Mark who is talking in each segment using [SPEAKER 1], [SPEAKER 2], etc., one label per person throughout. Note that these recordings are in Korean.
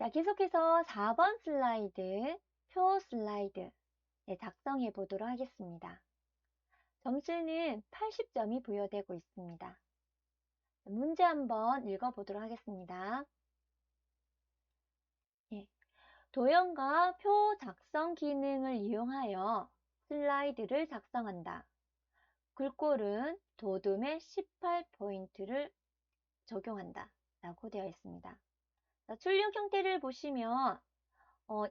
[SPEAKER 1] 자, 계속해서 4번 슬라이드, 표 슬라이드 작성해 보도록 하겠습니다. 점수는 80점이 부여되고 있습니다. 문제 한번 읽어보도록 하겠습니다. 도형과 표 작성 기능을 이용하여 슬라이드를 작성한다. 글꼴은 도둠에 18포인트를 적용한다 라고 되어 있습니다. 출력 형태를 보시면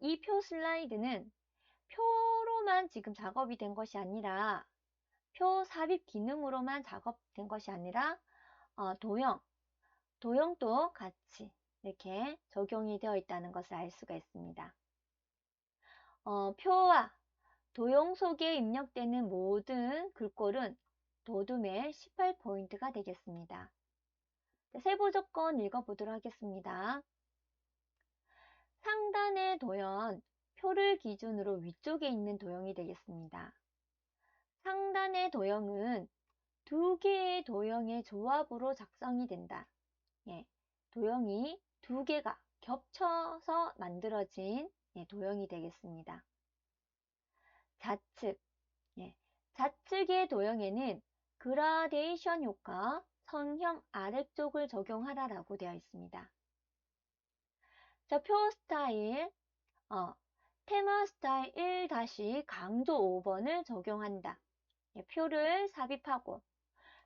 [SPEAKER 1] 이 표 슬라이드는 표로만 지금 작업이 된 것이 아니라 표 삽입 기능으로만 작업된 것이 아니라 도형도 같이 이렇게 적용이 되어 있다는 것을 알 수가 있습니다. 표와 도형 속에 입력되는 모든 글꼴은 도둠의 18포인트가 되겠습니다. 세부 조건 읽어보도록 하겠습니다. 상단의 도형, 표를 기준으로 위쪽에 있는 도형이 되겠습니다. 상단의 도형은 두 개의 도형의 조합으로 작성이 된다. 도형이 두 개가 겹쳐서 만들어진 도형이 되겠습니다. 좌측, 좌측의 도형에는 그라데이션 효과, 선형 아래쪽을 적용하라라고 되어 있습니다. 자, 표 스타일, 테마 스타일 1- 강조 5번을 적용한다. 표를 삽입하고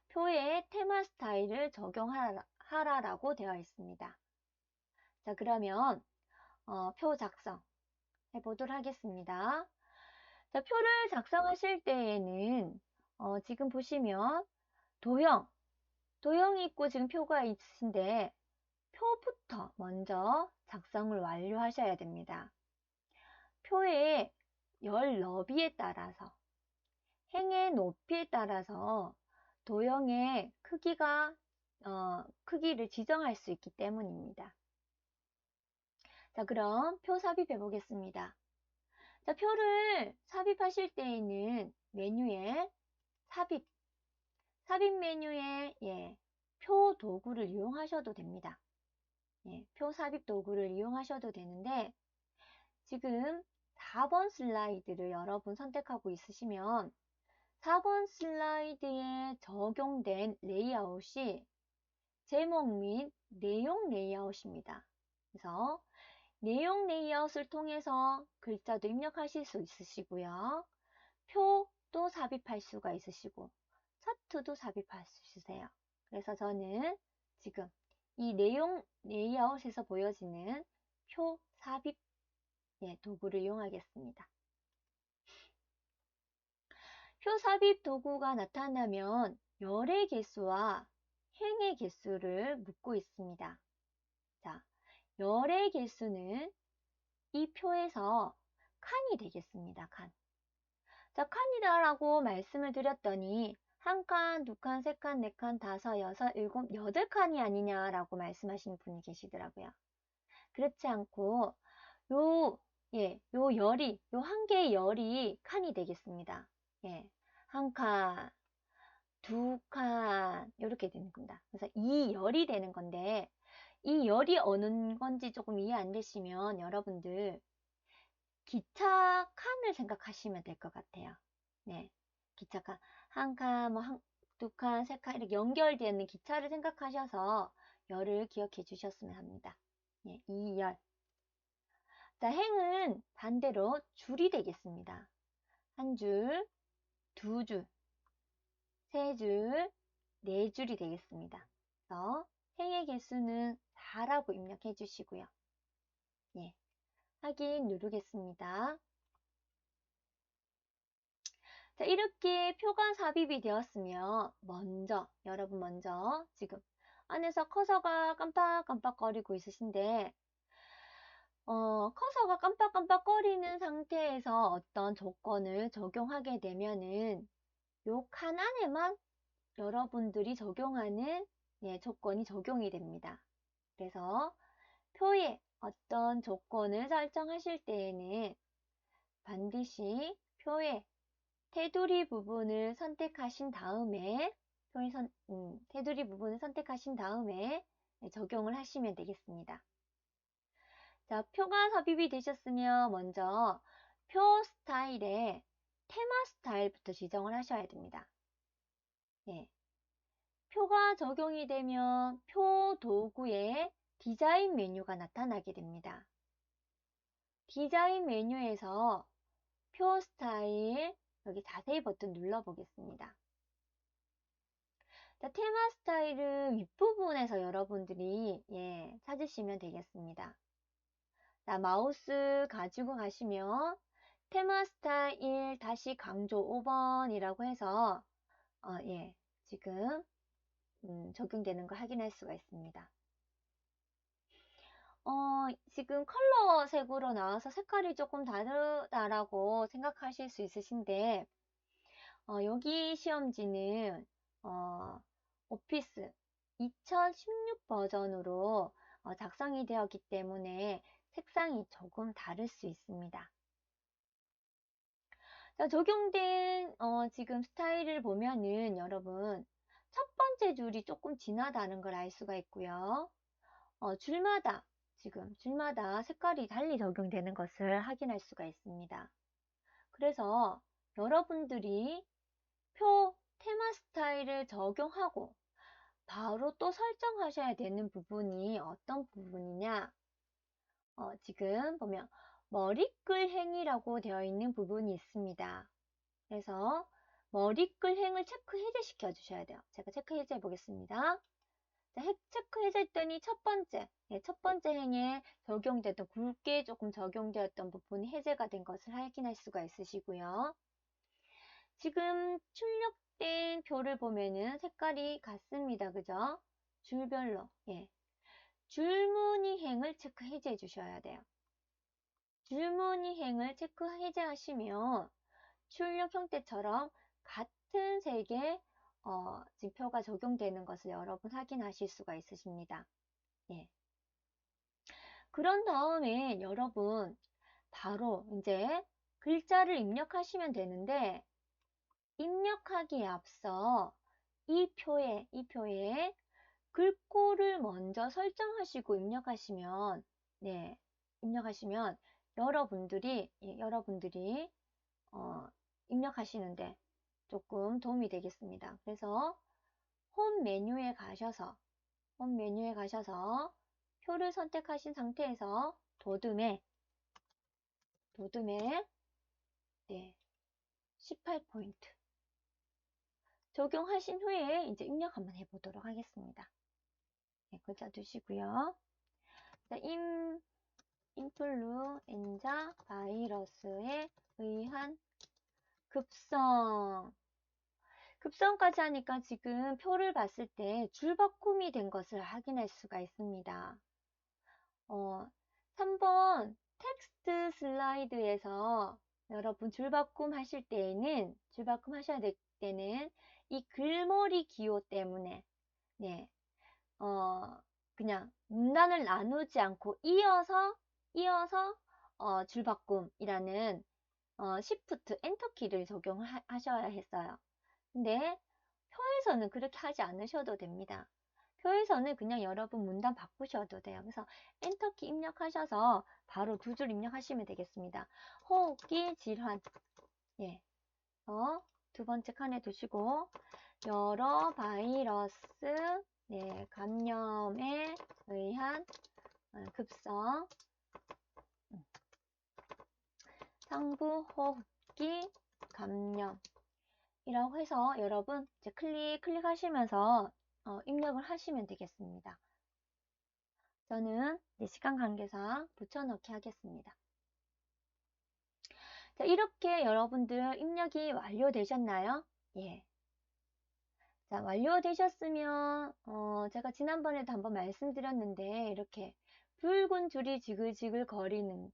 [SPEAKER 1] 표에 테마 스타일을 적용하라라고 되어 있습니다. 자, 그러면 표 작성 해보도록 하겠습니다. 자, 표를 작성하실 때에는 지금 보시면 도형이 있고 지금 표가 있으신데 표부터 먼저 작성을 완료하셔야 됩니다. 표의 열 너비에 따라서 행의 높이에 따라서 도형의 크기를 지정할 수 있기 때문입니다. 자, 그럼 표 삽입해 보겠습니다. 자, 표를 삽입하실 때에는 메뉴에 삽입 메뉴에 표 도구를 이용하셔도 됩니다. 표 삽입 도구를 이용하셔도 되는데 지금 4번 슬라이드를 여러분 선택하고 있으시면 4번 슬라이드에 적용된 레이아웃이 제목 및 내용 레이아웃입니다. 그래서 내용 레이아웃을 통해서 글자도 입력하실 수 있으시고요. 표도 삽입할 수가 있으시고 차트도 삽입할 수 있으세요. 그래서 저는 지금 이 내용 레이아웃에서 보여지는 표 삽입 도구를 이용하겠습니다. 표 삽입 도구가 나타나면 열의 개수와 행의 개수를 묻고 있습니다. 자, 열의 개수는 이 표에서 칸이 되겠습니다. 칸. 자, 칸이다라고 말씀을 드렸더니 한 칸, 두 칸, 세 칸, 네 칸, 다섯, 여섯, 일곱, 여덟 칸이 아니냐라고 말씀하시는 분이 계시더라고요. 그렇지 않고 요 한 개의 열이 칸이 되겠습니다. 한 칸, 두 칸 이렇게 되는 겁니다. 그래서 이 열이 되는 건데 이 열이 어느 건지 조금 이해 안 되시면 여러분들 기차 칸을 생각하시면 될 것 같아요. 기차 칸, 한 칸, 두 칸, 세 칸 이렇게 연결되어 있는 기차를 생각하셔서 열을 기억해 주셨으면 합니다. 이 열. 자, 행은 반대로 줄이 되겠습니다. 한 줄, 두 줄, 세 줄, 네 줄이 되겠습니다. 그래서 행의 개수는 4라고 입력해 주시고요. 확인 누르겠습니다. 자, 이렇게 표가 삽입이 되었으면 여러분 먼저 지금 안에서 커서가 깜빡깜빡거리고 있으신데 커서가 깜빡깜빡거리는 상태에서 어떤 조건을 적용하게 되면은 요 칸 안에만 여러분들이 적용하는 조건이 적용이 됩니다. 그래서 표에 어떤 조건을 설정하실 때에는 반드시 표에 테두리 부분을 선택하신 다음에 테두리 부분을 선택하신 다음에 적용을 하시면 되겠습니다. 자, 표가 삽입이 되셨으면 먼저 표 스타일에 테마 스타일부터 지정을 하셔야 됩니다. 예. 표가 적용이 되면 표 도구에 디자인 메뉴가 나타나게 됩니다. 디자인 메뉴에서 표 스타일 여기 자세히 버튼 눌러 보겠습니다. 자, 테마 스타일은 윗부분에서 여러분들이 찾으시면 되겠습니다. 자, 마우스 가지고 가시면 테마 스타일 다시 강조 5번이라고 해서 지금 적용되는 거 확인할 수가 있습니다. 지금 컬러 색으로 나와서 색깔이 조금 다르다라고 생각하실 수 있으신데 여기 시험지는 오피스 2016 버전으로 작성이 되었기 때문에 색상이 조금 다를 수 있습니다. 자, 적용된 지금 스타일을 보면은 여러분 첫 번째 줄이 조금 진하다는 걸 알 수가 있고요. 줄마다 색깔이 달리 적용되는 것을 확인할 수가 있습니다. 그래서 여러분들이 표 테마 스타일을 적용하고 바로 또 설정하셔야 되는 부분이 어떤 부분이냐, 지금 보면 머리끌 행이라고 되어 있는 부분이 있습니다. 그래서 머리끌 행을 체크 해제 시켜 주셔야 돼요. 제가 체크 해제 해 보겠습니다. 자, 체크 해제했더니 첫 번째 행에 적용되던 굵게 조금 적용되었던 부분이 해제가 된 것을 확인할 수가 있으시고요. 지금 출력된 표를 보면은 색깔이 같습니다. 그죠? 줄별로. 줄무늬 행을 체크 해제해 주셔야 돼요. 줄무늬 행을 체크 해제하시면 출력 형태처럼 같은 색의 지표가 적용되는 것을 여러분 확인하실 수가 있으십니다. 그런 다음에 여러분 바로 이제 글자를 입력하시면 되는데 입력하기에 앞서 이 표에 글꼴을 먼저 설정하시고 입력하시면 여러분들이 입력하시는데 조금 도움이 되겠습니다. 그래서 홈 메뉴에 가셔서 표를 선택하신 상태에서 도둠에 18포인트 적용하신 후에 이제 입력 한번 해보도록 하겠습니다. 글자 두시고요. 인플루엔자 바이러스에 의한 급성까지 하니까 지금 표를 봤을 때 줄바꿈이 된 것을 확인할 수가 있습니다. 3번 텍스트 슬라이드에서 여러분 줄바꿈 하셔야 될 때는 이 글머리 기호 때문에 그냥 문단을 나누지 않고 이어서 줄바꿈이라는 Shift 엔터 키를 적용하셔야 했어요. 근데 표에서는 그렇게 하지 않으셔도 됩니다. 표에서는 그냥 여러분 문단 바꾸셔도 돼요. 그래서 엔터키 입력하셔서 바로 두 줄 입력하시면 되겠습니다. 호흡기 질환. 두 번째 칸에 두시고 여러 바이러스 감염에 의한 급성 상부호흡기 감염 이라고 해서 여러분 이제 클릭하시면서 입력을 하시면 되겠습니다. 저는 시간 관계상 붙여넣기 하겠습니다. 자, 이렇게 여러분들 입력이 완료되셨나요? 자, 완료되셨으면 제가 지난번에도 한번 말씀드렸는데 이렇게 붉은 줄이 지글지글 거리는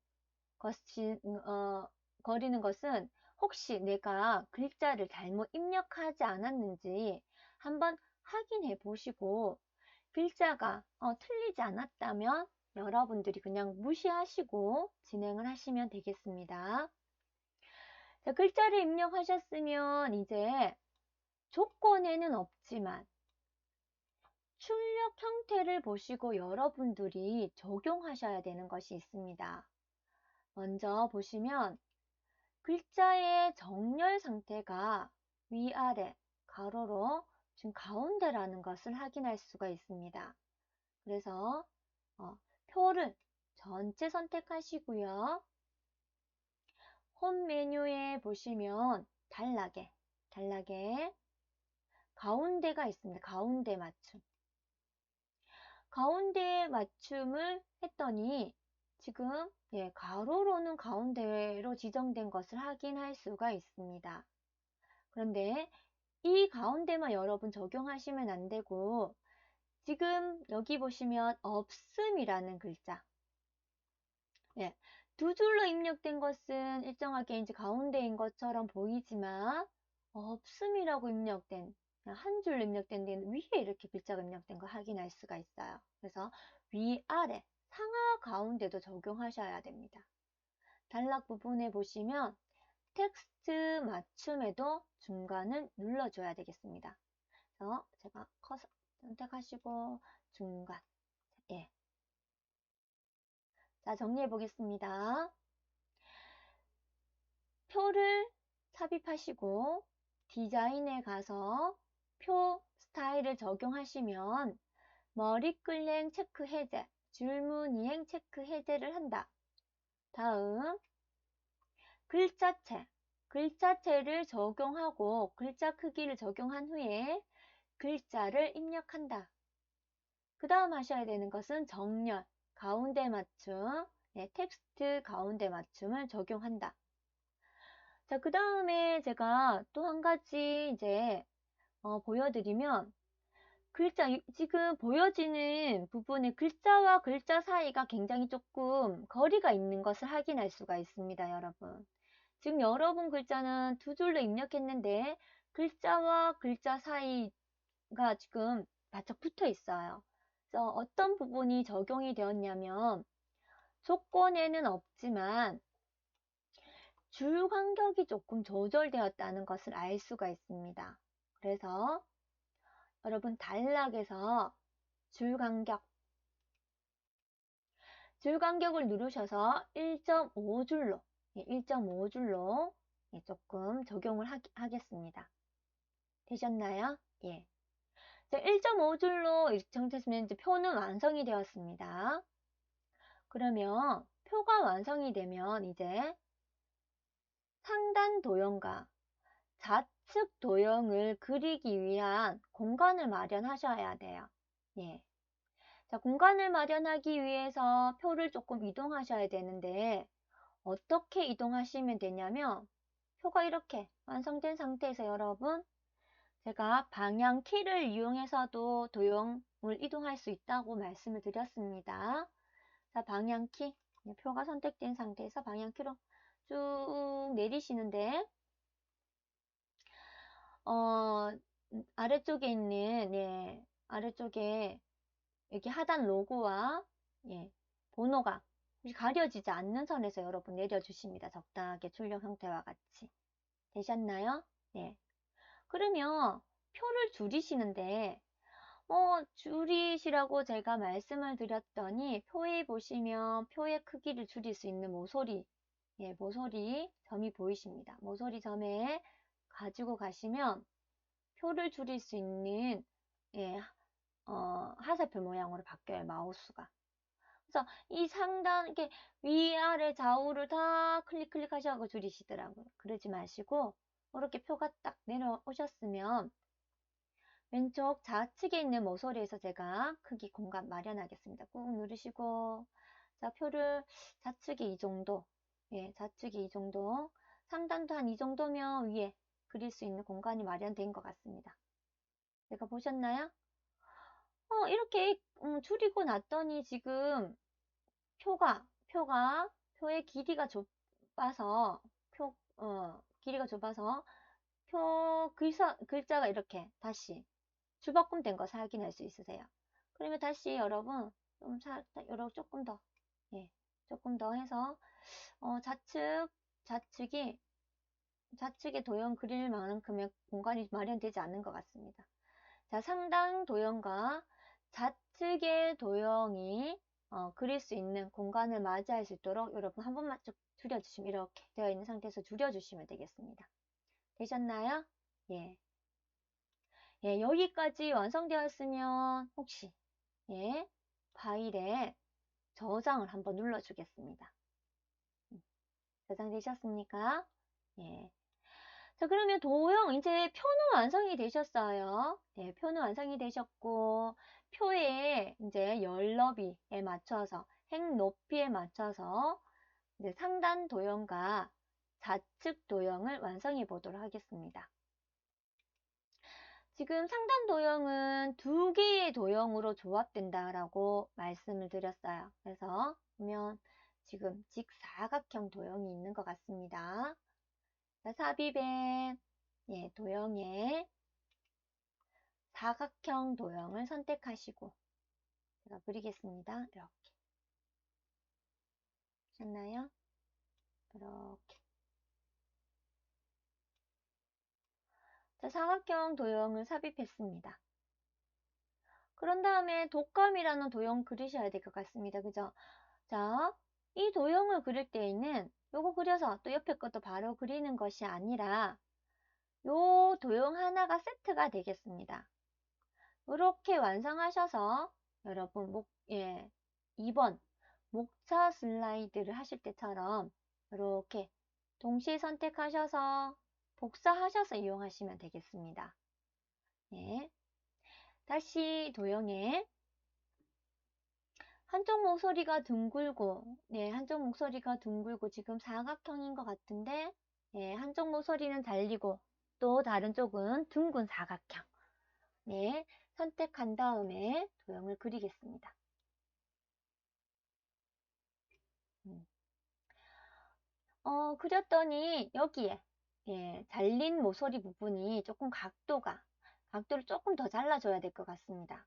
[SPEAKER 1] 것은 혹시 내가 글자를 잘못 입력하지 않았는지 한번 확인해 보시고 글자가 틀리지 않았다면 여러분들이 그냥 무시하시고 진행을 하시면 되겠습니다. 자, 글자를 입력하셨으면 이제 조건에는 없지만 출력 형태를 보시고 여러분들이 적용하셔야 되는 것이 있습니다. 먼저 보시면 글자의 정렬 상태가 위아래, 가로로 지금 가운데라는 것을 확인할 수가 있습니다. 그래서 표를 전체 선택하시고요. 홈 메뉴에 보시면 단락에 가운데가 있습니다. 가운데 맞춤. 가운데 맞춤을 했더니 지금 가로로는 가운데로 지정된 것을 확인할 수가 있습니다. 그런데 이 가운데만 여러분 적용하시면 안 되고 지금 여기 보시면 없음이라는 글자, 두 줄로 입력된 것은 일정하게 이제 가운데인 것처럼 보이지만 없음이라고 입력된 한 줄로 입력된 데는 위에 이렇게 글자가 입력된 거 확인할 수가 있어요. 그래서 위아래 상하 가운데도 적용하셔야 됩니다. 단락 부분에 보시면 텍스트 맞춤에도 중간을 눌러줘야 되겠습니다. 그래서 제가 커서 선택하시고 중간. 자, 정리해 보겠습니다. 표를 삽입하시고 디자인에 가서 표 스타일을 적용하시면 머리끌랭 체크 해제, 줄무 이행 체크 해제를 한다. 다음 글자체를 적용하고 글자 크기를 적용한 후에 글자를 입력한다. 그 다음 하셔야 되는 것은 정렬, 가운데 맞춤, 텍스트 가운데 맞춤을 적용한다. 자, 그 다음에 제가 또 한 가지 이제 보여드리면 지금 보여지는 부분에 글자와 글자 사이가 굉장히 조금 거리가 있는 것을 확인할 수가 있습니다, 여러분. 지금 여러분 글자는 두 줄로 입력했는데 글자와 글자 사이가 지금 바짝 붙어 있어요. 그래서 어떤 부분이 적용이 되었냐면 조건에는 없지만 줄 간격이 조금 조절되었다는 것을 알 수가 있습니다. 그래서 여러분 단락에서 줄 간격을 누르셔서 1.5줄로 조금 적용을 하겠습니다. 되셨나요? 예. 1.5줄로 정했으면 이제 표는 완성이 되었습니다. 그러면 표가 완성이 되면 이제 상단 도형과 좌측 도형을 그리기 위한 공간을 마련하셔야 돼요. 자, 공간을 마련하기 위해서 표를 조금 이동하셔야 되는데 어떻게 이동하시면 되냐면 표가 이렇게 완성된 상태에서 여러분 제가 방향 키를 이용해서도 도형을 이동할 수 있다고 말씀을 드렸습니다. 자, 방향 키 표가 선택된 상태에서 방향 키로 쭉 내리시는데 아래쪽에 있는 아래쪽에 여기 하단 로고와 번호가 가려지지 않는 선에서 여러분 내려주십니다. 적당하게 출력 형태와 같이. 되셨나요? 그러면 표를 줄이시는데 줄이시라고 제가 말씀을 드렸더니 표에 보시면 표의 크기를 줄일 수 있는 모서리 점이 보이십니다. 모서리 점에 가지고 가시면 표를 줄일 수 있는 하살표 모양으로 바뀌어요. 마우스가. 그래서 이 상단 이렇게 위아래 좌우를 다 클릭하셔서 줄이시더라고요. 그러지 마시고 이렇게 표가 딱 내려오셨으면 왼쪽 좌측에 있는 모서리에서 제가 크기 공간 마련하겠습니다. 꾹 누르시고 자, 표를 좌측에 이 정도 좌측에 이 정도 상단도 한 이 정도면 위에 그릴 수 있는 공간이 마련된 것 같습니다. 제가 보셨나요? 이렇게 줄이고 났더니 지금 표의 길이가 좁아서 길이가 좁아서 글자가 이렇게 다시 주바꿈 된 것을 확인할 수 있으세요. 그러면 다시 여러분 좀 살짝 이렇게 조금 더 해서 좌측에 도형 그릴 만큼의 공간이 마련되지 않는 것 같습니다. 자, 상단 도형과 좌측의 도형이 그릴 수 있는 공간을 맞이할 수 있도록 여러분 한 번만 쭉 줄여주시면 이렇게 되어 있는 상태에서 줄여주시면 되겠습니다. 되셨나요? 예. 예, 여기까지 완성되었으면 혹시 예, 파일에 저장을 한번 눌러주겠습니다. 저장되셨습니까? 예. 자, 그러면 도형 이제 표는 완성이 되셨어요. 네, 표는 완성이 되셨고 표의 이제 열 너비에 맞춰서 행 높이에 맞춰서 이제 상단 도형과 좌측 도형을 완성해 보도록 하겠습니다. 지금 상단 도형은 두 개의 도형으로 조합된다라고 말씀을 드렸어요. 그래서 보면 지금 직사각형 도형이 있는 것 같습니다. 삽입의 도형에 사각형 도형을 선택하시고 제가 그리겠습니다. 이렇게 하셨나요? 이렇게. 자, 사각형 도형을 삽입했습니다. 그런 다음에 독감이라는 도형 그리셔야 될 것 같습니다. 그죠? 자, 이 도형을 그릴 때에는 요거 그려서 또 옆에 것도 바로 그리는 것이 아니라 요 도형 하나가 세트가 되겠습니다. 이렇게 완성하셔서 여러분 2번 목차 슬라이드를 하실 때처럼 이렇게 동시에 선택하셔서 복사하셔서 이용하시면 되겠습니다. 네. 다시 도형에 한쪽 목소리가 둥글고 한쪽 목소리가 둥글고 지금 사각형인 것 같은데 한쪽 목소리는 잘리고 또 다른 쪽은 둥근 사각형 선택한 다음에 도형을 그리겠습니다. 그렸더니 여기에 잘린 모서리 부분이 조금 각도를 조금 더 잘라줘야 될 것 같습니다.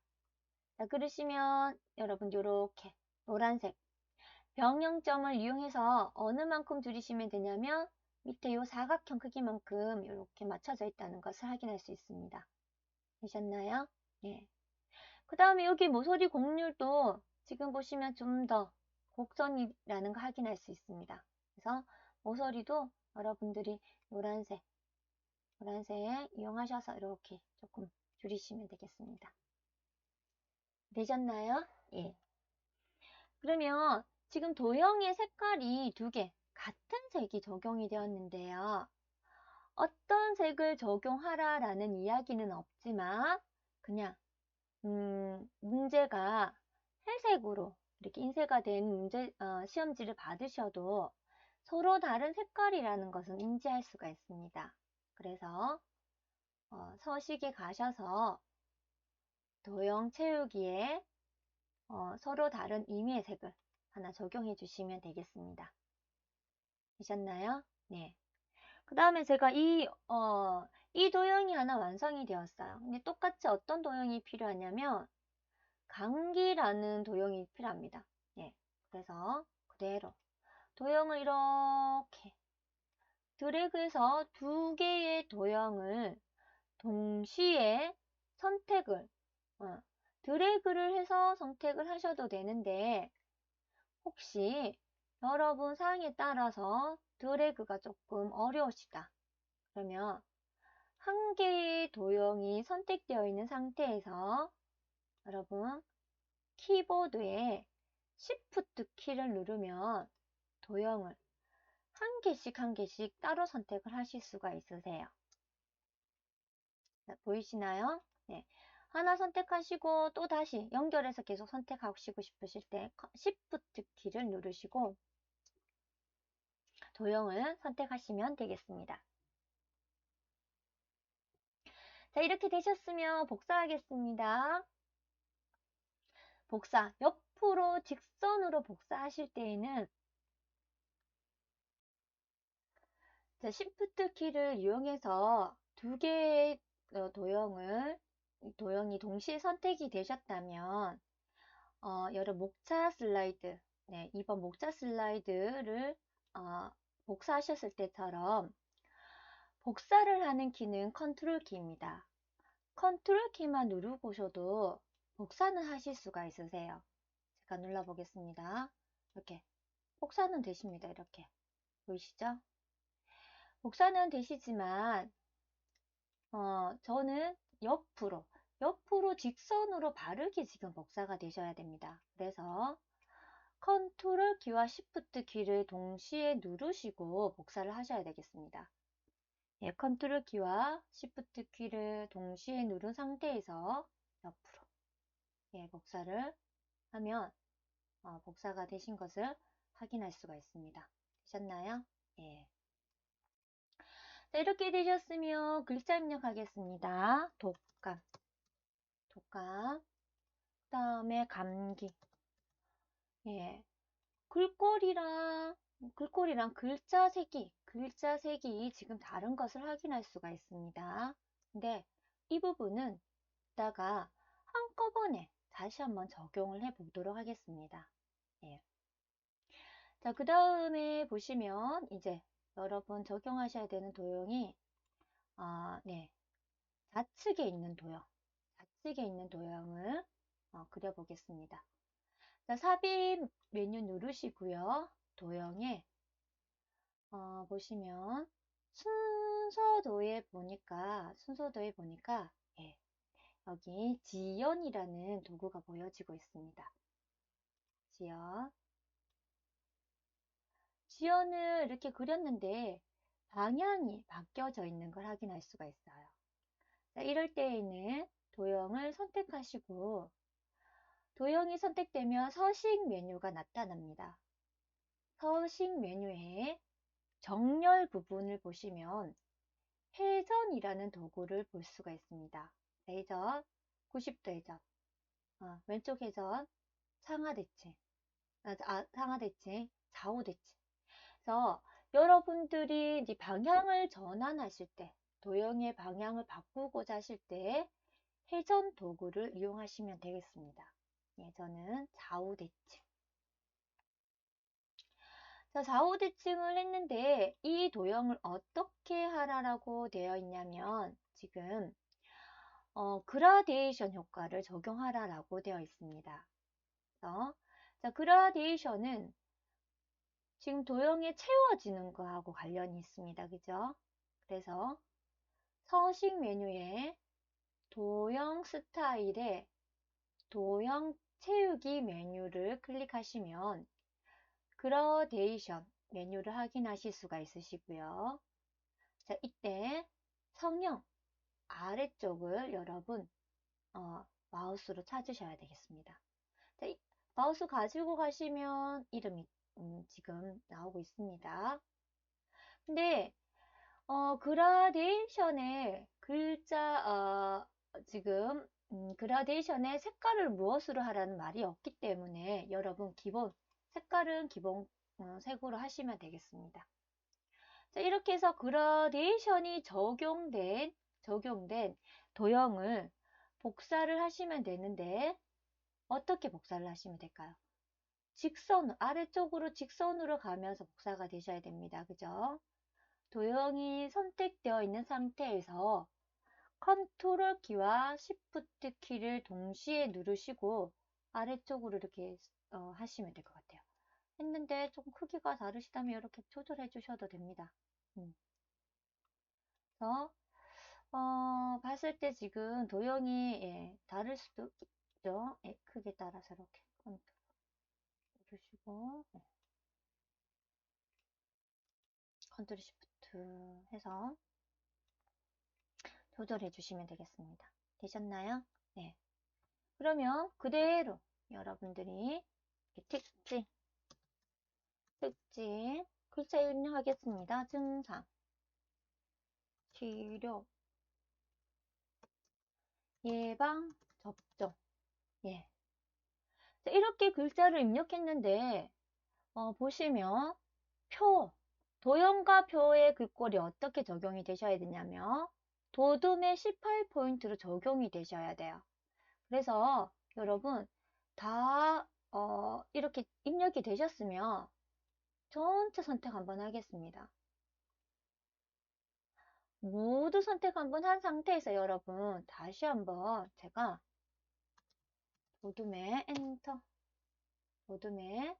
[SPEAKER 1] 자, 그러시면 여러분 요렇게 노란색 병영점을 이용해서 어느 만큼 줄이시면 되냐면 밑에 요 사각형 크기만큼 이렇게 맞춰져 있다는 것을 확인할 수 있습니다. 되셨나요? 예. 그 다음에 여기 모서리 곡률도 지금 보시면 좀 더 곡선이라는 거 확인할 수 있습니다. 그래서 모서리도 여러분들이 노란색 이용하셔서 이렇게 조금 줄이시면 되겠습니다. 되셨나요? 예. 그러면 지금 도형의 색깔이 두 개, 같은 색이 적용이 되었는데요. 어떤 색을 적용하라라는 이야기는 없지만 그냥 문제가 회색으로 이렇게 인쇄가 된 시험지를 받으셔도 서로 다른 색깔이라는 것은 인지할 수가 있습니다. 그래서 서식에 가셔서 도형 채우기에 서로 다른 의미의 색을 하나 적용해 주시면 되겠습니다. 되셨나요? 네. 그 다음에 제가 이 도형이 하나 완성이 되었어요. 근데 똑같이 어떤 도형이 필요하냐면 강기라는 도형이 필요합니다. 예. 그래서 그대로 도형을 이렇게 드래그해서 두 개의 도형을 동시에 선택을 드래그를 해서 선택을 하셔도 되는데 혹시 여러분 사항에 따라서 드래그가 조금 어려우시다. 그러면 한 개의 도형이 선택되어 있는 상태에서 여러분 키보드에 Shift 키를 누르면 도형을 한 개씩 따로 선택을 하실 수가 있으세요. 자, 보이시나요? 네. 하나 선택하시고 또 다시 연결해서 계속 선택하시고 싶으실 때 Shift 키를 누르시고 도형을 선택하시면 되겠습니다. 자, 이렇게 되셨으면 복사하겠습니다. 옆으로 직선으로 복사하실 때에는 자, Shift 키를 이용해서 두 개의 도형이 동시에 선택이 되셨다면 여러 목차 슬라이드, 2번 목차 슬라이드를 복사하셨을 때처럼 복사를 하는 키는 컨트롤 키입니다. 컨트롤 키만 누르고셔도 복사는 하실 수가 있으세요. 제가 눌러보겠습니다. 이렇게 복사는 되십니다. 이렇게 보이시죠? 복사는 되시지만 저는 옆으로 직선으로 바르게 지금 복사가 되셔야 됩니다. 그래서 컨트롤 키와 시프트 키를 동시에 누르시고 복사를 하셔야 되겠습니다. 예, 컨트롤 키와 시프트 키를 동시에 누른 상태에서 옆으로 복사를 하면 복사가 되신 것을 확인할 수가 있습니다. 되셨나요? 예. 자, 이렇게 되셨으면 글자 입력하겠습니다. 독감, 독감, 그 다음에 감기. 예. 글꼴이랑 글자 색이 지금 다른 것을 확인할 수가 있습니다. 근데 이 부분은 이따가 한꺼번에 다시 한번 적용을 해 보도록 하겠습니다. 예. 자, 그 다음에 보시면 이제 여러분 적용하셔야 되는 도형이 네, 좌측에 있는 도형을 그려보겠습니다. 자, 삽입 메뉴 누르시고요. 도형에 보시면 순서도에 보니까 예, 여기 지연이라는 도구가 보여지고 있습니다. 지연을 이렇게 그렸는데 방향이 바뀌어져 있는 걸 확인할 수가 있어요. 자, 이럴 때에는 도형을 선택하시고 도형이 선택되면 서식 메뉴가 나타납니다. 서식 메뉴에 정렬 부분을 보시면 회전이라는 도구를 볼 수가 있습니다. 회전, 90도 회전, 왼쪽 회전, 상하대칭, 상하대칭, 좌우대칭. 그래서 여러분들이 이제 방향을 전환하실 때, 도형의 방향을 바꾸고자 하실 때 회전 도구를 이용하시면 되겠습니다. 예, 저는 좌우대칭. 자, 좌우대칭을 했는데 이 도형을 어떻게 하라고 되어 있냐면 지금 그라데이션 효과를 적용하라고 되어 있습니다. 자, 그라데이션은 지금 도형에 채워지는 거하고 관련이 있습니다. 그죠? 그래서 서식 메뉴에 도형 스타일에 도형 채우기 메뉴를 클릭하시면 그라데이션 메뉴를 확인하실 수가 있으시고요. 자, 이때 성형 아래쪽을 여러분 마우스로 찾으셔야 되겠습니다. 자, 마우스 가지고 가시면 이름이 지금 나오고 있습니다. 근데 그라데이션의 지금 그라데이션의 색깔을 무엇으로 하라는 말이 없기 때문에 여러분 색깔은 기본 색으로 하시면 되겠습니다. 자, 이렇게 해서 그라데이션이 적용된 도형을 복사를 하시면 되는데 어떻게 복사를 하시면 될까요? 아래쪽으로 직선으로 가면서 복사가 되셔야 됩니다. 그죠? 도형이 선택되어 있는 상태에서 컨트롤 키와 시프트 키를 동시에 누르시고 아래쪽으로 이렇게 하시면 될 것 같아요. 했는데 조금 크기가 다르시다면 이렇게 조절해 주셔도 됩니다. 그래서 봤을 때 지금 도형이 다를 수도 있죠. 크기에 따라서 이렇게 컨트롤 누르시고 컨트롤 시프트 해서 조절해 주시면 되겠습니다. 되셨나요? 네. 그러면 그대로 여러분들이 특징 글자 입력하겠습니다. 증상, 치료, 예방, 접종. 예. 자, 이렇게 글자를 입력했는데 보시면 도형과 표의 글꼴이 어떻게 적용이 되셔야 되냐면 도둠의 18포인트로 적용이 되셔야 돼요. 그래서 여러분 다 이렇게 입력이 되셨으면 전체 선택 한번 하겠습니다. 모두 선택 한번 한 상태에서 여러분 다시 한번 제가 보듬에 엔터. 보듬에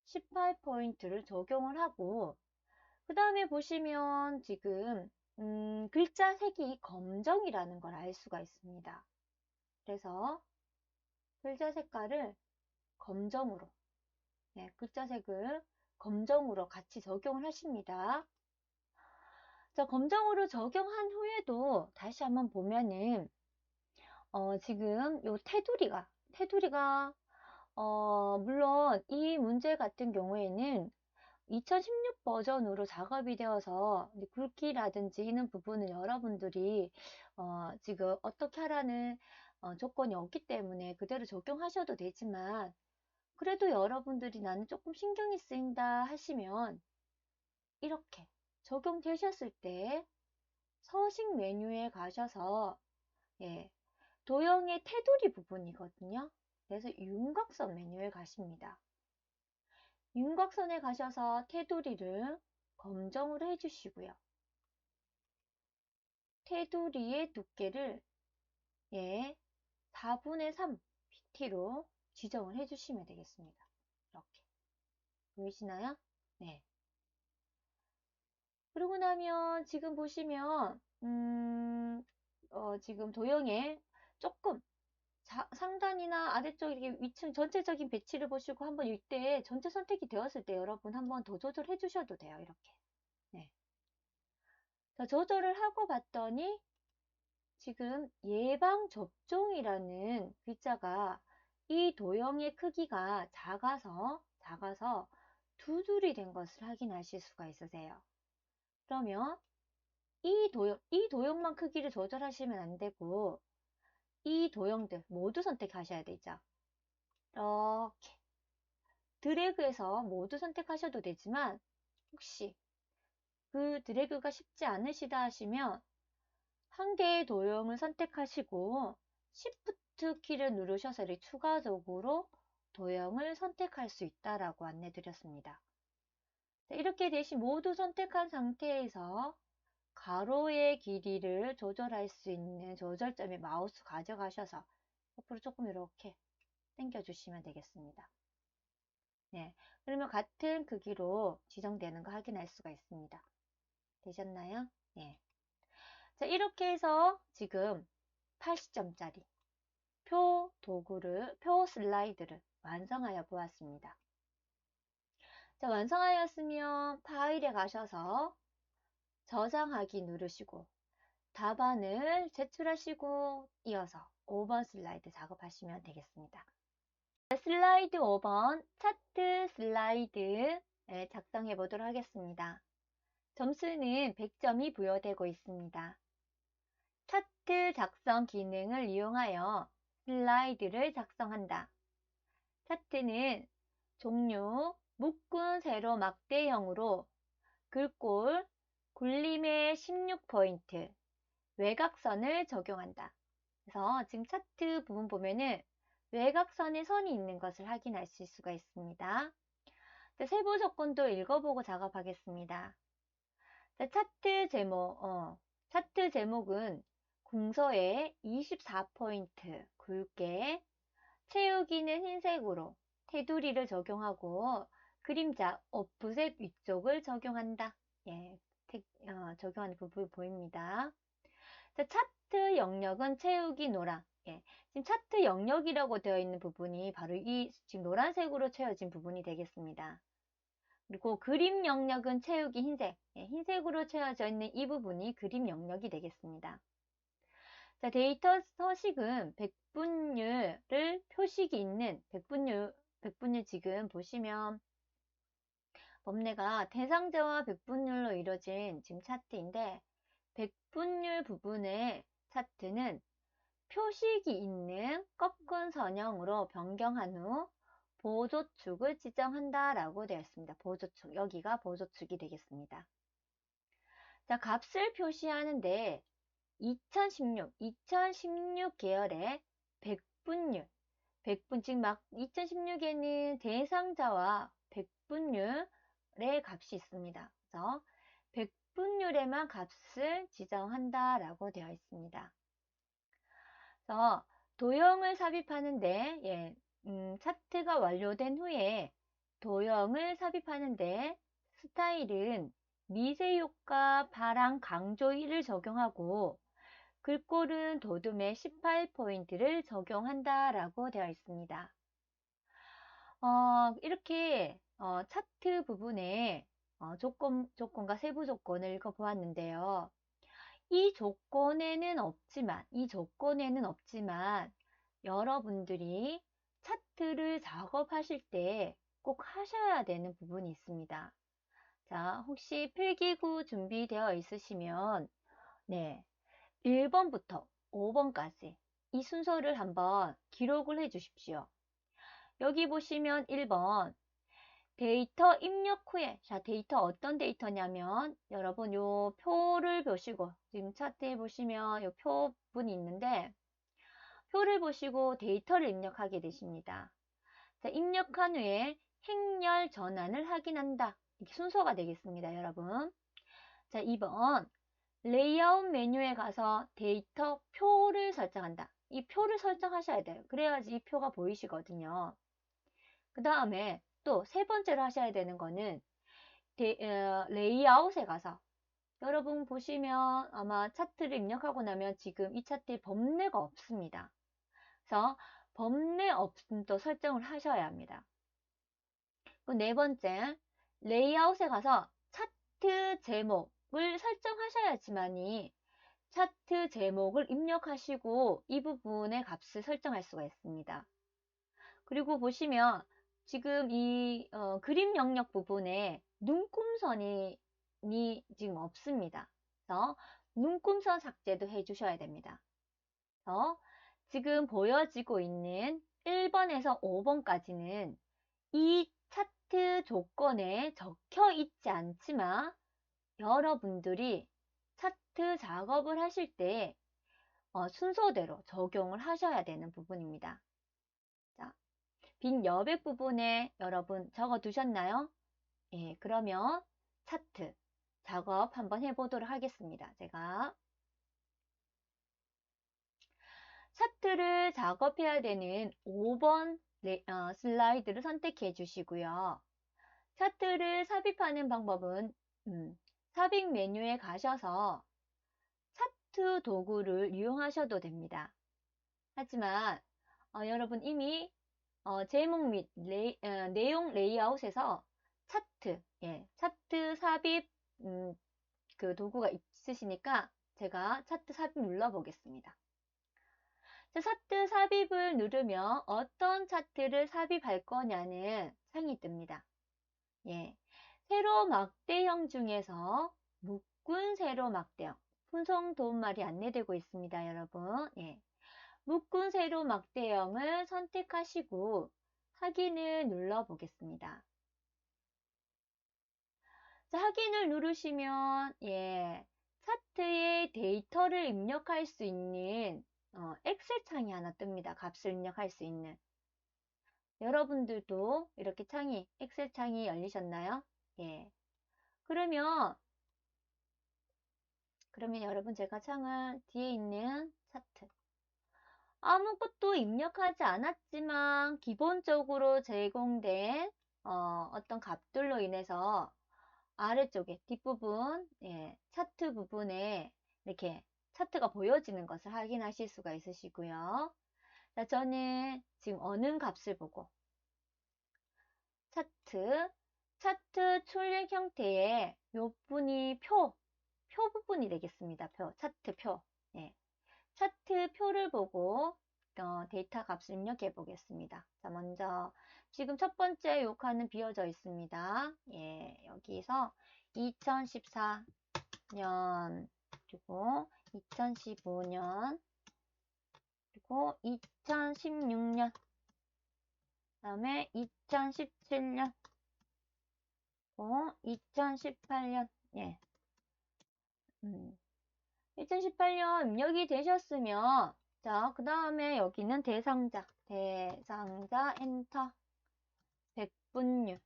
[SPEAKER 1] 18포인트를 적용을 하고, 그 다음에 보시면 지금 글자 색이 검정이라는 걸 알 수가 있습니다. 그래서 글자 색깔을 검정으로, 네, 글자 색을 검정으로 같이 적용을 하십니다. 자, 검정으로 적용한 후에도 다시 한번 보면은 지금 요 테두리가 물론 이 문제 같은 경우에는 2016 버전으로 작업이 되어서 굵기라든지 이런 부분은 여러분들이 지금 어떻게 하라는 조건이 없기 때문에 그대로 적용하셔도 되지만, 그래도 여러분들이 나는 조금 신경이 쓰인다 하시면 이렇게 적용되셨을 때 서식 메뉴에 가셔서, 예, 도형의 테두리 부분이거든요. 그래서 윤곽선 메뉴에 가십니다. 윤곽선에 가셔서 테두리를 검정으로 해주시고요. 테두리의 두께를 4분의 3 pt로 지정을 해주시면 되겠습니다. 이렇게 보이시나요? 네. 그러고 나면 지금 보시면 지금 도형에 조금 상단이나 아래쪽 이렇게 위층 전체적인 배치를 보시고 한번 이때 전체 선택이 되었을 때 여러분 한번 더 조절해 주셔도 돼요. 이렇게. 네. 자, 조절을 하고 봤더니 지금 예방 접종이라는 글자가 이 도형의 크기가 작아서 두 줄이 된 것을 확인하실 수가 있으세요. 그러면 이 도형만 크기를 조절하시면 안 되고 이 도형들 모두 선택하셔야 되죠. 이렇게 드래그해서 모두 선택하셔도 되지만, 혹시 그 드래그가 쉽지 않으시다 하시면 한 개의 도형을 선택하시고 Shift 키를 누르셔서 추가적으로 도형을 선택할 수 있다라고 안내 드렸습니다. 이렇게 대신 모두 선택한 상태에서 가로의 길이를 조절할 수 있는 조절점에 마우스 가져가셔서 옆으로 조금 이렇게 당겨주시면 되겠습니다. 네, 그러면 같은 크기로 지정되는 거 확인할 수가 있습니다. 되셨나요? 네. 자, 이렇게 해서 지금 80점짜리 표 슬라이드를 완성하여 보았습니다. 자, 완성하였으면 파일에 가셔서 저장하기 누르시고 답안을 제출하시고 이어서 5번 슬라이드 작업하시면 되겠습니다. 슬라이드 5번 차트 슬라이드 작성해 보도록 하겠습니다. 점수는 100점이 부여되고 있습니다. 차트 작성 기능을 이용하여 슬라이드를 작성한다. 차트는 종류, 묶은 세로 막대형으로 글꼴, 굴림의 16포인트, 외곽선을 적용한다. 그래서 지금 차트 부분 보면은 외곽선에 선이 있는 것을 확인하실 수가 있습니다. 세부 조건도 읽어보고 작업하겠습니다. 차트 제목은 궁서에 24포인트 굵게, 채우기는 흰색으로 테두리를 적용하고 그림자 오프셋 위쪽을 적용한다. 예, 적용하는 부분이 보입니다. 자, 차트 영역은 채우기 노랑. 예, 지금 차트 영역이라고 되어 있는 부분이 바로 이 지금 노란색으로 채워진 부분이 되겠습니다. 그리고 그림 영역은 채우기 흰색. 예, 흰색으로 채워져 있는 이 부분이 그림 영역이 되겠습니다. 자, 데이터 서식은 백분율을 표식이 있는 백분율 지금 보시면 범례가 대상자와 백분율로 이루어진 지금 차트인데, 백분율 부분의 차트는 표식이 있는 꺾은 선형으로 변경한 후 보조축을 지정한다 라고 되어 있습니다. 보조축, 여기가 보조축이 되겠습니다. 자, 값을 표시하는데 2016 계열의 백분율, 지금 막 2016에는 대상자와 백분율의 값이 있습니다. 그래서 백분율에만 값을 지정한다 라고 되어 있습니다. 그래서 도형을 삽입하는데, 예, 차트가 완료된 후에 도형을 삽입하는데 스타일은 미세효과 파랑 강조 1을 적용하고 글꼴은 도둠의 18포인트를 적용한다라고 되어 있습니다. 이렇게 차트 부분에 조건과 세부 조건을 읽어보았는데요. 이 조건에는 없지만 여러분들이 차트를 작업하실 때 꼭 하셔야 되는 부분이 있습니다. 자, 혹시 필기구 준비되어 있으시면 네, 1번부터 5번까지 이 순서를 한번 기록을 해 주십시오. 여기 보시면 1번 데이터 입력 후에, 자, 데이터 어떤 데이터냐면 여러분 요 표를 보시고 지금 차트에 보시면 요 표분이 있는데 표를 보시고 데이터를 입력하게 되십니다. 자, 입력한 후에 행렬 전환을 확인한다. 이렇게 순서가 되겠습니다, 여러분. 자, 2번 레이아웃 메뉴에 가서 데이터 표를 설정한다. 이 표를 설정하셔야 돼요. 그래야지 이 표가 보이시거든요. 그 다음에 또 세 번째로 하셔야 되는 거는 레이아웃에 가서 여러분 보시면 아마 차트를 입력하고 나면 지금 이 차트에 범례가 없습니다. 그래서 범례 없음도 설정을 하셔야 합니다. 네 번째, 레이아웃에 가서 차트 제목을 설정하셔야지만이 차트 제목을 입력하시고 이 부분의 값을 설정할 수가 있습니다. 그리고 보시면 지금 이 그림 영역 부분에 눈금선이 지금 없습니다. 그래서 눈금선 삭제도 해주셔야 됩니다. 그래서 지금 보여지고 있는 1번에서 5번까지는 이 차트 조건에 적혀 있지 않지만 여러분들이 차트 작업을 하실 때 순서대로 적용을 하셔야 되는 부분입니다. 자, 빈 여백 부분에 여러분 적어 두셨나요? 예, 그러면 차트 작업 한번 해보도록 하겠습니다. 제가 차트를 작업해야 되는 5번 슬라이드를 선택해 주시고요. 차트를 삽입하는 방법은 삽입 메뉴에 가셔서 차트 도구를 이용하셔도 됩니다. 하지만 여러분 이미 제목 및 내용 레이아웃에서 차트, 예, 차트 삽입 그 도구가 있으시니까 제가 차트 삽입 눌러보겠습니다. 차트 삽입을 누르면 어떤 차트를 삽입할 거냐는 창이 뜹니다. 예, 세로 막대형 중에서 묶은 세로 막대형 fun성 도움말이 안내되고 있습니다, 여러분. 예, 묶은 세로 막대형을 선택하시고 확인을 눌러 보겠습니다. 자, 확인을 누르시면 예, 차트에 데이터를 입력할 수 있는 엑셀 창이 하나 뜹니다. 값을 입력할 수 있는. 여러분들도 이렇게 엑셀 창이 열리셨나요? 예. 그러면 여러분 제가 창을 뒤에 있는 차트 아무것도 입력하지 않았지만 기본적으로 제공된 어떤 값들로 인해서 아래쪽에 뒷부분 예, 차트 부분에 이렇게 차트가 보여지는 것을 확인하실 수가 있으시고요. 자, 저는 지금 어느 값을 보고 차트 출력 형태의 요 분이 표 부분이 되겠습니다. 차트 표. 예. 차트 표를 보고 데이터 값을 입력해 보겠습니다. 자, 먼저 지금 첫 번째 요 칸은 비어져 있습니다. 예, 여기서 2014년 그리고 2015년 그리고 2016년 그다음에 2017년 2018년 예. 2018년 입력이 되셨으면 자, 그 다음에 여기는 대상자 엔터 100분율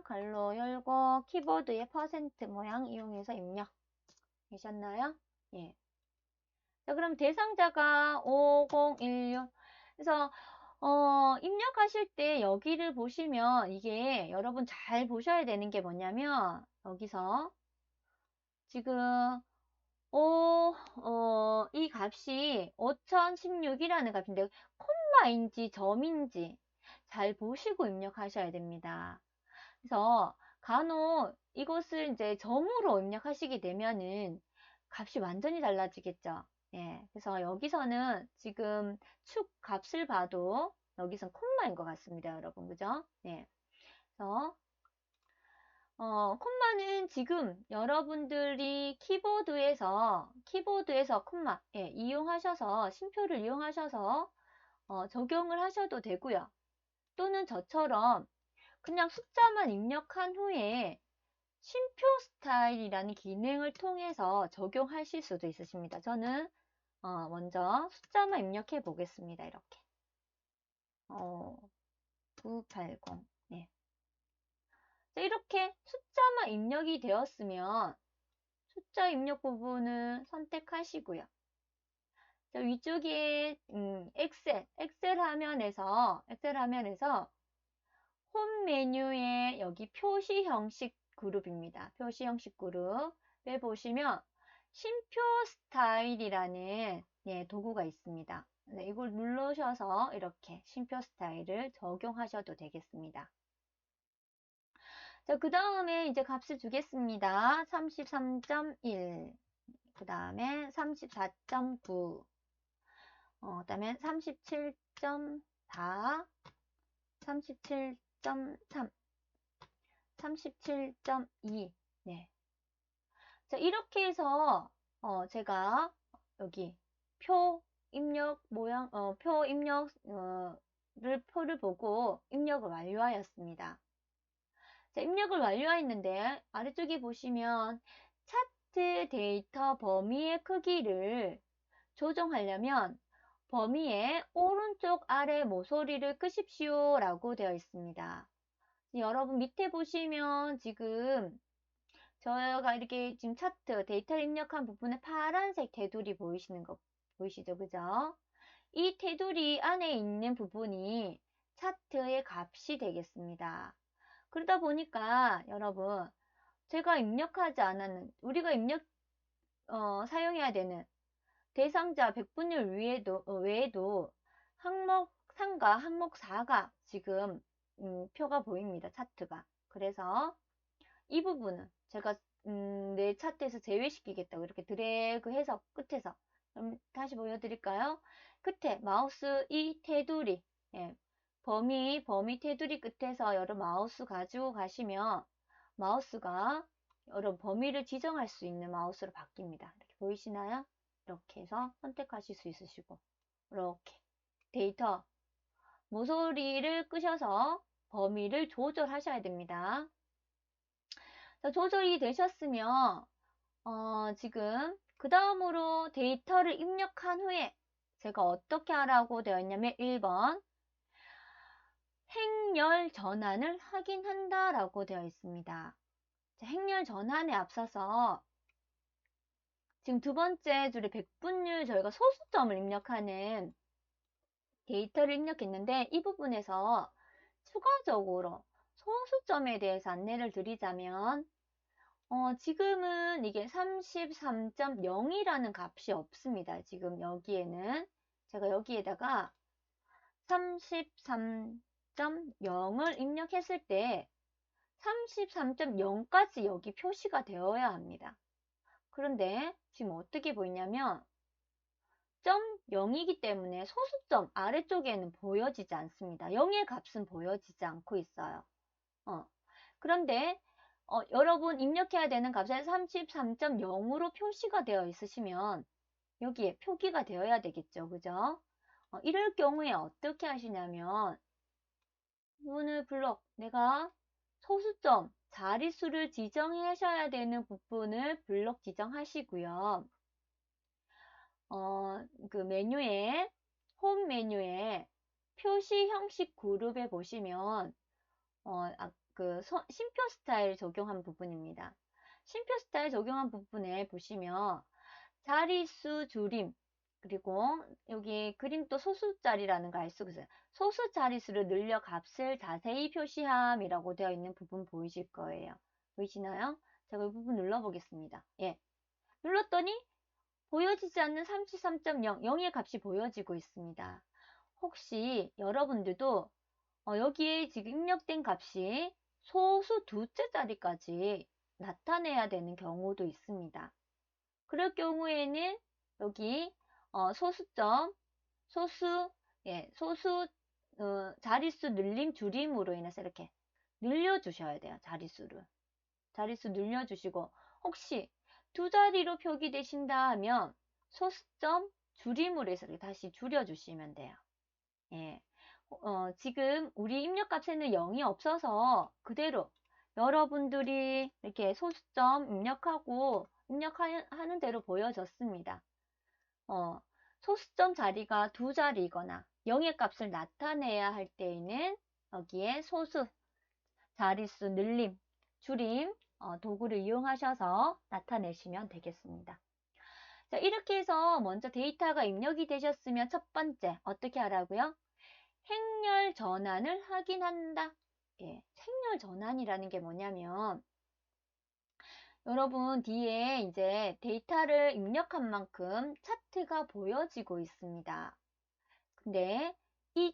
[SPEAKER 1] 갈로 열고 키보드의 퍼센트 모양 이용해서 입력 되셨나요? 예. 자, 그럼 대상자가 5016. 그래서 입력하실 때 여기를 보시면 이게 여러분 잘 보셔야 되는 게 뭐냐면 여기서 지금 이 값이 5016이라는 값인데 콤마인지 점인지 잘 보시고 입력하셔야 됩니다. 그래서 간혹 이것을 이제 점으로 입력하시게 되면은 값이 완전히 달라지겠죠. 예, 그래서 여기서는 지금 축 값을 봐도 여기선 콤마인 것 같습니다, 여러분. 그죠? 예. 그래서 콤마는 지금 여러분들이 키보드에서 콤마, 예, 이용하셔서, 쉼표를 이용하셔서, 적용을 하셔도 되고요. 또는 저처럼 그냥 숫자만 입력한 후에 쉼표 스타일이라는 기능을 통해서 적용하실 수도 있으십니다. 저는, 먼저 숫자만 입력해 보겠습니다. 이렇게. 980. 네. 자, 이렇게 숫자만 입력이 되었으면 숫자 입력 부분을 선택하시고요. 자, 위쪽에 엑셀 화면에서 홈 메뉴에 여기 표시 형식 그룹입니다. 표시 형식 그룹에 보시면 쉼표 스타일이라는 도구가 있습니다. 네, 이걸 누르셔서 이렇게 쉼표 스타일을 적용하셔도 되겠습니다. 자, 그 다음에 이제 값을 주겠습니다. 33.1, 그 다음에 34.9, 그 다음에 37.4, 37.3, 37.2. 네. 자, 이렇게 해서, 제가 여기 표 입력 모양, 표 입력, 표를 보고 입력을 완료하였습니다. 자, 입력을 완료했는데 아래쪽에 보시면 차트 데이터 범위의 크기를 조정하려면 범위의 오른쪽 아래 모서리를 끄십시오 라고 되어 있습니다. 여러분 밑에 보시면 지금 저희가 이렇게 지금 차트 데이터를 입력한 부분에 파란색 테두리 보이시는 거 보이시죠? 그죠? 이 테두리 안에 있는 부분이 차트의 값이 되겠습니다. 그러다 보니까 여러분 제가 입력하지 않았는 우리가 사용해야 되는 대상자 백분율 외에도 항목 3과 항목 4가 지금 표가 보입니다. 차트가. 그래서 이 부분은 제가 내 차트에서 제외시키겠다고 이렇게 드래그해서 끝에서 그럼 다시 보여드릴까요? 끝에 마우스 이 테두리 예, 범위 테두리 끝에서 여러분 마우스 가지고 가시면 마우스가 여러분 범위를 지정할 수 있는 마우스로 바뀝니다. 이렇게 보이시나요? 이렇게 해서 선택하실 수 있으시고 이렇게 데이터 모서리를 끄셔서 범위를 조절하셔야 됩니다. 자, 조절이 되셨으면 지금 그 다음으로 데이터를 입력한 후에 제가 어떻게 하라고 되어 있냐면 1번 행렬 전환을 확인한다 라고 되어 있습니다. 자, 행렬 전환에 앞서서 지금 두 번째 줄에 백분율 저희가 소수점을 입력하는 데이터를 입력했는데 이 부분에서 추가적으로 소수점에 대해서 안내를 드리자면 지금은 이게 33.0이라는 값이 없습니다. 지금 여기에는 제가 여기에다가 33.0을 입력했을 때 33.0까지 여기 표시가 되어야 합니다. 그런데 지금 어떻게 보이냐면 0이기 때문에 소수점 아래쪽에는 보여지지 않습니다. 0의 값은 보여지지 않고 있어요. 그런데 여러분 입력해야 되는 값이 33.0으로 표시가 되어 있으시면 여기에 표기가 되어야 되겠죠. 그죠? 이럴 경우에 어떻게 하시냐면 부분을 블록 내가 소수점 자릿수를 지정하셔야 되는 부분을 블록 지정하시고요. 그 메뉴에 홈 메뉴에 표시 형식 그룹에 보시면 쉼표 스타일 적용한 부분입니다. 쉼표 스타일 적용한 부분에 보시면 자릿수 줄임 그리고 여기 그림 또 소수 자리라는 거 알 수 있어요. 소수 자릿수를 늘려 값을 자세히 표시함이라고 되어 있는 부분 보이실 거예요. 보이시나요? 제가 이 부분 눌러보겠습니다. 예. 눌렀더니 보여지지 않는 33.0, 0의 값이 보여지고 있습니다. 혹시 여러분들도 여기에 지금 입력된 값이 소수 두째 자리까지 나타내야 되는 경우도 있습니다. 그럴 경우에는 여기 소수점, 소수, 소수 자릿수 늘림 줄임으로 인해서 이렇게 늘려주셔야 돼요. 자릿수를. 자릿수 늘려주시고 혹시 두 자리로 표기되신다 하면 소수점 줄임으로 해서 이렇게 다시 줄여주시면 돼요. 예. 지금 우리 입력값에는 0이 없어서 그대로 여러분들이 이렇게 소수점 입력하는 대로 보여졌습니다. 소수점 자리가 두 자리이거나 0의 값을 나타내야 할 때에는 여기에 소수, 자릿수, 늘림, 줄임 도구를 이용하셔서 나타내시면 되겠습니다. 자, 이렇게 해서 먼저 데이터가 입력이 되셨으면 첫 번째 어떻게 하라고요? 행렬 전환을 확인한다. 예, 행렬 전환이라는 게 뭐냐면 여러분 뒤에 이제 데이터를 입력한 만큼 차트가 보여지고 있습니다. 근데 이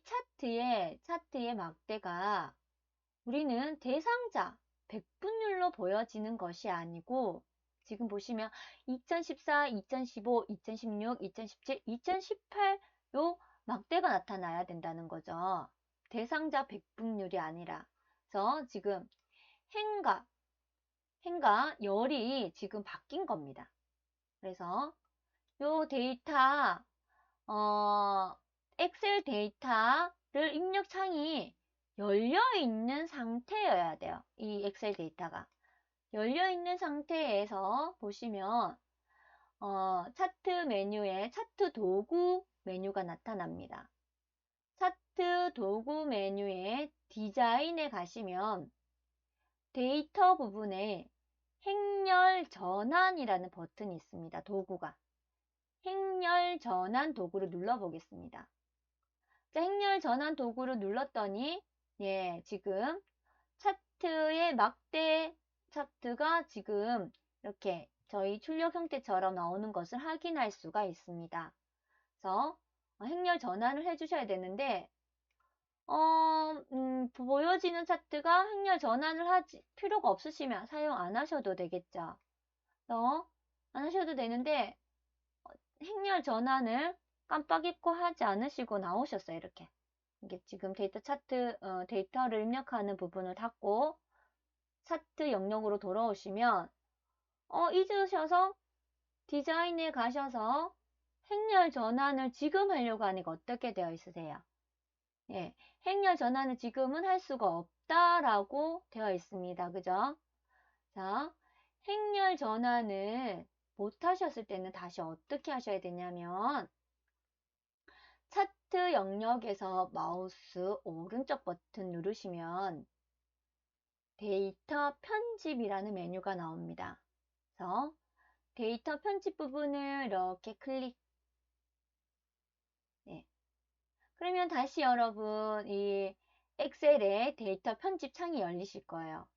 [SPEAKER 1] 차트의 막대가 우리는 대상자 100분율로 보여지는 것이 아니고 지금 보시면 2014, 2015, 2016, 2017, 2018 요 막대가 나타나야 된다는 거죠. 대상자 100분율이 아니라. 그래서 지금 행과 열이 지금 바뀐 겁니다. 그래서 요 데이터 엑셀 데이터를 입력 창이 열려 있는 상태여야 돼요. 이 엑셀 데이터가 열려 있는 상태에서 보시면 차트 메뉴에 차트 도구 메뉴가 나타납니다. 차트 도구 메뉴에 디자인에 가시면 데이터 부분에 행렬 전환이라는 버튼이 있습니다. 도구가. 행렬 전환 도구를 눌러보겠습니다. 자, 행렬 전환 도구를 눌렀더니 예, 지금 차트의 막대 차트가 지금 이렇게 저희 출력 형태처럼 나오는 것을 확인할 수가 있습니다. 그래서 행렬 전환을 해주셔야 되는데 보여지는 차트가 행렬 전환을 필요가 없으시면 사용 안 하셔도 되겠죠. 그래서 안 하셔도 되는데 행렬 전환을 깜빡 잊고 하지 않으시고 나오셨어요. 이렇게. 이게 지금 데이터 차트, 데이터를 입력하는 부분을 닫고 차트 영역으로 돌아오시면 잊으셔서 디자인에 가셔서 행렬 전환을 지금 하려고 하니까 어떻게 되어 있으세요? 예, 행렬 전환을 지금은 할 수가 없다라고 되어 있습니다. 그죠? 자, 행렬 전환을 못 하셨을 때는 다시 어떻게 하셔야 되냐면 차트 영역에서 마우스 오른쪽 버튼 누르시면 데이터 편집이라는 메뉴가 나옵니다. 그래서 데이터 편집 부분을 이렇게 클릭. 네. 그러면 다시 여러분 이 엑셀의 데이터 편집 창이 열리실 거예요.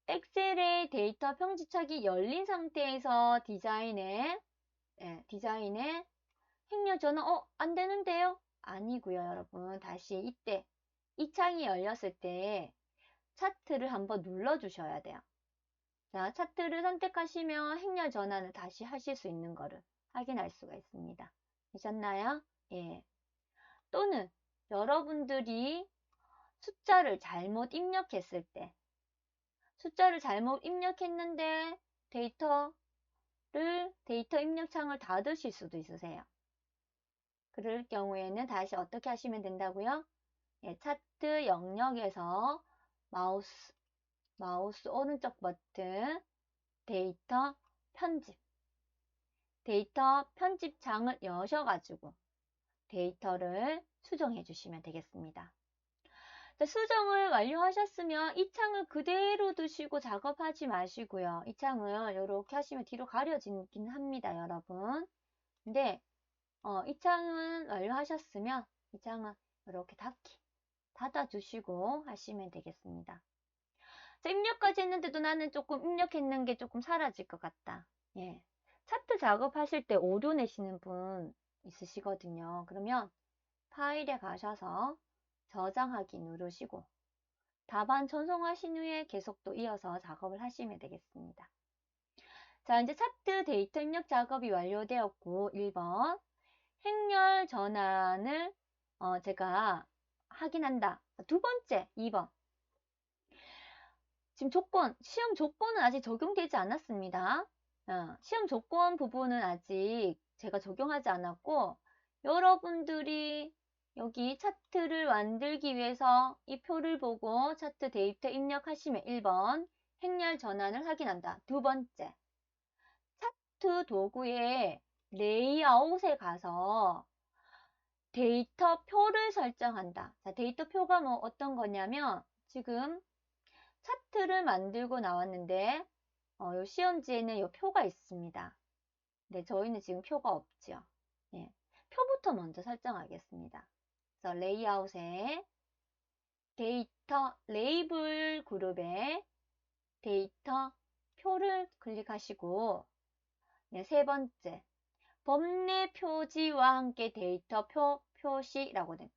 [SPEAKER 1] 엑셀의 데이터 편집 창이 열린 상태에서 디자인에 행렬 전환 안 되는데요? 아니고요, 여러분. 다시 이때 이 창이 열렸을 때 차트를 한번 눌러 주셔야 돼요. 자, 차트를 선택하시면 행렬 전환을 다시 하실 수 있는 거를 확인할 수가 있습니다. 되셨나요? 예. 또는 여러분들이 숫자를 잘못 입력했을 때 숫자를 잘못 입력했는데 데이터 입력 창을 닫으실 수도 있으세요. 그럴 경우에는 다시 어떻게 하시면 된다고요? 예, 차트 영역에서 마우스 오른쪽 버튼 데이터 편집창을 여셔가지고 데이터를 수정해 주시면 되겠습니다. 자, 수정을 완료하셨으면 이 창을 그대로 두시고 작업하지 마시고요. 이 창을 이렇게 하시면 뒤로 가려지긴 합니다, 여러분. 근데 이 창은 완료하셨으면 이 창은 이렇게 닫아주시고 하시면 되겠습니다. 자, 입력까지 했는데도 나는 조금 입력했는 게 조금 사라질 것 같다. 예. 차트 작업하실 때 오류 내시는 분 있으시거든요. 그러면 파일에 가셔서 저장하기 누르시고 답안 전송하신 후에 계속 또 이어서 작업을 하시면 되겠습니다. 자, 이제 차트 데이터 입력 작업이 완료되었고 1번 행렬 전환을 제가 확인한다. 두 번째 2번 지금 시험 조건은 아직 적용되지 않았습니다. 시험 조건 부분은 아직 제가 적용하지 않았고 여러분들이 여기 차트를 만들기 위해서 이 표를 보고 차트 데이터 입력하시면 1번 행렬 전환을 확인한다. 두 번째 차트 도구의 레이아웃에 가서 데이터 표를 설정한다. 자, 데이터 표가 뭐 어떤 거냐면 지금 차트를 만들고 나왔는데 요 시험지에는 요 표가 있습니다. 네, 저희는 지금 표가 없죠. 예, 표부터 먼저 설정하겠습니다. 그래서 레이아웃에 데이터 레이블 그룹에 데이터 표를 클릭하시고 네, 세 번째 범례 표지와 함께 데이터 표시라고 된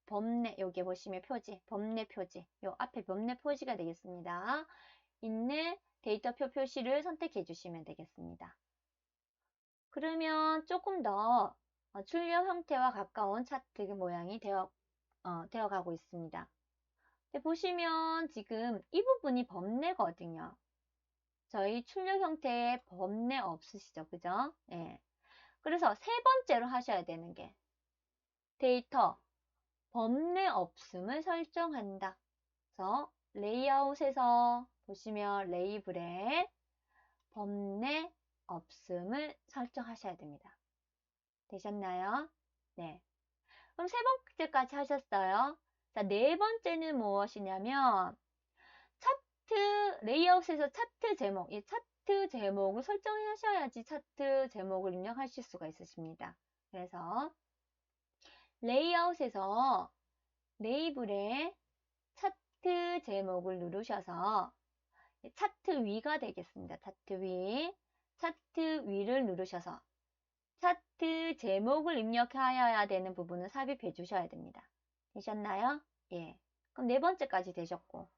[SPEAKER 1] 범례 여기 보시면 표지 범례 표지 요 앞에 범례 표지가 되겠습니다. 있는 데이터표 표시를 선택해 주시면 되겠습니다. 그러면 조금 더 출력 형태와 가까운 차트 모양이 되어 가고 있습니다. 보시면 지금 이 부분이 범례거든요. 저희 출력 형태에 범례 없으시죠? 그죠? 예. 그래서 세 번째로 하셔야 되는 게 데이터 범례 없음을 설정한다. 그래서 레이아웃에서 보시면 레이블에 범례 없음을 설정하셔야 됩니다. 되셨나요? 네. 그럼 세 번째까지 하셨어요. 자, 네 번째는 무엇이냐면 차트 레이아웃에서 차트 제목, 이 차트 제목을 설정하셔야지 차트 제목을 입력하실 수가 있으십니다. 그래서 레이아웃에서 레이블에 차트 제목을 누르셔서 차트 위가 되겠습니다. 차트 위. 차트 위를 누르셔서 차트 제목을 입력하여야 되는 부분을 삽입해 주셔야 됩니다. 되셨나요? 예. 그럼 네 번째까지 되셨고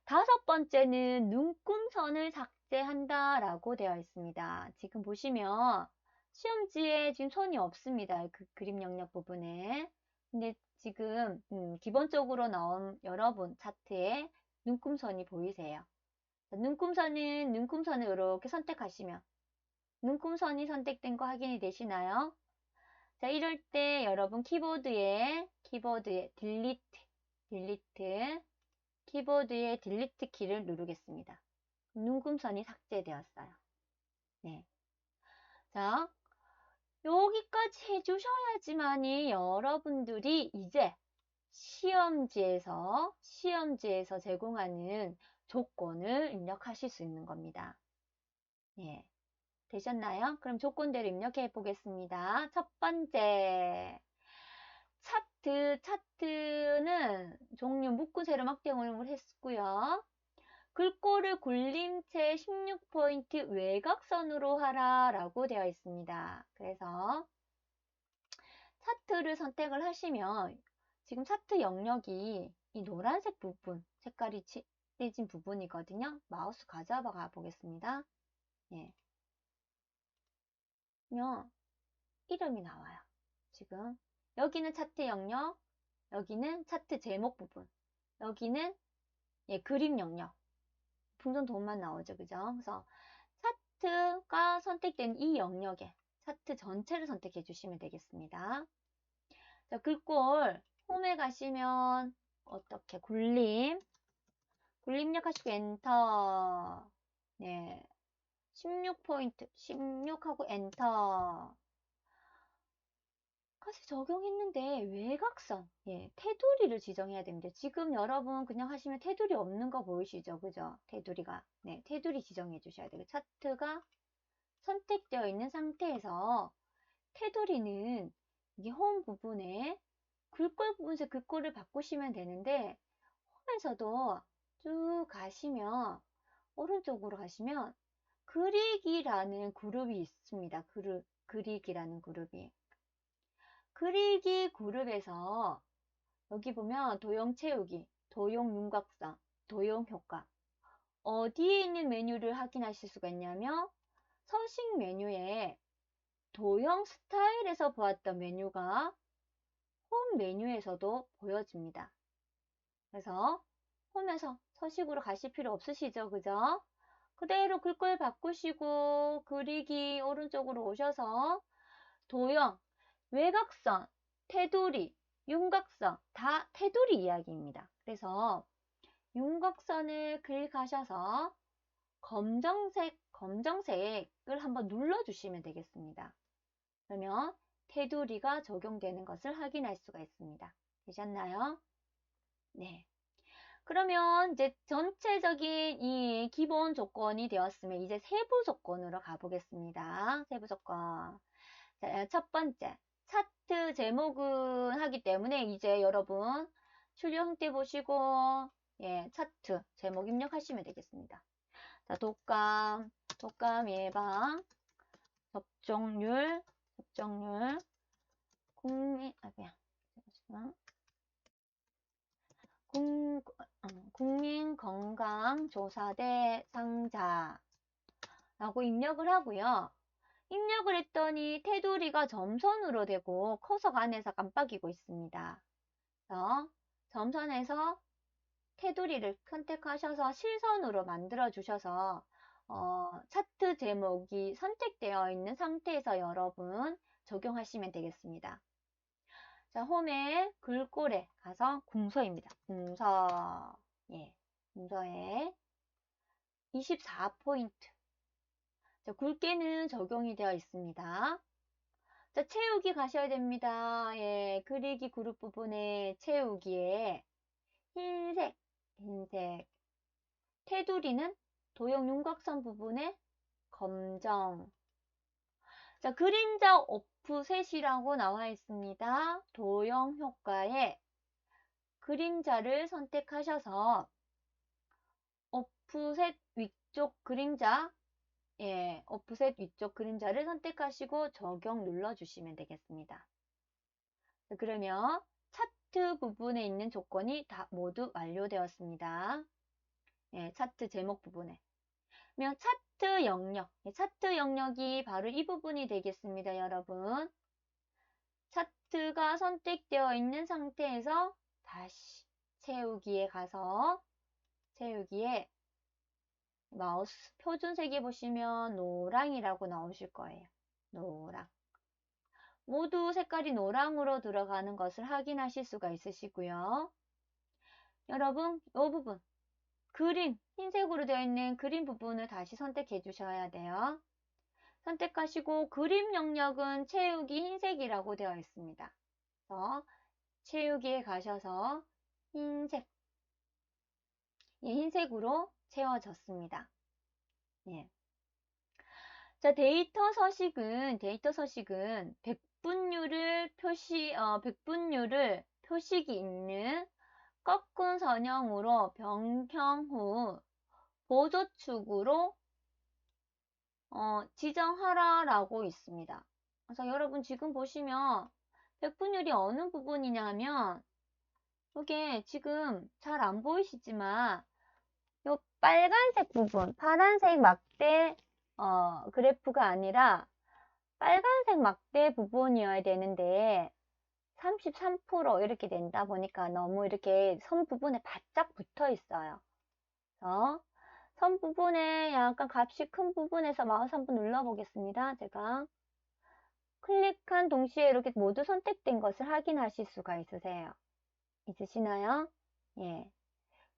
[SPEAKER 1] 다섯 번째는 눈금선을 삭제한다 라고 되어 있습니다. 지금 보시면 시험지에 지금 선이 없습니다. 그 그림 영역 부분에. 근데 지금 기본적으로 나온 여러분 차트에 눈금선이 보이세요. 눈금선을 이렇게 선택하시면 눈금선이 선택된 거 확인이 되시나요? 자, 이럴 때 여러분 키보드에 키보드에 딜리트 키를 누르겠습니다. 눈금선이 삭제되었어요. 네. 자, 여기까지 해주셔야지만이 여러분들이 이제 시험지에서 제공하는 조건을 입력하실 수 있는 겁니다. 예. 되셨나요? 그럼 조건대로 입력해 보겠습니다. 첫 번째, 차트는 종류 묶은 세로 막대응을 했고요. 글꼴을 굴림체 16포인트 외곽선으로 하라 라고 되어 있습니다. 그래서 차트를 선택을 하시면 지금 차트 영역이 이 노란색 부분, 색깔이 칠해진 부분이거든요. 마우스 가져가 보겠습니다. 예. 그러면 이름이 나와요. 지금 여기는 차트 영역, 여기는 차트 제목 부분, 여기는 그림 영역. 풍선 돈만 나오죠. 그죠? 그래서 차트가 선택된 이 영역에 차트 전체를 선택해 주시면 되겠습니다. 자, 글꼴 홈에 가시면 어떻게 굴림 입력하시고 엔터. 네. 16포인트 16하고 엔터. 사실 적용했는데 외곽선, 테두리를 지정해야 됩니다. 지금 여러분 그냥 하시면 테두리 없는 거 보이시죠? 그죠? 테두리가. 네, 테두리 지정해 주셔야 돼요. 차트가 선택되어 있는 상태에서 테두리는 이게 홈 부분에 글꼴 부분에서 글꼴을 바꾸시면 되는데 홈에서도 쭉 가시면 오른쪽으로 가시면 그리기라는 그룹이 있습니다. 그리기라는 그룹이. 그리기 그룹에서 여기 보면 도형 채우기, 도형 윤곽선, 도형 효과 어디에 있는 메뉴를 확인하실 수가 있냐면 서식 메뉴에 도형 스타일에서 보았던 메뉴가 홈 메뉴에서도 보여집니다. 그래서 홈에서 서식으로 가실 필요 없으시죠? 그죠? 그대로 글꼴 바꾸시고 그리기 오른쪽으로 오셔서 도형, 외곽선, 테두리, 윤곽선 다 테두리 이야기입니다. 그래서 윤곽선을 클릭하셔서 검정색을 한번 눌러주시면 되겠습니다. 그러면 테두리가 적용되는 것을 확인할 수가 있습니다. 되셨나요? 네. 그러면 이제 전체적인 이 기본 조건이 되었으면 이제 세부 조건으로 가보겠습니다. 세부 조건. 자, 첫 번째, 차트 제목은 하기 때문에 이제 여러분 출력 형태 보시고 예, 차트 제목 입력하시면 되겠습니다. 자, 독감 예방, 접종률, 잠시만. 국민건강조사 대상자라고 입력을 하고요. 입력을 했더니 테두리가 점선으로 되고 커서가 안에서 깜빡이고 있습니다. 그래서 점선에서 테두리를 선택하셔서 실선으로 만들어 주셔서 차트 제목이 선택되어 있는 상태에서 여러분 적용하시면 되겠습니다. 자, 홈에 글꼴에 가서 궁서입니다. 궁서. 예. 궁서에 24포인트. 자, 굵게는 적용이 되어 있습니다. 자, 채우기 가셔야 됩니다. 예. 그리기 그룹 부분에 채우기에 흰색. 테두리는 도형 윤곽선 부분에 검정. 자, 그림자 오프셋이라고 나와 있습니다. 도형 효과에 그림자를 선택하셔서 오프셋 위쪽 그림자, 예, 오프셋 위쪽 그림자를 선택하시고 적용 눌러주시면 되겠습니다. 그러면 차트 부분에 있는 조건이 다 모두 완료되었습니다. 예, 차트 제목 부분에. 그러면 차트 영역, 차트 영역이 바로 이 부분이 되겠습니다, 여러분. 차트가 선택되어 있는 상태에서 다시 채우기에 가서 채우기에 마우스 표준색에 보시면 노랑이라고 나오실 거예요. 노랑. 모두 색깔이 노랑으로 들어가는 것을 확인하실 수가 있으시고요. 여러분, 이 부분 그림, 흰색으로 되어 있는 그림 부분을 다시 선택해 주셔야 돼요. 선택하시고 그림 영역은 채우기 흰색이라고 되어 있습니다. 그래서 채우기에 가셔서 흰색, 예, 흰색으로 채워졌습니다. 예. 자, 데이터 서식은 백분율을 표식이 있는 꺾은 선형으로 변경 후 보조축으로 지정하라라고 있습니다. 그래서 여러분 지금 보시면 백분율이 어느 부분이냐 하면 이게 지금 잘 안 보이시지만 요 빨간색 부분, 파란색 막대 그래프가 아니라 빨간색 막대 부분이어야 되는데 33% 이렇게 된다 보니까 너무 이렇게 선 부분에 바짝 붙어 있어요. 그래서 선 부분에 약간 값이 큰 부분에서 마우스 한번 눌러 보겠습니다. 제가 클릭한 동시에 이렇게 모두 선택된 것을 확인하실 수가 있으시나요? 예.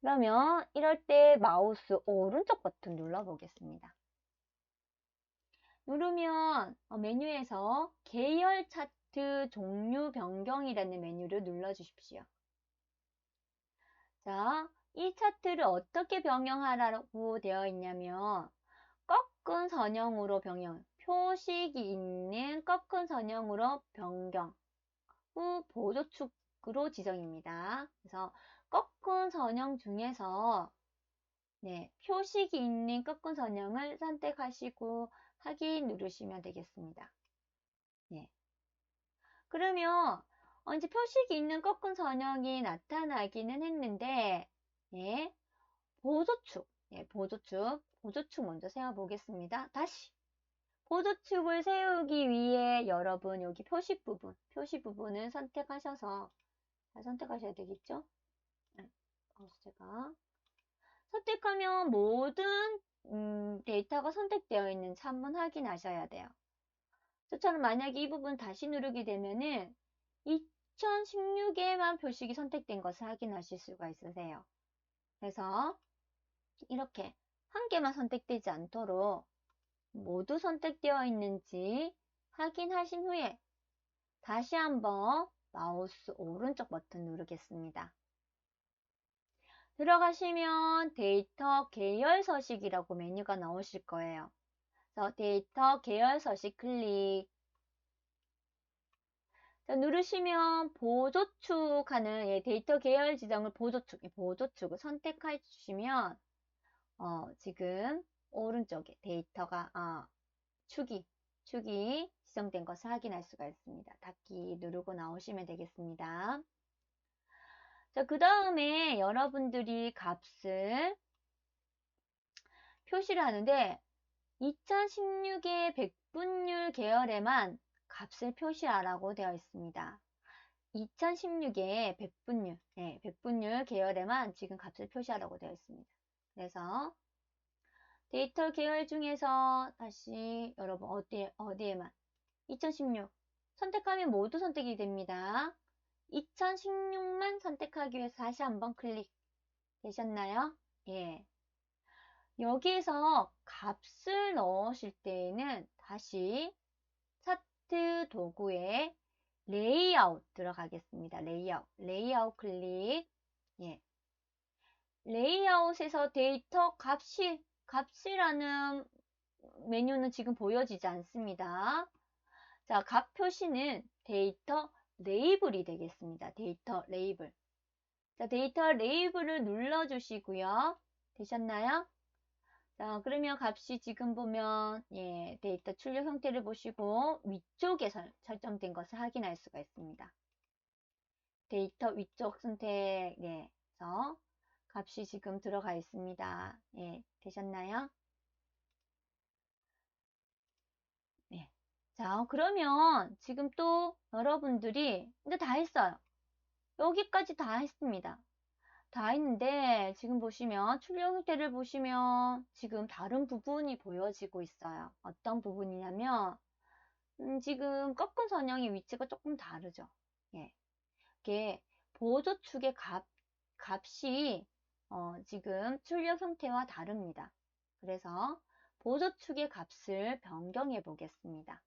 [SPEAKER 1] 그러면 이럴 때 마우스 오른쪽 버튼 눌러 보겠습니다. 누르면 메뉴에서 계열 차트 종류 변경이라는 메뉴를 눌러 주십시오. 자, 이 차트를 어떻게 변경하라고 되어 있냐면 꺾은 선형으로 표식이 있는 꺾은 선형으로 변경 후 보조축으로 지정입니다. 그래서 꺾은 선형 중에서 표식이 있는 꺾은 선형을 선택하시고 확인 누르시면 되겠습니다. 그러면 이제 표식이 있는 꺾은 선형이 나타나기는 했는데 보조축, 보조축 먼저 세워보겠습니다. 다시 보조축을 세우기 위해 여러분 여기 표시 부분을 선택하셔서 선택하셔야 되겠죠? 제가 선택하면 모든 데이터가 선택되어 있는지 한번 확인하셔야 돼요. 저처럼 만약에 이 부분 다시 누르게 되면은 2016에만 표식이 선택된 것을 확인하실 수가 있으세요. 그래서 이렇게 한 개만 선택되지 않도록 모두 선택되어 있는지 확인하신 후에 다시 한번 마우스 오른쪽 버튼 누르겠습니다. 들어가시면 데이터 계열 서식이라고 메뉴가 나오실 거예요. 그래서 데이터 계열 서식 클릭. 자, 누르시면 보조축 하는 데이터 계열 지정을 보조축을 선택해 주시면 지금 오른쪽에 데이터가 축이 지정된 것을 확인할 수가 있습니다. 닫기 누르고 나오시면 되겠습니다. 자, 그 다음에 여러분들이 값을 표시를 하는데 2016의 백분율 계열에만 값을 표시하라고 되어 있습니다. 2016의 백분율 계열에만 지금 값을 표시하라고 되어 있습니다. 그래서 데이터 계열 중에서 다시 여러분 어디에만 2016 선택하면 모두 선택이 됩니다. 2016만 선택하기 위해서 다시 한번 클릭 되셨나요? 여기에서 값을 넣으실 때에는 다시 차트 도구에 레이아웃 들어가겠습니다. 레이아웃 클릭. 레이아웃에서 데이터 값이라는 메뉴는 지금 보여지지 않습니다. 자, 값 표시는 데이터 레이블이 되겠습니다. 데이터 레이블. 자, 데이터 레이블을 눌러주시고요. 되셨나요? 자, 그러면 값이 지금 보면 데이터 출력 형태를 보시고 위쪽에 설정된 것을 확인할 수가 있습니다. 데이터 위쪽 선택에서 값이 지금 들어가 있습니다. 되셨나요? 자, 그러면 지금 또 여러분들이 이제 다 했어요. 여기까지 다 했습니다. 다 했는데 지금 보시면 출력 형태를 보시면 지금 다른 부분이 보여지고 있어요. 어떤 부분이냐면 지금 꺾은 선형의 위치가 조금 다르죠. 이게 보조축의 값이 지금 출력 형태와 다릅니다. 그래서 보조축의 값을 변경해 보겠습니다.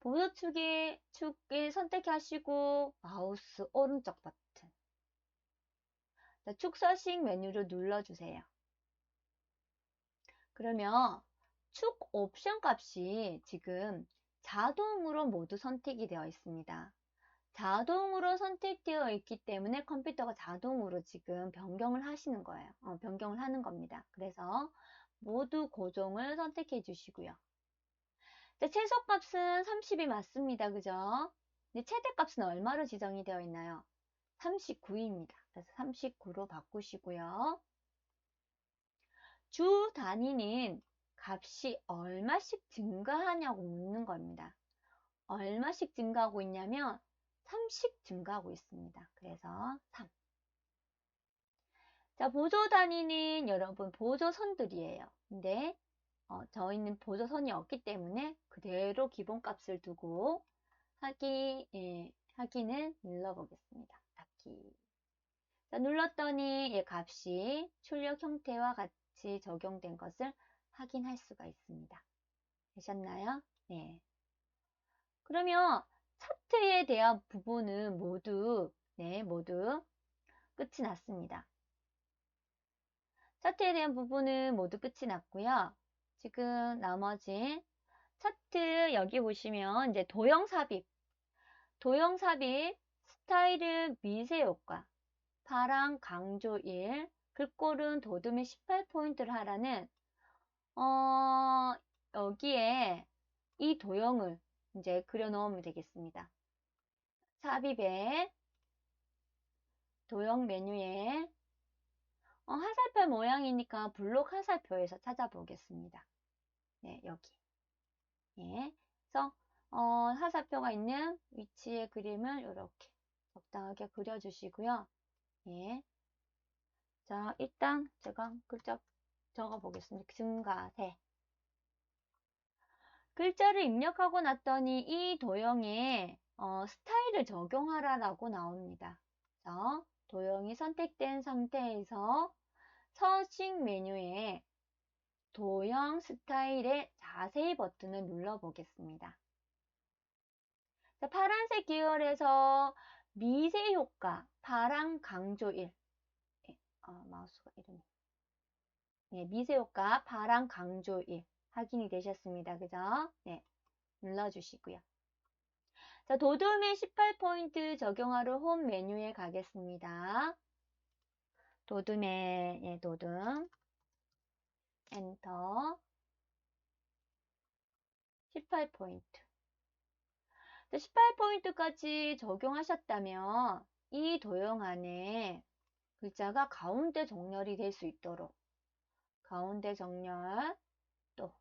[SPEAKER 1] 보조축을 선택하시고 마우스 오른쪽 버튼 축 서식 메뉴를 눌러주세요. 그러면 축 옵션 값이 지금 자동으로 모두 선택이 되어 있습니다. 자동으로 선택되어 있기 때문에 컴퓨터가 자동으로 지금 변경을 하시는 거예요. 변경을 하는 겁니다. 그래서 모두 고정을 선택해 주시고요. 최소값은 30이 맞습니다. 그죠? 근데 최대값은 얼마로 지정이 되어 있나요? 39입니다. 그래서 39로 바꾸시고요. 주 단위는 값이 얼마씩 증가하냐고 묻는 겁니다. 얼마씩 증가하고 있냐면 3씩 증가하고 있습니다. 그래서 3. 자, 보조 단위는 여러분 보조선들이에요. 근데 저희는 보조선이 없기 때문에 그대로 기본값을 두고 확인을 눌러보겠습니다. 닫기. 자, 눌렀더니 값이 출력 형태와 같이 적용된 것을 확인할 수가 있습니다. 되셨나요? 네. 그러면 차트에 대한 부분은 모두 끝이 났습니다. 차트에 대한 부분은 모두 끝이 났고요. 지금 나머지 차트 여기 보시면 이제 도형 삽입, 스타일은 미세 효과, 파랑 강조 1, 글꼴은 도둠의 18포인트를 하라는 여기에 이 도형을 이제 그려 넣으면 되겠습니다. 삽입에 도형 메뉴에 화살표 모양이니까 블록 화살표에서 찾아보겠습니다. 네, 여기. 예. 그래서 화살표가 있는 위치의 그림을 이렇게 적당하게 그려주시고요. 예. 자, 일단 제가 글자 적어 보겠습니다. 증가세. 글자를 입력하고 났더니 이 도형에 스타일을 적용하라라고 나옵니다. 그래서 도형이 선택된 상태에서 서식 메뉴에 도형 스타일의 자세히 버튼을 눌러 보겠습니다. 자, 파란색 계열에서 미세 효과, 파랑 강조 1. 마우스가 이름이. 네, 미세 효과, 파랑 강조 1. 확인이 되셨습니다. 그죠? 네, 눌러주시고요. 자, 도둠의 18포인트 적용하러 홈 메뉴에 가겠습니다. 도둠의, 예, 도둠. 엔터. 18포인트. 18포인트까지 적용하셨다면 이 도형 안에 글자가 가운데 정렬이 될 수 있도록 가운데 정렬 또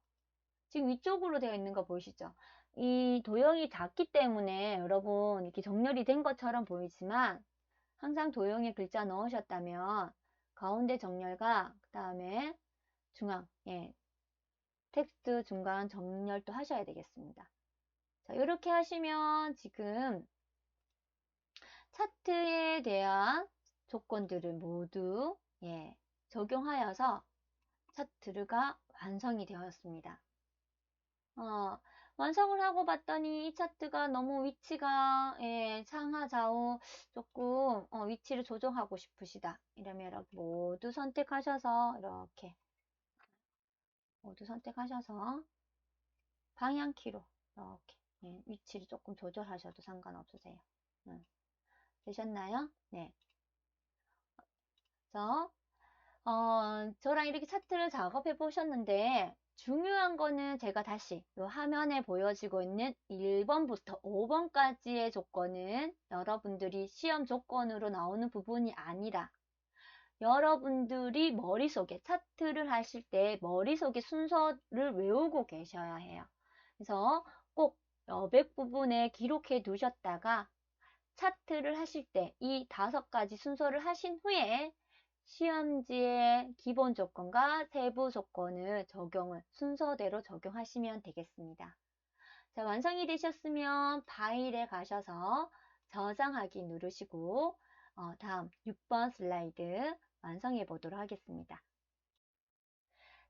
[SPEAKER 1] 지금 위쪽으로 되어 있는 거 보이시죠? 이 도형이 작기 때문에 여러분 이렇게 정렬이 된 것처럼 보이지만 항상 도형에 글자 넣으셨다면 가운데 정렬과 그 다음에 중앙 예, 텍스트 중간 정렬도 하셔야 되겠습니다. 자, 이렇게 하시면 지금 차트에 대한 조건들을 모두 예, 적용하여서 차트가 완성이 되었습니다. 완성을 하고 봤더니 이 차트가 너무 위치가 예, 상하 좌우 조금 위치를 조정하고 싶으시다. 이러면 이렇게 모두 선택하셔서 이렇게 모두 선택하셔서 방향키로 이렇게 예, 위치를 조금 조절하셔도 상관없으세요. 되셨나요? 네. 그래서 저랑 이렇게 차트를 작업해 보셨는데 중요한 거는 제가 다시 이 화면에 보여지고 있는 1번부터 5번까지의 조건은 여러분들이 시험 조건으로 나오는 부분이 아니라 여러분들이 머릿속에 차트를 하실 때 머릿속에 순서를 외우고 계셔야 해요. 그래서 꼭 여백 부분에 기록해 두셨다가 차트를 하실 때 이 5가지 순서를 하신 후에 시험지의 기본 조건과 세부 조건을 적용을 순서대로 적용하시면 되겠습니다. 자, 완성이 되셨으면 파일에 가셔서 저장하기 누르시고 다음 6번 슬라이드 완성해 보도록 하겠습니다.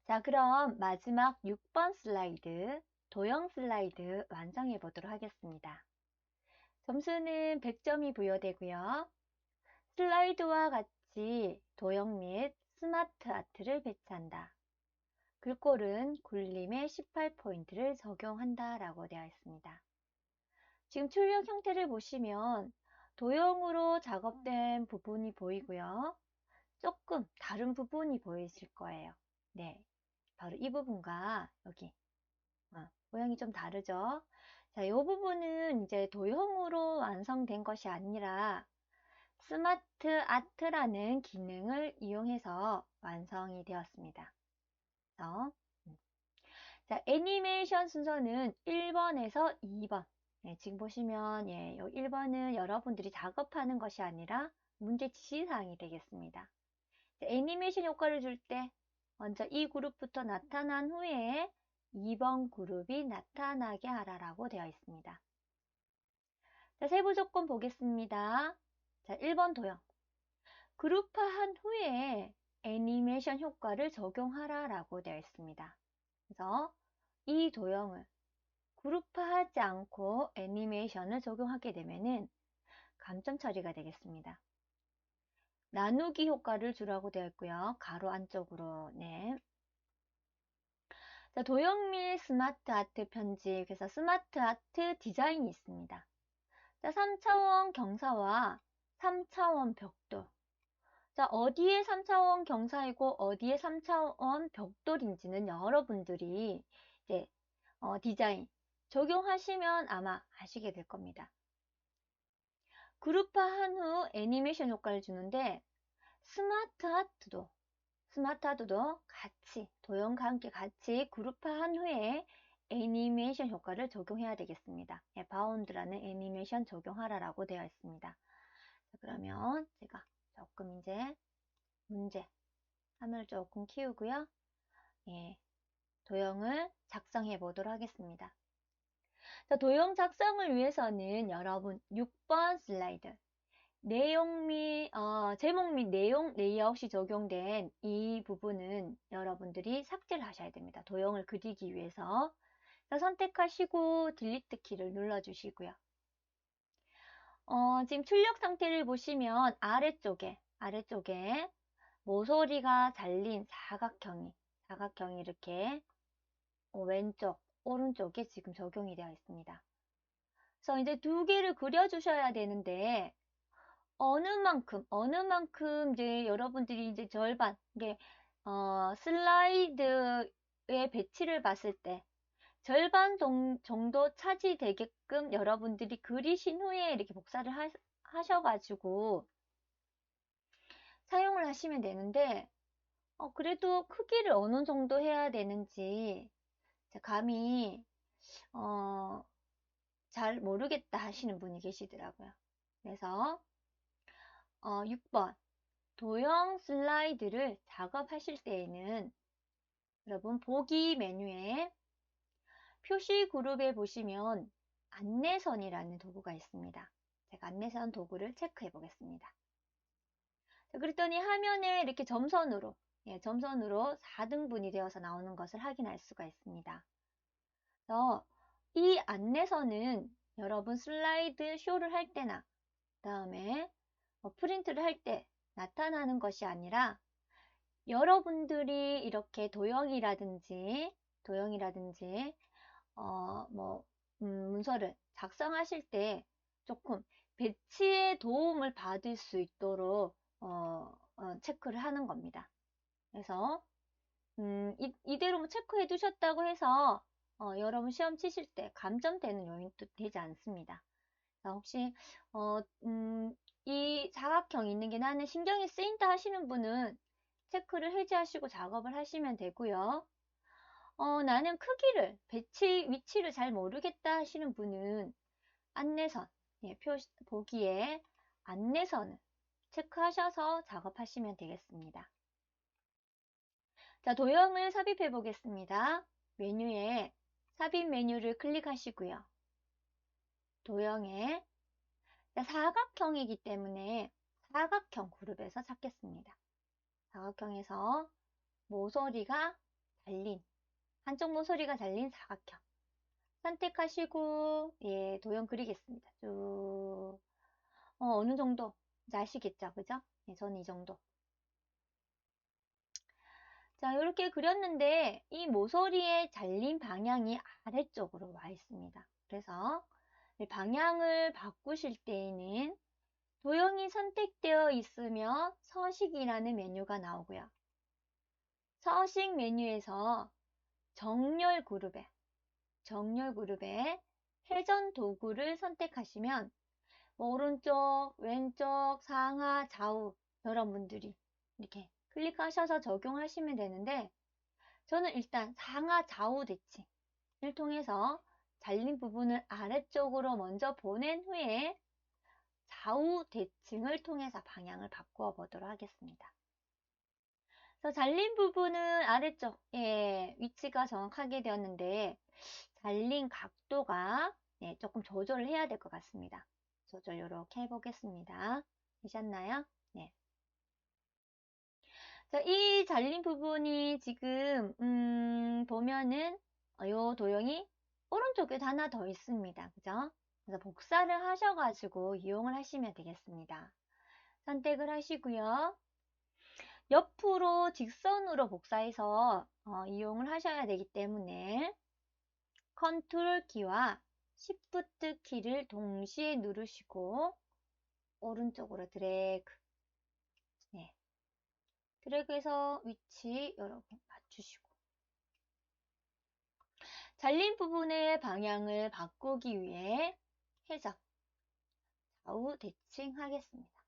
[SPEAKER 1] 자, 그럼 마지막 6번 슬라이드 도형 슬라이드 완성해 보도록 하겠습니다. 점수는 100점이 부여되고요. 슬라이드와 같이 도형 및 스마트 아트를 배치한다. 글꼴은 굴림의 18포인트를 적용한다 라고 되어 있습니다. 지금 출력 형태를 보시면 도형으로 작업된 부분이 보이고요. 조금 다른 부분이 보이실 거예요. 네, 바로 이 부분과 여기 모양이 좀 다르죠? 자, 이 부분은 이제 도형으로 완성된 것이 아니라 스마트 아트라는 기능을 이용해서 완성이 되었습니다. 그래서, 자, 애니메이션 순서는 1번에서 2번. 네, 지금 보시면 예, 1번은 여러분들이 작업하는 것이 아니라 문제 지시사항이 되겠습니다. 자, 애니메이션 효과를 줄 때 먼저 이 그룹부터 나타난 후에 2번 그룹이 나타나게 하라라고 되어 있습니다. 자, 세부 조건 보겠습니다. 자, 1번 도형. 그룹화한 후에 애니메이션 효과를 적용하라 라고 되어 있습니다. 그래서 이 도형을 그룹화하지 않고 애니메이션을 적용하게 되면은 감점 처리가 되겠습니다. 나누기 효과를 주라고 되어 있고요. 가로 안쪽으로 네. 자, 도형 및 스마트 아트 편집, 그래서 스마트 아트 디자인이 있습니다. 자, 3차원 경사와 3차원 벽돌. 자, 어디에 3차원 경사이고 어디에 3차원 벽돌인지는 여러분들이 이제 디자인 적용하시면 아마 아시게 될 겁니다. 그룹화한 후 애니메이션 효과를 주는데 스마트 아트도 같이 도형과 함께 같이 그룹화한 후에 애니메이션 효과를 적용해야 되겠습니다. 바운드라는 애니메이션 적용하라라고 되어 있습니다. 자, 그러면 제가 조금 이제 문제 화면을 조금 키우고요. 예, 도형을 작성해 보도록 하겠습니다. 자, 도형 작성을 위해서는 여러분 6번 슬라이드 내용 및 제목 및 내용 레이아웃이 적용된 이 부분은 여러분들이 삭제를 하셔야 됩니다. 도형을 그리기 위해서. 자, 선택하시고 딜리트 키를 눌러주시고요. 지금 출력 상태를 보시면 아래쪽에 모서리가 잘린 사각형이 이렇게 왼쪽, 오른쪽에 지금 적용이 되어 있습니다. 그래서 이제 두 개를 그려주셔야 되는데 어느 만큼 이제 여러분들이 이제 절반 이게 슬라이드의 배치를 봤을 때 절반 정도 차지되게끔 여러분들이 그리신 후에 이렇게 복사를 하셔가지고 사용을 하시면 되는데 그래도 크기를 어느 정도 해야 되는지 감히 잘 모르겠다 하시는 분이 계시더라고요. 그래서 6번 도형 슬라이드를 작업하실 때에는 여러분 보기 메뉴에 표시 그룹에 보시면 안내선이라는 도구가 있습니다. 제가 안내선 도구를 체크해 보겠습니다. 자, 그랬더니 화면에 이렇게 점선으로 4등분이 되어서 나오는 것을 확인할 수가 있습니다. 그래서 이 안내선은 여러분 슬라이드 쇼를 할 때나 그다음에 프린트를 할 때 나타나는 것이 아니라 여러분들이 이렇게 도형이라든지 문서를 작성하실 때 조금 배치에 도움을 받을 수 있도록 체크를 하는 겁니다. 그래서 이대로 체크해 두셨다고 해서 여러분 시험 치실 때 감점되는 요인도 되지 않습니다. 혹시 이 사각형 있는 게 나는 신경이 쓰인다 하시는 분은 체크를 해제하시고 작업을 하시면 되고요. 나는 크기를, 배치 위치를 잘 모르겠다 하시는 분은 안내선, 보기에 안내선을 체크하셔서 작업하시면 되겠습니다. 자, 도형을 삽입해 보겠습니다. 메뉴에 삽입 메뉴를 클릭하시고요. 도형에 사각형이기 때문에 사각형 그룹에서 찾겠습니다. 사각형에서 모서리가 달린 한쪽 모서리가 달린 사각형 선택하시고 도형 그리겠습니다. 쭉 어느 정도 이제 아시겠죠, 그죠? 저는 이 정도. 자, 이렇게 그렸는데 이 모서리에 잘린 방향이 아래쪽으로 와 있습니다. 그래서 방향을 바꾸실 때에는 도형이 선택되어 있으면 서식이라는 메뉴가 나오고요. 서식 메뉴에서 정렬 그룹에 회전 도구를 선택하시면 오른쪽, 왼쪽, 상하, 좌우 여러분들이 이렇게 클릭하셔서 적용하시면 되는데 저는 일단 상하, 좌우 대칭을 통해서 잘린 부분을 아래쪽으로 먼저 보낸 후에 좌우 대칭을 통해서 방향을 바꾸어 보도록 하겠습니다. 그래서 잘린 부분은 아래쪽에 위치가 정확하게 되었는데 잘린 각도가 조금 조절을 해야 될 것 같습니다. 조절 이렇게 해보겠습니다. 되셨나요? 네. 자, 이 잘린 부분이 지금 보면은 이 도형이 오른쪽에도 하나 더 있습니다. 그죠? 그래서 복사를 하셔가지고 이용을 하시면 되겠습니다. 선택을 하시고요. 옆으로 직선으로 복사해서 이용을 하셔야 되기 때문에 컨트롤 키와 시프트 키를 동시에 누르시고 오른쪽으로 드래그, 네, 드래그해서 위치 여러분 맞추시고 잘린 부분의 방향을 바꾸기 위해 해적 좌우 대칭하겠습니다.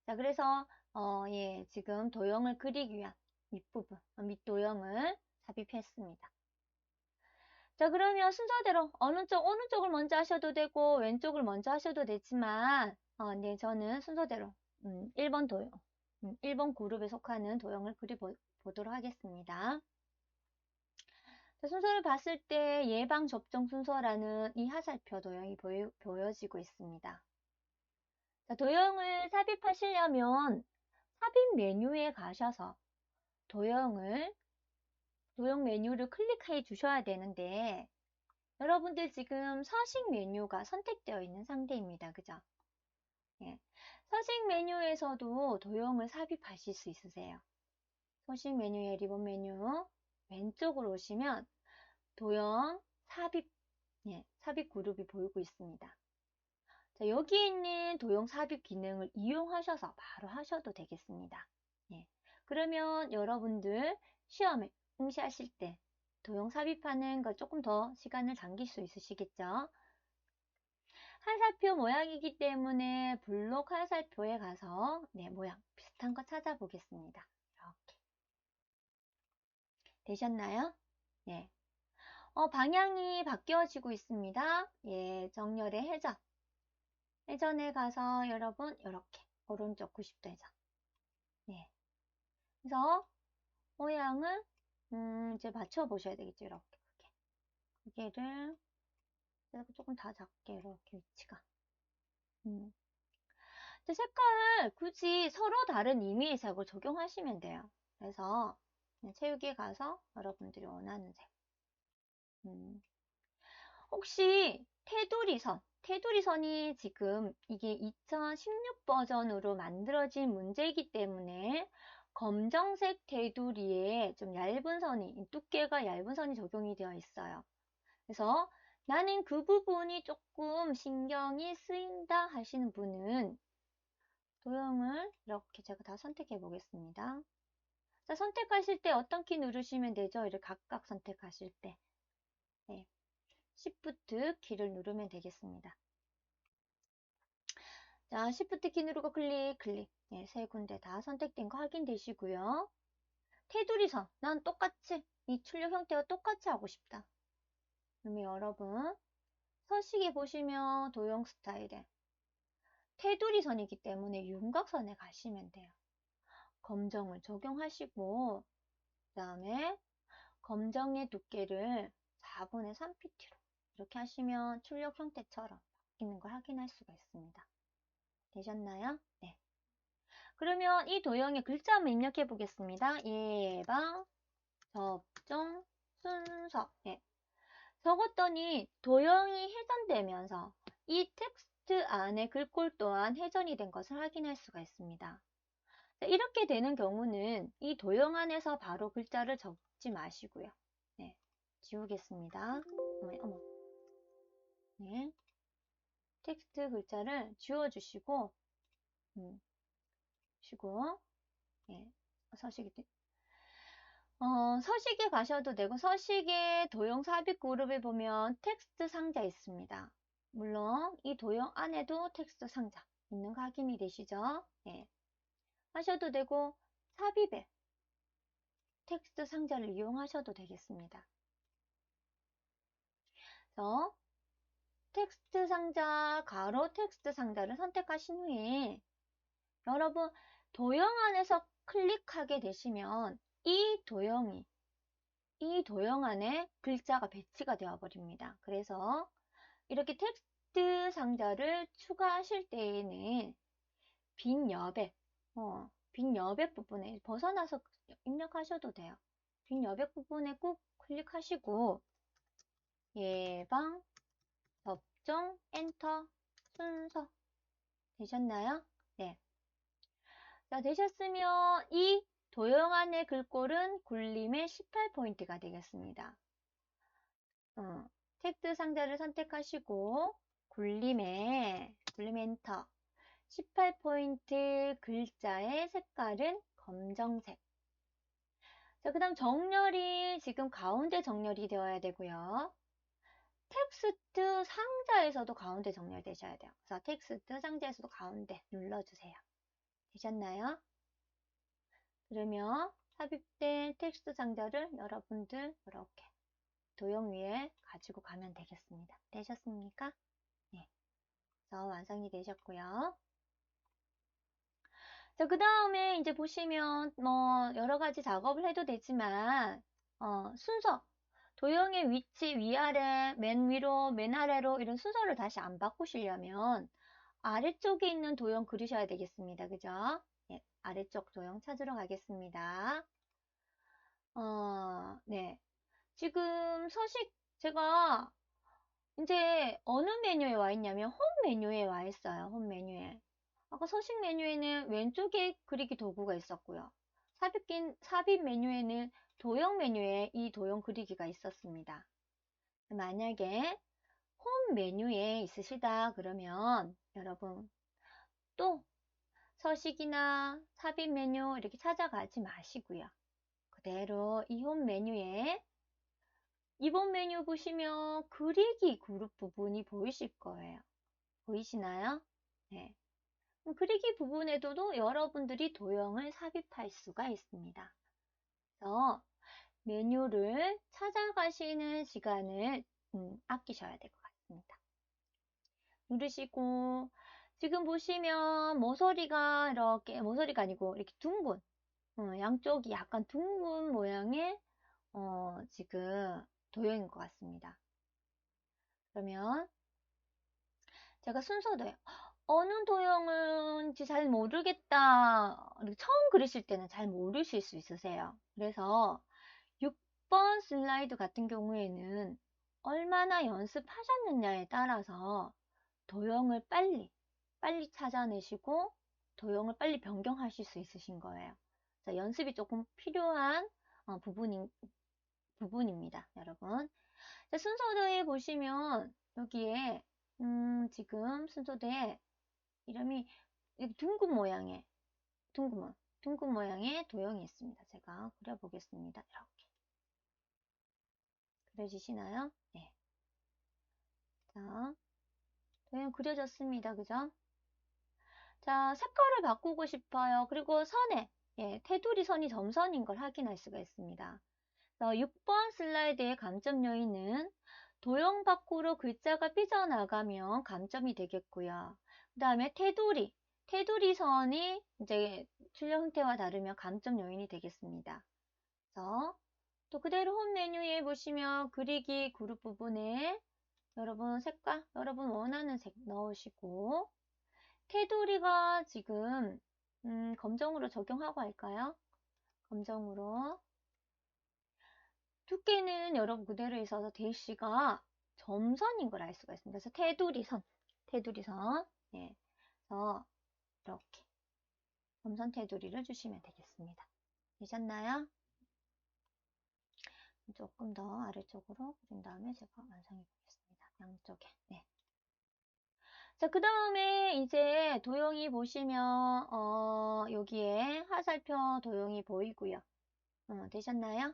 [SPEAKER 1] 자, 그래서 예, 지금 도형을 그리기 위한 밑부분, 밑도형을 삽입했습니다. 자, 그러면 순서대로 오른쪽을 먼저 하셔도 되고 왼쪽을 먼저 하셔도 되지만 네, 저는 순서대로 1번 도형, 1번 그룹에 속하는 도형을 그려보도록 하겠습니다. 자, 순서를 봤을 때 예방 접종 순서라는 이 하살표 도형이 보여지고 있습니다. 자, 도형을 삽입하시려면 삽입 메뉴에 가셔서 도형 메뉴를 클릭해 주셔야 되는데 여러분들 지금 서식 메뉴가 선택되어 있는 상태입니다. 그죠? 예. 서식 메뉴에서도 도형을 삽입하실 수 있으세요. 서식 메뉴의 리본 메뉴 왼쪽으로 오시면 도형 삽입, 예, 삽입 그룹이 보이고 있습니다. 자, 여기 있는 도형 삽입 기능을 이용하셔서 바로 하셔도 되겠습니다. 예. 그러면 여러분들 시험에 응시하실 때 도형 삽입하는 거 조금 더 시간을 당길 수 있으시겠죠? 하살표 모양이기 때문에 블록 하살표에 가서 네, 모양 비슷한 거 찾아보겠습니다. 이렇게. 되셨나요? 네. 방향이 바뀌어지고 있습니다. 예, 정렬의 회전. 회전에 가서 여러분 이렇게 오른쪽 90도 회전. 네. 그래서 모양을 이제 맞춰 보셔야 되겠죠. 이렇게 크게. 여기를 조금 더 작게 이렇게 위치가. 색깔 굳이 서로 다른 의미의 색을 적용하시면 돼요. 그래서 채우기에 가서 여러분들이 원하는 색. 혹시 테두리선이 지금 이게 2016 버전으로 만들어진 문제이기 때문에 검정색 테두리에 좀 얇은 선이, 두께가 얇은 선이 적용이 되어 있어요. 그래서 나는 그 부분이 조금 신경이 쓰인다 하시는 분은 도형을 이렇게 제가 다 선택해 보겠습니다. 자, 선택하실 때 어떤 키 누르시면 되죠? 이를 각각 선택하실 때. 네. Shift 키를 누르면 되겠습니다. 자, Shift 키 누르고 클릭. 네, 세 군데 다 선택된 거 확인되시고요. 테두리선, 난 똑같이 이 출력 형태가 똑같이 하고 싶다. 그러면 여러분 서식에 보시면 도형 스타일에 테두리선이기 때문에 윤곽선에 가시면 돼요. 검정을 적용하시고 그 다음에 검정의 두께를 4분의 3pt로 이렇게 하시면 출력 형태처럼 바뀌는 걸 확인할 수가 있습니다. 되셨나요? 네. 그러면 이 도형에 글자 한번 입력해 보겠습니다. 예방, 접종, 순서. 네. 적었더니 도형이 회전되면서 이 텍스트 안에 글꼴 또한 회전이 된 것을 확인할 수가 있습니다. 이렇게 되는 경우는 이 도형 안에서 바로 글자를 적지 마시고요. 네, 지우겠습니다. 어머. 네, 텍스트 글자를 지워주시고, 네, 서식에 가셔도 되고, 서식의 도형 삽입 그룹에 보면 텍스트 상자 있습니다. 물론 이 도형 안에도 텍스트 상자 있는 거 확인이 되시죠? 네, 하셔도 되고, 삽입에 텍스트 상자를 이용하셔도 되겠습니다. 그래서 텍스트 상자, 가로 텍스트 상자를 선택하신 후에 여러분 도형 안에서 클릭하게 되시면 이 도형 안에 글자가 배치가 되어 버립니다. 그래서 이렇게 텍스트 상자를 추가하실 때에는 빈 여백 부분에 벗어나서 입력하셔도 돼요. 빈 여백 부분에 꼭 클릭하시고 예방, 접종, 엔터, 순서 되셨나요? 네. 자, 되셨으면 이 도형 안의 글꼴은 굴림의 18포인트가 되겠습니다. 텍스트 상자를 선택하시고 굴림 엔터. 18포인트 글자의 색깔은 검정색. 자, 그 다음 정렬이 지금 가운데 정렬이 되어야 되고요. 텍스트 상자에서도 가운데 정렬되셔야 돼요. 그래서 텍스트 상자에서도 가운데 눌러주세요. 되셨나요? 그러면 삽입된 텍스트 상자를 여러분들 이렇게 도형 위에 가지고 가면 되겠습니다. 되셨습니까? 네. 그래서 완성이 되셨고요. 자, 그 다음에 이제 보시면 뭐 여러 가지 작업을 해도 되지만 순서 도형의 위치 위아래 맨 위로 맨 아래로 이런 순서를 다시 안 바꾸시려면 아래쪽에 있는 도형 그리셔야 되겠습니다. 그죠? 네, 아래쪽 도형 찾으러 가겠습니다. 네. 지금 서식 제가 이제 어느 메뉴에 와 있냐면 홈 메뉴에 와 있어요. 홈 메뉴에. 아까 서식 메뉴에는 왼쪽에 그리기 도구가 있었고요. 삽입 메뉴에는 도형 메뉴에 이 도형 그리기가 있었습니다. 만약에 홈 메뉴에 있으시다 그러면 여러분 또 서식이나 삽입 메뉴 이렇게 찾아가지 마시고요. 그대로 이 홈 메뉴에 이번 메뉴 보시면 그리기 그룹 부분이 보이실 거예요. 보이시나요? 네. 그리기 부분에도 여러분들이 도형을 삽입할 수가 있습니다. 그래서 메뉴를 찾아가시는 시간을 아끼셔야 될 것 같습니다. 누르시고 지금 보시면 모서리가 이렇게 모서리가 아니고 이렇게 둥근 양쪽이 약간 둥근 모양의 지금 도형인 것 같습니다. 그러면 제가 순서대로 어느 도형인지 잘 모르겠다. 처음 그리실 때는 잘 모르실 수 있으세요. 그래서 6번 슬라이드 같은 경우에는 얼마나 연습하셨느냐에 따라서 도형을 빨리 찾아내시고 도형을 빨리 변경하실 수 있으신 거예요. 그래서 연습이 조금 필요한 부분입니다, 여러분. 자, 순서대에 보시면 여기에 지금 순서대에 이름이 둥근 모양의 도형이 있습니다. 제가 그려보겠습니다. 이렇게 그려지시나요? 네. 자, 도형 그려졌습니다. 그죠? 자, 색깔을 바꾸고 싶어요. 그리고 선에 테두리 선이 점선인 걸 확인할 수가 있습니다. 6번 슬라이드의 감점 요인은 도형 밖으로 글자가 삐져나가면 감점이 되겠고요. 그 다음에 테두리 선이 이제 출력 형태와 다르면 감점 요인이 되겠습니다. 그래서 또 그대로 홈 메뉴에 보시면 그리기 그룹 부분에 여러분 색깔, 여러분 원하는 색 넣으시고 테두리가 지금 검정으로 적용하고 할까요? 검정으로 두께는 여러분 그대로 있어서 대시가 점선인 걸 알 수가 있습니다. 그래서 테두리선. 네. 그래서 이렇게 점선 테두리를 주시면 되겠습니다. 되셨나요? 조금 더 아래쪽으로 그린 다음에 제가 완성해 보겠습니다. 양쪽에. 네. 자, 그 다음에 이제 도형이 보시면 여기에 화살표 도형이 보이고요. 되셨나요?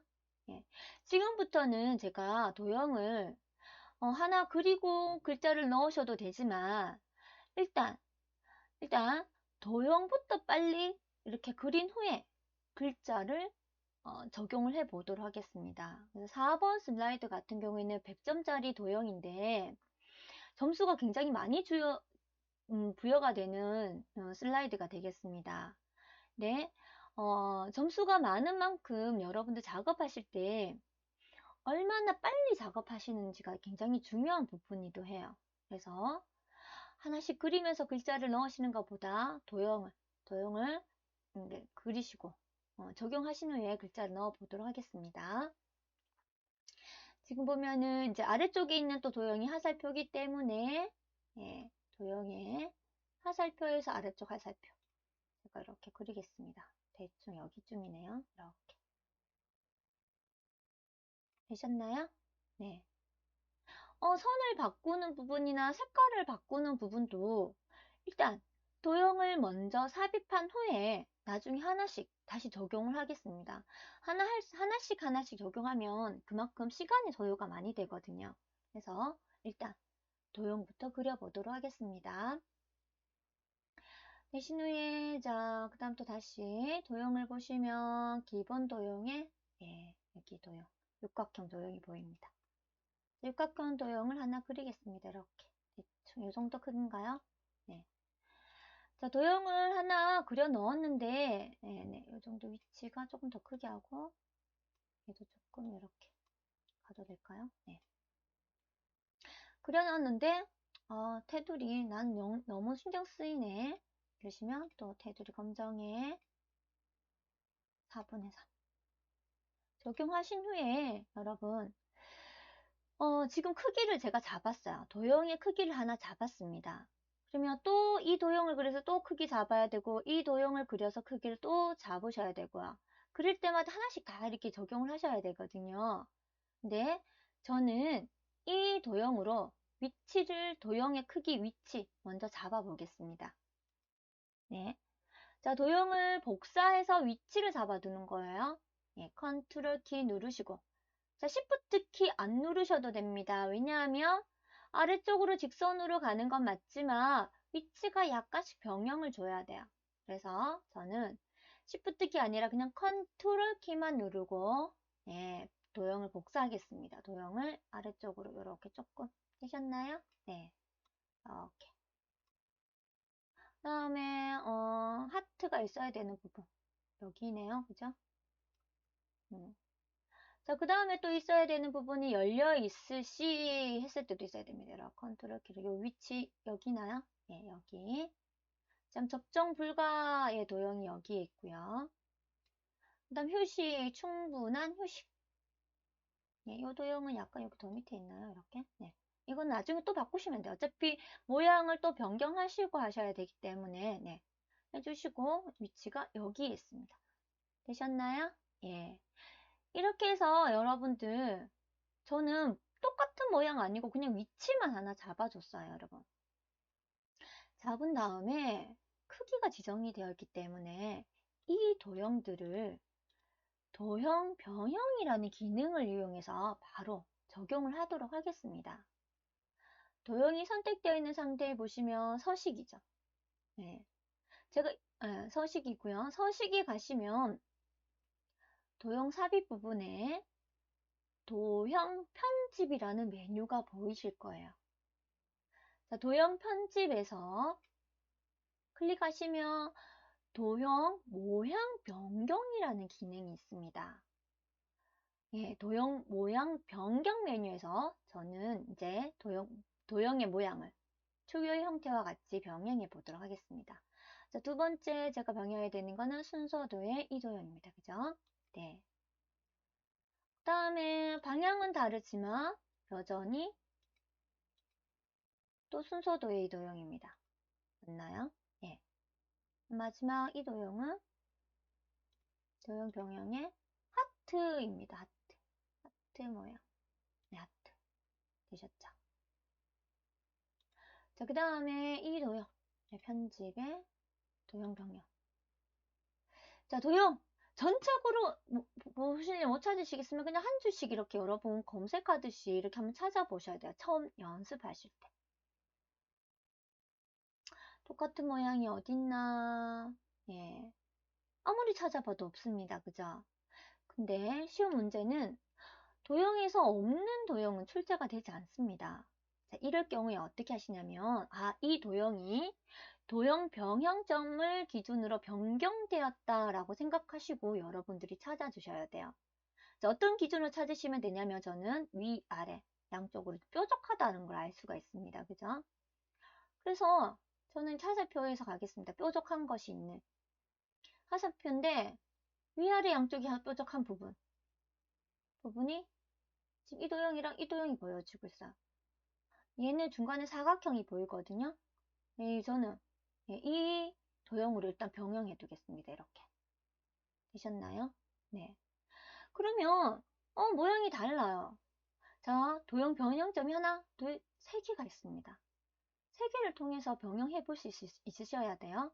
[SPEAKER 1] 예. 지금부터는 제가 도형을 하나 그리고 글자를 넣으셔도 되지만 일단 도형부터 빨리 이렇게 그린 후에 글자를 적용을 해 보도록 하겠습니다. 그래서 4번 슬라이드 같은 경우에는 100점짜리 도형인데 점수가 굉장히 많이 부여가 되는 슬라이드가 되겠습니다. 네, 점수가 많은 만큼 여러분들 작업하실 때 얼마나 빨리 작업하시는지가 굉장히 중요한 부분이기도 해요. 그래서 하나씩 그리면서 글자를 넣으시는 것보다 도형을 그리시고 적용하신 후에 글자를 넣어 보도록 하겠습니다. 지금 보면은 이제 아래쪽에 있는 또 도형이 화살표이기 때문에 도형의 화살표에서 아래쪽 화살표 제가 이렇게 그리겠습니다. 대충 여기쯤이네요. 이렇게. 되셨나요? 네. 선을 바꾸는 부분이나 색깔을 바꾸는 부분도 일단 도형을 먼저 삽입한 후에 나중에 하나씩 다시 적용을 하겠습니다. 하나씩 적용하면 그만큼 시간이 소요가 많이 되거든요. 그래서 일단 도형부터 그려보도록 하겠습니다. 대신 후에 그 다음 또 다시 도형을 보시면 기본 도형에 여기 도형, 육각형 도형이 보입니다. 육각형 도형을 하나 그리겠습니다. 이렇게 대충 이 정도 크기인가요? 네. 자, 도형을 하나 그려 넣었는데 이 정도 위치가 조금 더 크게 하고 얘도 조금 이렇게 가도 될까요? 네. 그려 넣었는데 테두리 난 너무 신경 쓰이네. 그러시면 또 테두리 검정에 4분의 3 적용하신 후에 여러분 지금 크기를 제가 잡았어요. 도형의 크기를 하나 잡았습니다. 그러면 또 이 도형을 그려서 또 크기 잡아야 되고 이 도형을 그려서 크기를 또 잡으셔야 되고요. 그릴 때마다 하나씩 다 이렇게 적용을 하셔야 되거든요. 근데 저는 이 도형으로 도형의 크기 위치 먼저 잡아 보겠습니다. 네. 자, 도형을 복사해서 위치를 잡아두는 거예요. 컨트롤 키 누르시고 자, Shift 키 안 누르셔도 됩니다. 왜냐하면 아래쪽으로 직선으로 가는 건 맞지만 위치가 약간씩 변형을 줘야 돼요. 그래서 저는 Shift 키 아니라 그냥 컨트롤 키만 누르고 도형을 복사하겠습니다. 도형을 아래쪽으로 이렇게 조금 되셨나요? 네, 이렇게. 다음에 하트가 있어야 되는 부분 여기네요, 그죠? 자, 그 다음에 또 있어야 되는 부분이 열려 있으시 했을 때도 있어야 됩니다. 컨트롤 키로 요 위치 여기나요? 네, 여기. 참 적정 불가의 도형이 여기에 있고요. 그 다음 휴식, 충분한 휴식. 이 도형은 약간 여기 더 밑에 있나요? 이렇게. 네. 이건 나중에 또 바꾸시면 돼요. 어차피 모양을 또 변경하시고 하셔야 되기 때문에 네. 해주시고 위치가 여기에 있습니다. 되셨나요? 예. 이렇게 해서 여러분들 저는 똑같은 모양 아니고 그냥 위치만 하나 잡아줬어요, 여러분. 잡은 다음에 크기가 지정이 되어 있기 때문에 이 도형들을 도형 변형이라는 기능을 이용해서 바로 적용을 하도록 하겠습니다. 도형이 선택되어 있는 상태에 보시면 서식이죠. 네. 제가 서식이고요. 서식에 가시면 도형 삽입 부분에 도형 편집이라는 메뉴가 보이실 거예요. 자, 도형 편집에서 클릭하시면 도형 모양 변경이라는 기능이 있습니다. 도형 모양 변경 메뉴에서 저는 이제 도형의 모양을 초기의 형태와 같이 변형해 보도록 하겠습니다. 자, 두 번째 제가 변형해야 되는 거는 순서도의 이 도형입니다. 그죠? 네. 그 다음에 방향은 다르지만 여전히 또 순서도의 이 도형입니다. 맞나요? 예. 마지막 이 도형은 도형 변형의 하트입니다. 하트 모양. 네, 하트. 되셨죠? 자, 그 다음에 이 도형. 편집의 도형 변형. 자, 도형. 전적으로 보시려면 못 찾으시겠으면 그냥 한 줄씩 이렇게 여러분 검색하듯이 이렇게 한번 찾아보셔야 돼요. 처음 연습하실 때. 똑같은 모양이 어딨나. 예. 아무리 찾아봐도 없습니다. 그죠? 근데 시험 문제는 도형에서 없는 도형은 출제가 되지 않습니다. 자, 이럴 경우에 어떻게 하시냐면 이 도형이 도형 변형점을 기준으로 변경되었다라고 생각하시고 여러분들이 찾아주셔야 돼요. 자, 어떤 기준으로 찾으시면 되냐면 저는 위아래 양쪽으로 뾰족하다는 걸 알 수가 있습니다. 그죠? 그래서 저는 차살표에서 가겠습니다. 뾰족한 것이 있는 화살표인데 위아래 양쪽이 뾰족한 부분이 지금 이 도형이랑 이 도형이 보여지고 있어요. 얘는 중간에 사각형이 보이거든요. 저는 이 도형으로 일단 병행해 두겠습니다. 이렇게. 되셨나요? 네. 그러면 모양이 달라요. 자, 도형 변형점이 하나, 둘, 세 개가 있습니다. 세 개를 통해서 병행해 볼 수 있으셔야 돼요.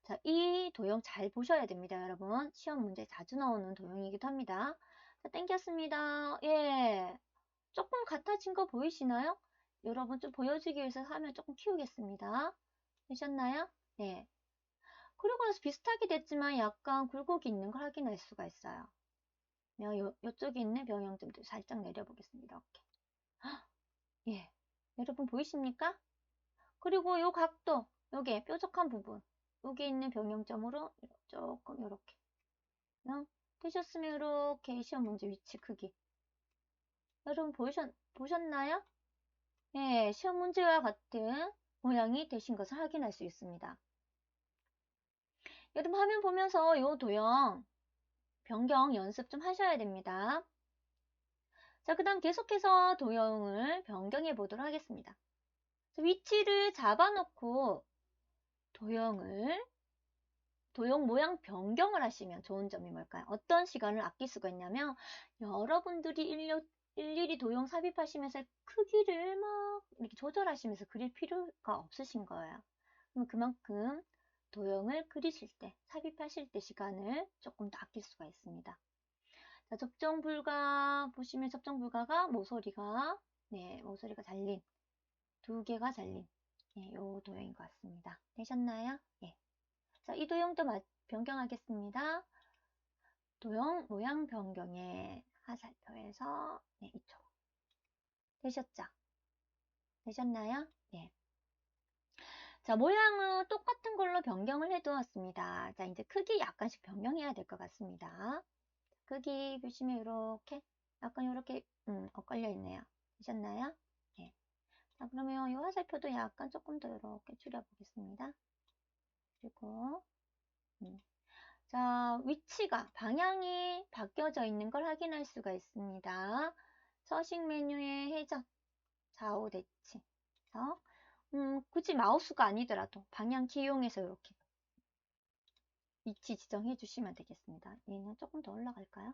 [SPEAKER 1] 자, 이 도형 잘 보셔야 됩니다, 여러분. 시험 문제 자주 나오는 도형이기도 합니다. 자, 땡겼습니다. 예. 조금 같아진 거 보이시나요? 여러분 좀 보여주기 위해서 화면 조금 키우겠습니다. 되셨나요? 네. 그리고 나서 비슷하게 됐지만 약간 굴곡이 있는 걸 확인할 수가 있어요. 요쪽에 있는 병형점도 살짝 내려보겠습니다. 이렇게. 예. 여러분 보이십니까? 그리고 요 각도, 요게 뾰족한 부분, 여기 있는 병형점으로 조금 이렇게 되셨으면 이렇게 시험 문제 위치 크기. 여러분 보셨나요? 예, 시험 문제와 같은 모양이 되신 것을 확인할 수 있습니다. 여러분 화면 보면서 요 도형 변경 연습 좀 하셔야 됩니다. 자, 그 다음 계속해서 도형을 변경해 보도록 하겠습니다. 위치를 잡아놓고 도형 모양 변경을 하시면 좋은 점이 뭘까요? 어떤 시간을 아낄 수가 있냐면 여러분들이 일일이 도형 삽입하시면서 크기를 막 이렇게 조절하시면서 그릴 필요가 없으신 거예요. 그럼 그만큼 도형을 그리실 때, 삽입하실 때 시간을 조금 더 아낄 수가 있습니다. 자, 접종 불가 보시면 접종 불가가 모서리가 잘린 두 개가 잘린 요 도형인 것 같습니다. 되셨나요? 예. 자, 이 도형도 변경하겠습니다. 도형 모양 변경에 하살표에서 이쪽 되셨죠? 되셨나요? 예. 자, 모양은 똑같은 걸로 변경을 해 두었습니다. 자, 이제 크기 약간씩 변경해야 될 것 같습니다. 크기 보시면 이렇게 약간 이렇게 엇갈려 있네요. 되셨나요? 예. 자, 그러면 이 화살표도 약간 조금 더 이렇게 줄여보겠습니다. 그리고 자, 위치가 방향이 바뀌어져 있는 걸 확인할 수가 있습니다. 서식 메뉴의 회전, 좌우 대칭. 그래서 굳이 마우스가 아니더라도 방향키 이용해서 이렇게 위치 지정해 주시면 되겠습니다. 얘는 조금 더 올라갈까요?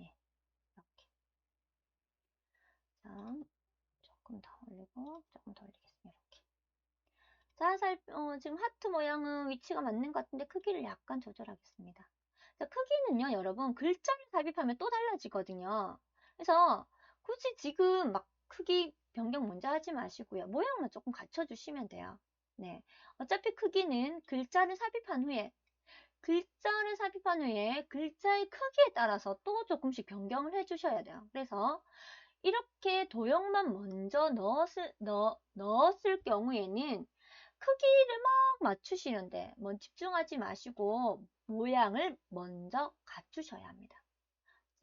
[SPEAKER 1] 예, 이렇게. 자, 조금 더 올리고 조금 더 올리겠습니다. 이렇게. 자, 지금 하트 모양은 위치가 맞는 것 같은데 크기를 약간 조절하겠습니다. 자, 크기는요, 여러분 글자를 삽입하면 또 달라지거든요. 그래서 굳이 지금 막 크기 변경 먼저 하지 마시고요. 모양만 조금 갖춰주시면 돼요. 네, 어차피 크기는 글자를 삽입한 후에 글자의 크기에 따라서 또 조금씩 변경을 해주셔야 돼요. 그래서 이렇게 도형만 먼저 넣었을 경우에는 크기를 막 맞추시는데 집중하지 마시고 모양을 먼저 갖추셔야 합니다.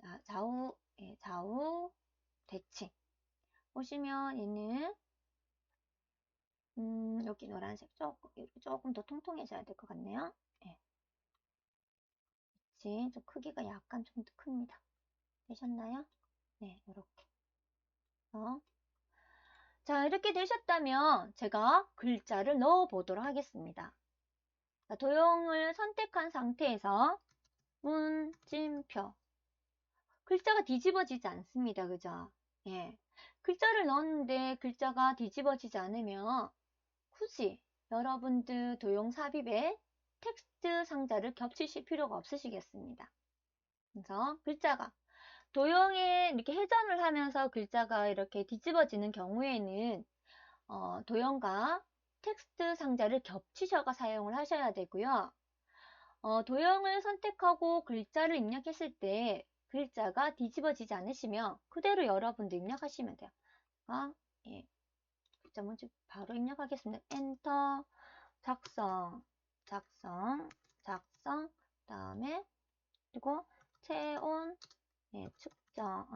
[SPEAKER 1] 자, 좌우 대칭 보시면 얘는 여기 노란색 조금 더 통통해져야 될 것 같네요. 예. 그치? 좀 크기가 약간 좀 더 큽니다. 되셨나요? 네, 이렇게. 자, 이렇게 되셨다면 제가 글자를 넣어 보도록 하겠습니다. 자, 도형을 선택한 상태에서 문진표. 글자가 뒤집어지지 않습니다. 그죠? 예. 글자를 넣었는데 글자가 뒤집어지지 않으면 굳이 여러분들 도형 삽입에 텍스트 상자를 겹치실 필요가 없으시겠습니다. 그래서 글자가 도형에 이렇게 회전을 하면서 글자가 이렇게 뒤집어지는 경우에는 도형과 텍스트 상자를 겹치셔가 사용을 하셔야 되고요. 도형을 선택하고 글자를 입력했을 때 글자가 뒤집어지지 않으시면 그대로 여러분도 입력하시면 돼요. 예. 글자 먼저 바로 입력하겠습니다. 엔터, 작성, 다음에 그리고 체온, 측정,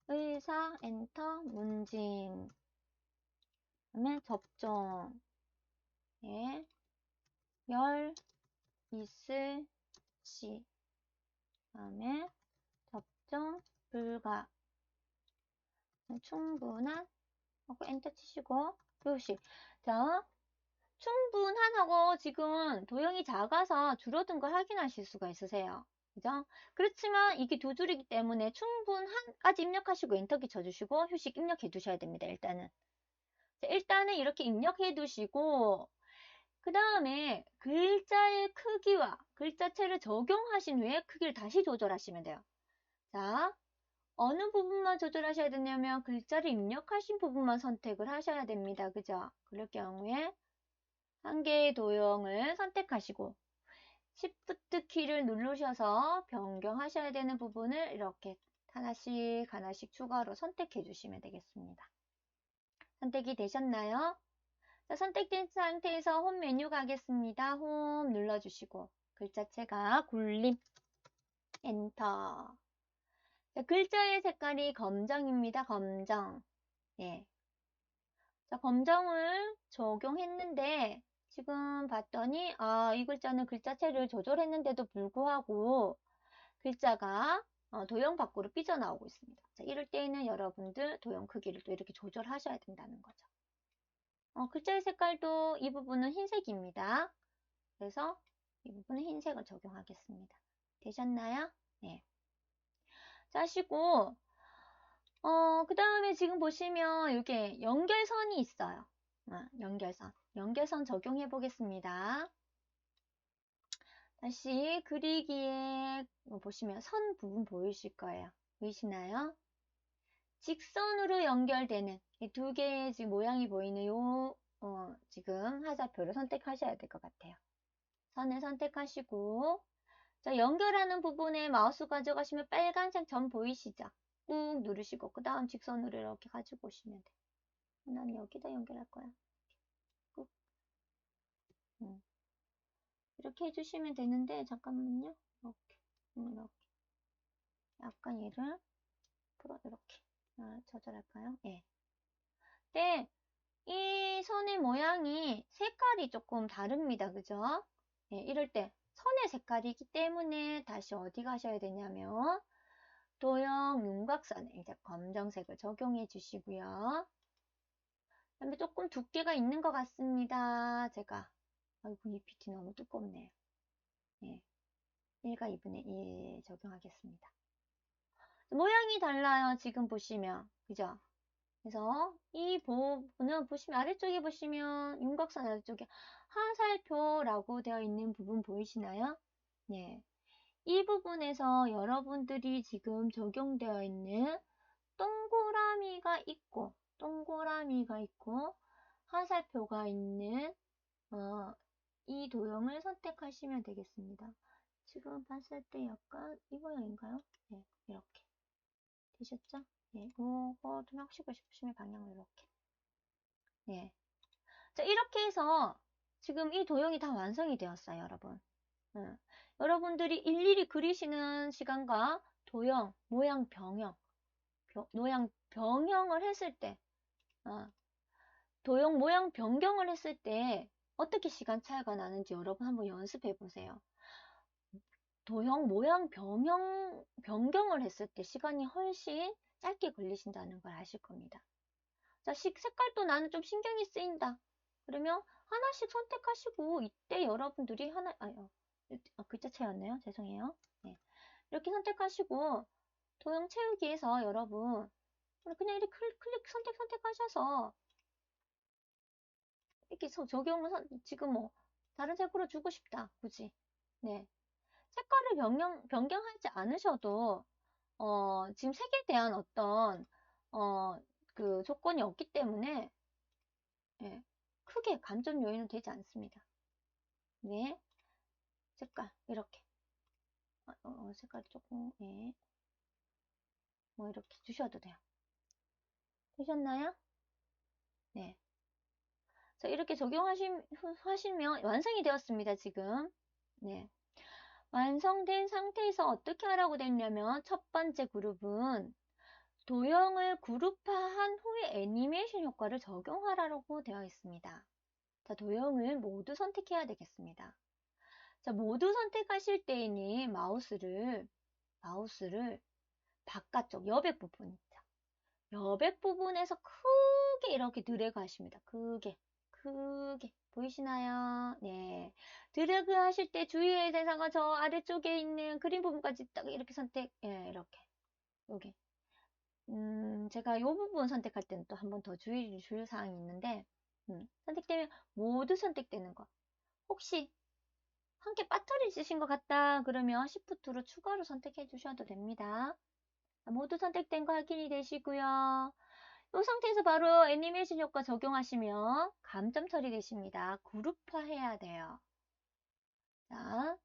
[SPEAKER 1] 의사, 엔터, 문진, 그다음에 접종, 열, 있을, 시, 다음에 접종, 불가, 충분한 하고 엔터 치시고 표시. 자, 충분하고 지금 도형이 작아서 줄어든 걸 확인하실 수가 있으세요. 그죠? 그렇지만 이게 두 줄이기 때문에 충분한까지 입력하시고 엔터키 쳐주시고 휴식 입력해 두셔야 됩니다. 일단은. 자, 일단은 이렇게 입력해 두시고 그 다음에 글자의 크기와 글자체를 적용하신 후에 크기를 다시 조절하시면 돼요. 자, 어느 부분만 조절하셔야 되냐면 글자를 입력하신 부분만 선택을 하셔야 됩니다. 그죠? 그럴 경우에 한 개의 도형을 선택하시고 Shift 키를 누르셔서 변경하셔야 되는 부분을 이렇게 하나씩 추가로 선택해 주시면 되겠습니다. 선택이 되셨나요? 자, 선택된 상태에서 홈 메뉴 가겠습니다. 홈 눌러주시고 글자체가 굴림 엔터. 자, 글자의 색깔이 검정입니다. 검정. 예. 자, 검정을 적용했는데 지금 봤더니 이 글자는 글자체를 조절했는데도 불구하고 글자가 도형 밖으로 삐져나오고 있습니다. 자, 이럴 때에는 여러분들 도형 크기를 또 이렇게 조절하셔야 된다는 거죠. 글자의 색깔도 이 부분은 흰색입니다. 그래서 이 부분은 흰색을 적용하겠습니다. 되셨나요? 네. 자, 하시고 그 다음에 지금 보시면 이게 연결선이 있어요. 연결선 적용해 보겠습니다. 다시 그리기에 보시면 선 부분 보이실 거예요. 보이시나요? 직선으로 연결되는 이 두 개의 지금 모양이 보이는 지금 하자표를 선택하셔야 될 것 같아요. 선을 선택하시고 자, 연결하는 부분에 마우스 가져가시면 빨간색 점 보이시죠? 꾹 누르시고 그 다음 직선으로 이렇게 가지고 오시면 돼요. 난 여기다 연결할 거야. 꾹. 이렇게 해주시면 되는데 잠깐만요. 이렇게 약간 얘를 이렇게 조절할까요? 예. 네. 이 선의 모양이 색깔이 조금 다릅니다. 그죠? 예, 이럴 때 선의 색깔이기 때문에 다시 어디 가셔야 되냐면 도형 윤곽선에 이제 검정색을 적용해 주시고요. 그다음에 조금 두께가 있는 것 같습니다. 제가 아이고 이 PT 너무 두껍네요. 예, 1과 2분의 1 적용하겠습니다. 모양이 달라요. 지금 보시면 그죠? 그래서 이 부분은 보시면 아래쪽에 보시면 윤곽선 아래쪽에 하살표라고 되어 있는 부분 보이시나요? 네. 이 부분에서 여러분들이 지금 적용되어 있는 동그라미가 있고 하살표가 있는 이 도형을 선택하시면 되겠습니다. 지금 봤을 때 약간 이 모양인가요? 네, 이렇게 되셨죠? 네, 이거 좀 하시고 싶으시면 방향을 이렇게. 네. 자, 이렇게 해서 지금 이 도형이 다 완성이 되었어요, 여러분. 여러분들이 일일이 그리시는 시간과 도형, 모양 병형을 했을 때, 도형 모양 변경을 했을 때 어떻게 시간 차이가 나는지 여러분 한번 연습해 보세요. 도형 모양 변경을 했을 때 시간이 훨씬 짧게 걸리신다는 걸 아실 겁니다. 자, 색깔도 나는 좀 신경이 쓰인다. 그러면 하나씩 선택하시고 이때 여러분들이 글자체였네요. 죄송해요. 네. 이렇게 선택하시고 도형 채우기에서 여러분 그냥 이렇게 선택하셔서 이렇게 적용을 지금 뭐 다른 색으로 주고 싶다. 굳이. 네. 색깔을 변경하지 않으셔도 지금 색에 대한 어떤 그 조건이 없기 때문에 예, 크게 감점 요인은 되지 않습니다. 네. 색깔 이렇게 색깔이 조금 예. 뭐 이렇게 주셔도 돼요. 되셨나요? 네. 자, 이렇게 하시면 완성이 되었습니다. 지금. 네. 완성된 상태에서 어떻게 하라고 됐냐면 첫 번째 그룹은 도형을 그룹화한 후에 애니메이션 효과를 적용하라고 되어 있습니다. 자, 도형을 모두 선택해야 되겠습니다. 자, 모두 선택하실 때에는 마우스를 바깥쪽 여백 부분 있죠. 여백 부분에서 크게 이렇게 드래그 하십니다. 크게 크게 보이시나요? 네. 드래그 하실 때 주의해야 대상은 저 아래쪽에 있는 그림 부분까지 딱 이렇게 선택, 예, 이렇게. 여기. 제가 이 부분 선택할 때는 또 한 번 더 주의 사항이 있는데, 선택되면 모두 선택되는 거. 혹시 한 개 빠뜨리 있으신 것 같다 그러면 Shift로 추가로 선택해 주셔도 됩니다. 모두 선택된 거 확인이 되시고요. 이 상태에서 바로 애니메이션 효과 적용하시면 감점 처리되십니다. 그룹화 해야 돼요. 자,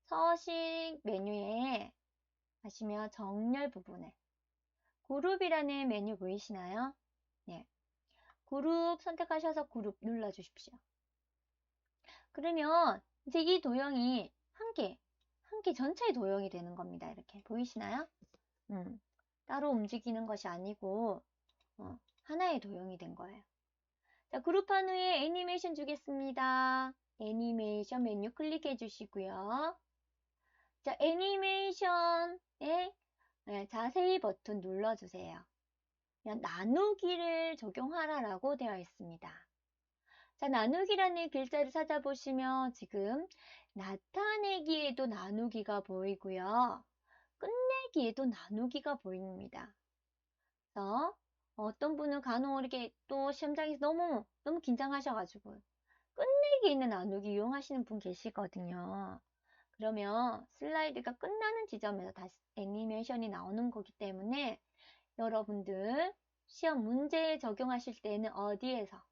[SPEAKER 1] 서식 메뉴에 가시면 정렬 부분에 그룹이라는 메뉴 보이시나요? 네. 그룹 선택하셔서 그룹 눌러주십시오. 그러면 이제 이 도형이 한 개 전체의 도형이 되는 겁니다. 이렇게 보이시나요? 따로 움직이는 것이 아니고 하나의 도형이 된 거예요. 자, 그룹한 후에 애니메이션 주겠습니다. 애니메이션 메뉴 클릭해 주시고요. 자, 애니메이션에 자세히 버튼 눌러주세요. 나누기를 적용하라라고 되어 있습니다. 자, 나누기라는 글자를 찾아보시면 지금 나타내기에도 나누기가 보이고요. 끝내기에도 나누기가 보입니다. 그래서 어떤 분은 간혹 이렇게 또 시험장에서 너무 긴장하셔가지고 끝내기 있는 나누기 이용하시는 분 계시거든요. 그러면 슬라이드가 끝나는 지점에서 다시 애니메이션이 나오는 거기 때문에 여러분들 시험 문제에 적용하실 때는 어디에서?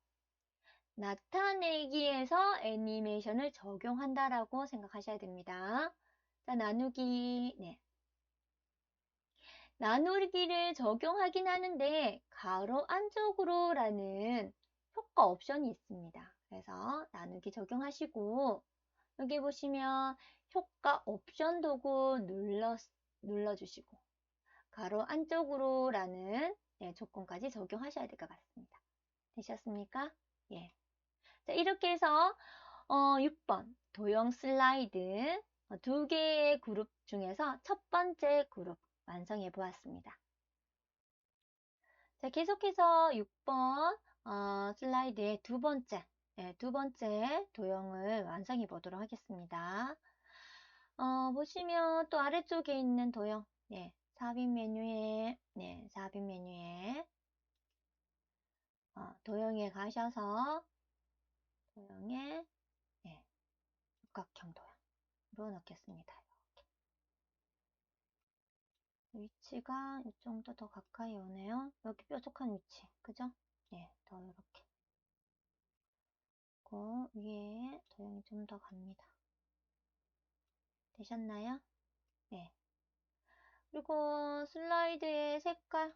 [SPEAKER 1] 나타내기에서 애니메이션을 적용한다라고 생각하셔야 됩니다. 자, 나누기. 네. 나누기를 적용하긴 하는데 가로 안쪽으로 라는 효과 옵션이 있습니다. 그래서 나누기 적용하시고 여기 보시면 효과 옵션 도구 눌러주시고 가로 안쪽으로 라는 조건까지 적용하셔야 될 것 같습니다. 되셨습니까? 예. 자, 이렇게 해서 6번 도형 슬라이드 두 개의 그룹 중에서 첫 번째 그룹 완성해 보았습니다. 자, 계속해서 6번 슬라이드의 두 번째 도형을 완성해 보도록 하겠습니다. 보시면 또 아래쪽에 있는 도형, 삽입 메뉴에, 도형에 가셔서 도형에 육각형 도형으로 넣겠습니다. 위치가 이 정도 더 가까이 오네요. 여기 뾰족한 위치, 그죠? 더 이렇게. 그 위에 도형이 좀 더 갑니다. 되셨나요? 네. 그리고 슬라이드의 색깔,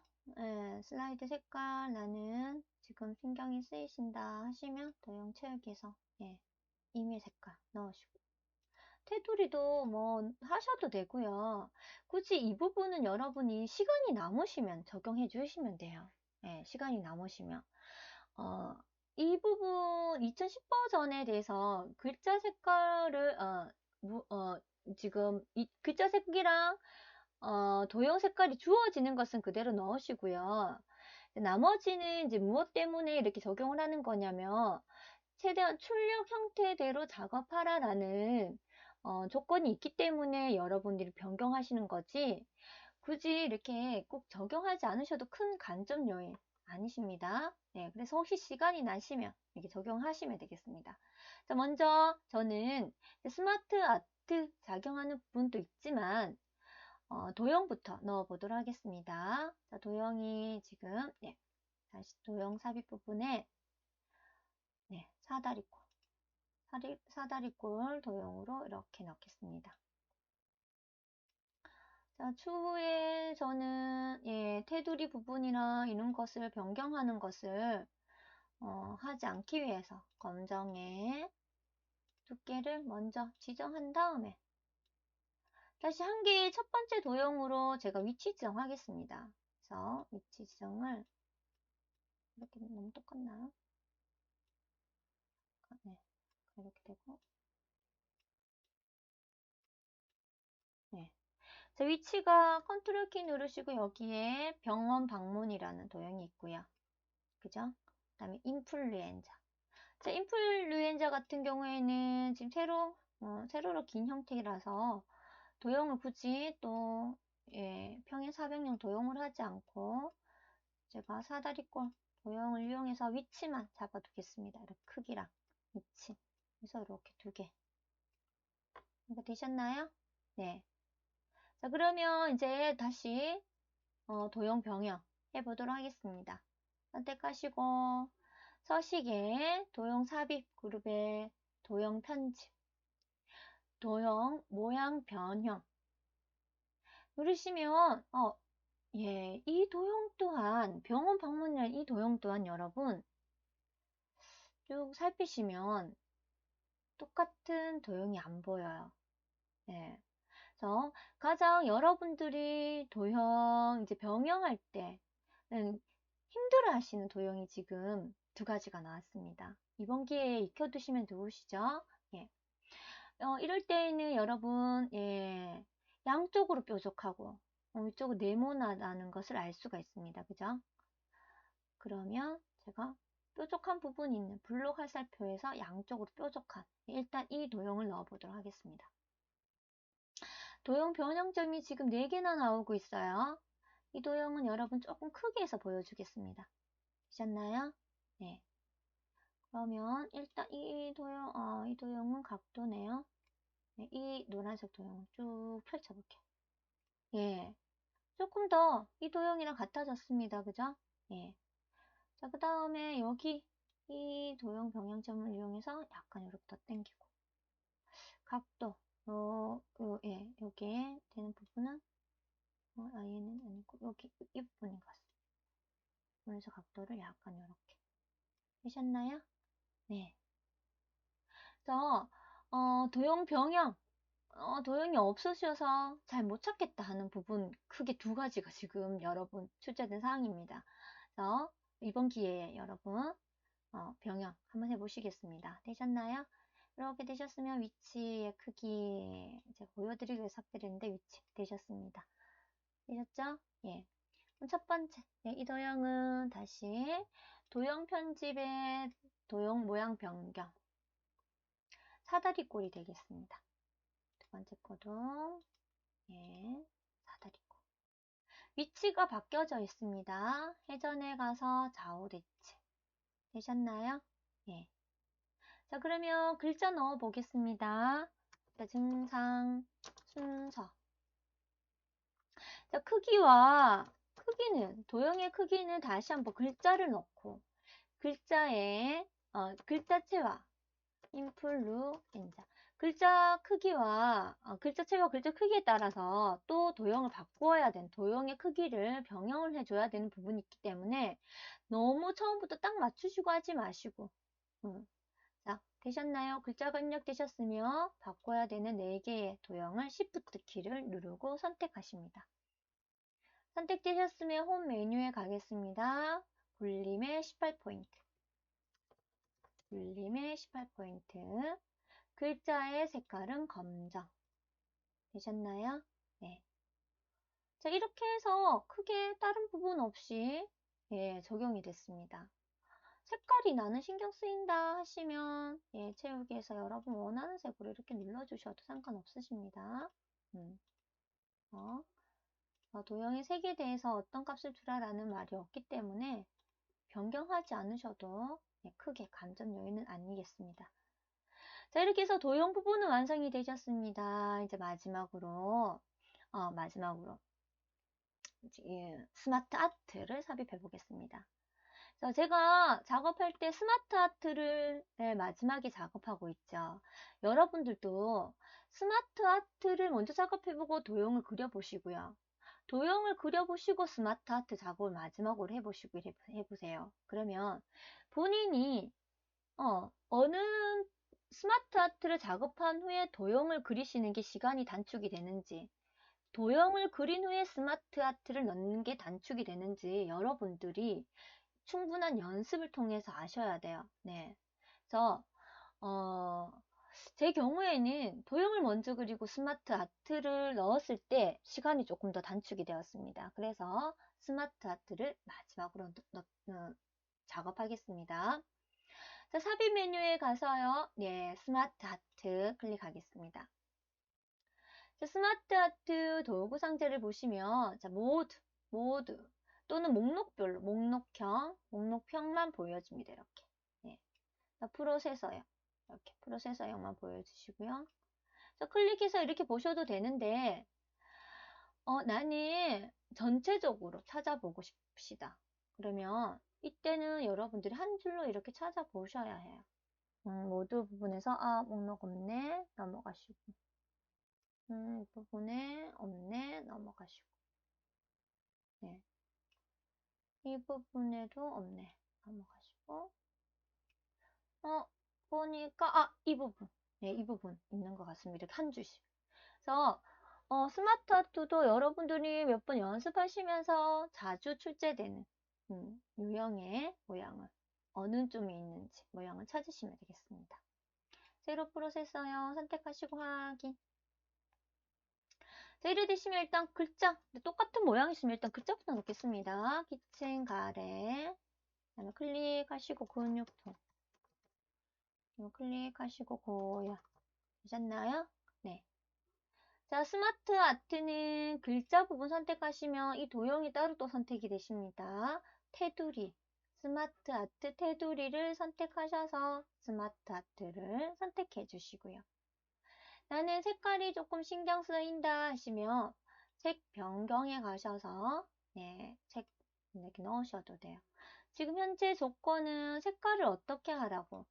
[SPEAKER 1] 슬라이드 색깔 나는 지금 신경이 쓰이신다 하시면 도형 채우기에서 임의 색깔 넣으시고 테두리도 뭐 하셔도 되고요. 굳이 이 부분은 여러분이 시간이 남으시면 적용해 주시면 돼요. 시간이 남으시면 이 부분 2010 버전에 대해서 글자 색깔을 지금 이 글자 색이랑 도형 색깔이 주어지는 것은 그대로 넣으시고요. 나머지는 이제 무엇 때문에 이렇게 적용을 하는 거냐면 최대한 출력 형태대로 작업하라라는 조건이 있기 때문에 여러분들이 변경하시는 거지 굳이 이렇게 꼭 적용하지 않으셔도 큰 간접 요인 아니십니다. 그래서 혹시 시간이 나시면 이렇게 적용하시면 되겠습니다. 자, 먼저 저는 스마트 아트 작용하는 부분도 있지만 도형부터 넣어보도록 하겠습니다. 자, 도형이 지금 다시 도형 삽입 부분에 사다리꼴 도형으로 이렇게 넣겠습니다. 자, 추후에 저는 테두리 부분이나 이런 것을 변경하는 것을 하지 않기 위해서 검정의 두께를 먼저 지정한 다음에 다시 한 개의 첫 번째 도형으로 제가 위치 지정하겠습니다. 그래서 위치 지정을 이렇게 너무 똑같나요? 네, 이렇게 되고 자, 위치가 컨트롤 키 누르시고 여기에 병원 방문이라는 도형이 있고요. 그죠? 그 다음에 인플루엔자. 자, 인플루엔자 같은 경우에는 지금 세로로 긴 형태라서 도형을 굳이 또 평행 사변형 도형을 하지 않고 제가 사다리꼴 도형을 이용해서 위치만 잡아두겠습니다. 이렇게 크기랑 위치. 그래서 이렇게 두 개. 이거 되셨나요? 네. 자, 그러면 이제 다시 도형 병영 해보도록 하겠습니다. 선택하시고 서식에 도형 삽입 그룹에 도형 편집, 도형 모양 변형 누르시면 이 도형 또한 병원 방문열 이 도형 또한 여러분 쭉 살피시면 똑같은 도형이 안 보여요. 네. 그래서 가장 여러분들이 도형 이제 병영할 때는 힘들어 하시는 도형이 지금 두 가지가 나왔습니다. 이번 기회에 익혀두시면 좋으시죠? 예. 이럴 때에는 여러분, 양쪽으로 뾰족하고, 이쪽으로 네모나다는 것을 알 수가 있습니다. 그죠? 그러면 제가 뾰족한 부분이 있는 블록 화살표에서 양쪽으로 뾰족한, 일단 이 도형을 넣어보도록 하겠습니다. 도형 변형점이 지금 4개나 나오고 있어요. 이 도형은 여러분 조금 크게 해서 보여주겠습니다. 되셨나요? 네. 그러면 일단 이 도형은 각도네요. 네, 이 노란색 도형을 쭉 펼쳐볼게요. 예. 조금 더 이 도형이랑 같아졌습니다. 그죠? 예. 자, 그 다음에 여기 이 도형 병행점을 이용해서 약간 이렇게 더 당기고 각도 여기에 되는 부분은 얘는 아니고 여기 이 부분인 것 같습니다. 그래서 각도를 약간 이렇게 되셨나요? 네. 그래서 도형 병영 도형이 없으셔서 잘 못 찾겠다 하는 부분 크게 두 가지가 지금 여러분 출제된 사항입니다. 그래서 이번 기회에 여러분 병영 한번 해보시겠습니다. 되셨나요? 이렇게 되셨으면 위치의 크기 제가 보여드리기 위해서 삭제했는데 위치 되셨습니다. 되셨죠? 예. 그럼 첫 번째 이 도형은 다시 도형 편집의 도형 모양 변경 사다리꼴이 되겠습니다. 두 번째 거도 사다리꼴 위치가 바뀌어져 있습니다. 회전에 가서 좌우 대치 되셨나요? 예. 자, 그러면 글자 넣어 보겠습니다. 자, 증상 순서. 자, 도형의 크기는 다시 한번 글자를 넣고 글자의 글자체와 인플루엔자 글자 크기와 글자체와 글자 크기에 따라서 또 도형을 바꾸어야 되는 도형의 크기를 병영을 해줘야 되는 부분이 있기 때문에 너무 처음부터 딱 맞추시고 하지 마시고 자, 되셨나요? 글자가 입력되셨으며 바꿔야 되는 4개의 도형을 Shift 키를 누르고 선택하십니다. 선택되셨으면 홈 메뉴에 가겠습니다. 굴림의 18포인트 굴림의 18포인트 글자의 색깔은 검정 되셨나요? 네. 자, 이렇게 해서 크게 다른 부분 없이 적용이 됐습니다. 색깔이 나는 신경 쓰인다 하시면 채우기에서 여러분 원하는 색으로 이렇게 눌러주셔도 상관없으십니다. 도형의 색에 대해서 어떤 값을 주라라는 말이 없기 때문에 변경하지 않으셔도 크게 감점 요인은 아니겠습니다. 자, 이렇게 해서 도형 부분은 완성이 되셨습니다. 이제 마지막으로 스마트 아트를 삽입해 보겠습니다. 제가 작업할 때 스마트 아트를 마지막에 작업하고 있죠. 여러분들도 스마트 아트를 먼저 작업해보고 도형을 그려보시고요. 도형을 그려보시고 스마트 아트 작업을 마지막으로 해보세요. 그러면 본인이 어느 스마트 아트를 작업한 후에 도형을 그리시는 게 시간이 단축이 되는지 도형을 그린 후에 스마트 아트를 넣는 게 단축이 되는지 여러분들이 충분한 연습을 통해서 아셔야 돼요. 네. 그래서 제 경우에는 도형을 먼저 그리고 스마트 아트를 넣었을 때 시간이 조금 더 단축이 되었습니다. 그래서 스마트 아트를 마지막으로 작업하겠습니다. 자, 삽입 메뉴에 가서요. 네, 스마트 하트 클릭하겠습니다. 자, 스마트 하트 도구 상자를 보시면, 자, 모두, 또는 목록별로, 목록형만 보여줍니다. 이렇게. 네. 자, 프로세서요. 이렇게 프로세서형만 보여주시고요. 자, 클릭해서 이렇게 보셔도 되는데, 나는 전체적으로 찾아보고 싶시다. 그러면 이때는 여러분들이 한 줄로 이렇게 찾아보셔야 해요. 모두 부분에서 목록 없네 넘어가시고 이 부분에 없네 넘어가시고 네. 이 부분에도 없네 넘어가시고 보니까 이 부분 네, 이 부분 있는 것 같습니다. 이렇게 한 줄씩. 그래서 스마트 하트도 여러분들이 몇 번 연습하시면서 자주 출제되는 유형의 모양을 어느 쪽에 있는지 모양을 찾으시면 되겠습니다. 세로 프로세서요. 선택하시고 확인. 자, 이래 되시면 일단 글자, 똑같은 모양이 있으면 일단 글자부터 넣겠습니다. 키친 가래. 그다음에 클릭하시고 근육통. 클릭하시고 고요. 되셨나요? 네. 자, 스마트 아트는 글자 부분 선택하시면 이 도형이 따로 또 선택이 되십니다. 테두리, 스마트 아트 테두리를 선택하셔서 스마트 아트를 선택해 주시고요. 나는 색깔이 조금 신경 쓰인다 하시면 색 변경에 가셔서 네, 색 이렇게 넣으셔도 돼요. 지금 현재 조건은 색깔을 어떻게 하라고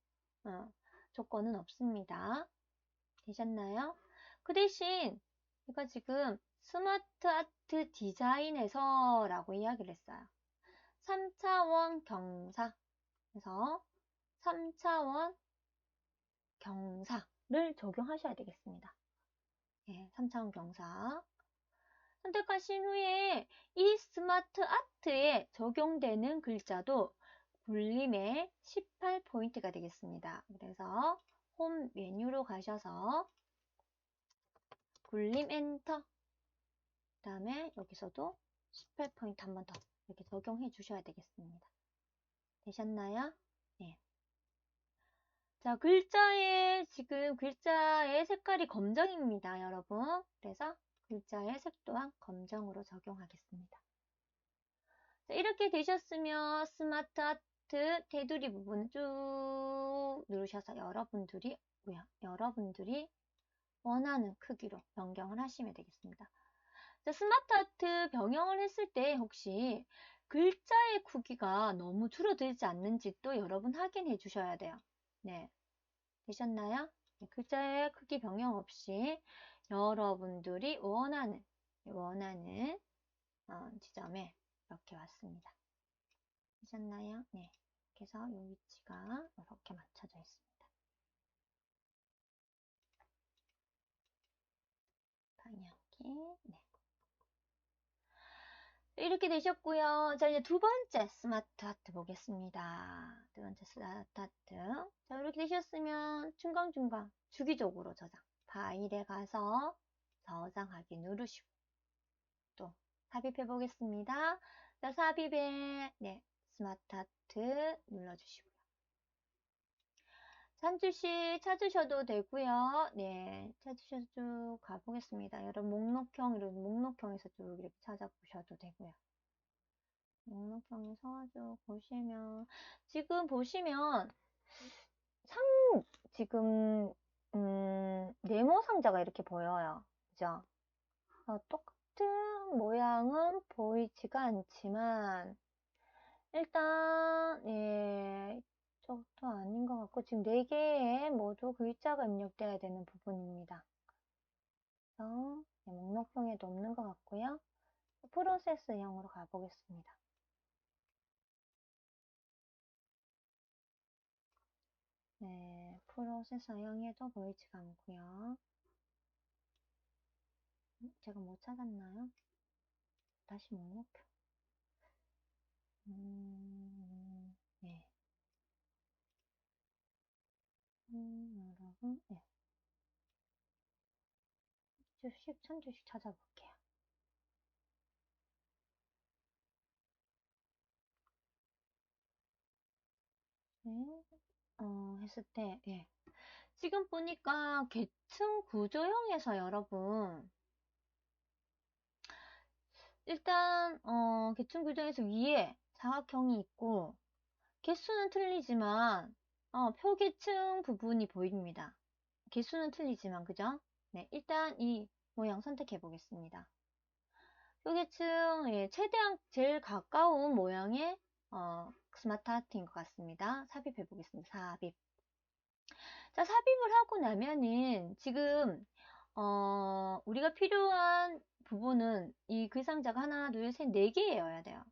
[SPEAKER 1] 조건은 없습니다. 되셨나요? 그 대신 제가 지금 스마트 아트 디자인에서 라고 이야기를 했어요. 3차원 경사 그래서 3차원 경사를 적용하셔야 되겠습니다. 네, 3차원 경사 선택하신 후에 이 스마트 아트에 적용되는 글자도 굴림의 18포인트가 되겠습니다. 그래서 홈 메뉴로 가셔서 굴림 엔터 그 다음에 여기서도 18포인트 한 번 더 이렇게 적용해 주셔야 되겠습니다. 되셨나요? 네. 자, 지금 글자의 색깔이 검정입니다, 여러분. 그래서 글자의 색 또한 검정으로 적용하겠습니다. 자, 이렇게 되셨으면 스마트 아트 테두리 부분 쭉 누르셔서 여러분들이 원하는 크기로 변경을 하시면 되겠습니다. 자, 스마트 아트 변경을 했을 때 혹시 글자의 크기가 너무 줄어들지 않는지 또 여러분 확인해 주셔야 돼요. 네. 되셨나요? 네, 글자의 크기 변경 없이 여러분들이 원하는 지점에 이렇게 왔습니다. 되셨나요? 네. 그래서 이 위치가 이렇게 맞춰져 있습니다. 방향키. 네. 이렇게 되셨고요. 자, 이제 두 번째 스마트 하트 보겠습니다. 두 번째 스마트 하트. 자, 이렇게 되셨으면 중간중간 주기적으로 저장. 파일에 가서 저장하기 누르시고 또 삽입해 보겠습니다. 자, 삽입에 네, 스마트 하트 눌러주시고요. 한 줄씩 찾으셔도 되고요. 네, 찾으셔서 쭉 가보겠습니다. 여러분 이런 목록형에서 쭉 이렇게 찾아보셔도 되고요. 목록형에서 쭉 보시면 지금 보시면 지금 네모 상자가 이렇게 보여요. 그죠? 똑같은 모양은 보이지가 않지만 일단 예, 이쪽도 아닌 것 같고 지금 4개의 모두 글자가 입력되어야 되는 부분입니다. 그래서 목록형에도 없는 것 같고요. 프로세스형으로 가보겠습니다. 네, 프로세서형에도 보이지가 않고요. 제가 못 찾았나요? 다시 목록표. 네. 여러분, 네. 주씩, 천주씩 찾아볼게요. 네. 했을 때, 예. 지금 보니까 계층 구조형에서 여러분, 일단, 계층 구조형에서 위에 사각형이 있고, 개수는 틀리지만, 표계층 부분이 보입니다. 개수는 틀리지만, 그죠? 네, 일단 이 모양 선택해 보겠습니다. 표계층, 예, 최대한 제일 가까운 모양의, 스마트 아트인 것 같습니다. 삽입해 보겠습니다. 삽입. 자, 삽입을 하고 나면은 지금 우리가 필요한 부분은 이 글상자가 하나, 둘, 셋, 네 개여야 돼요.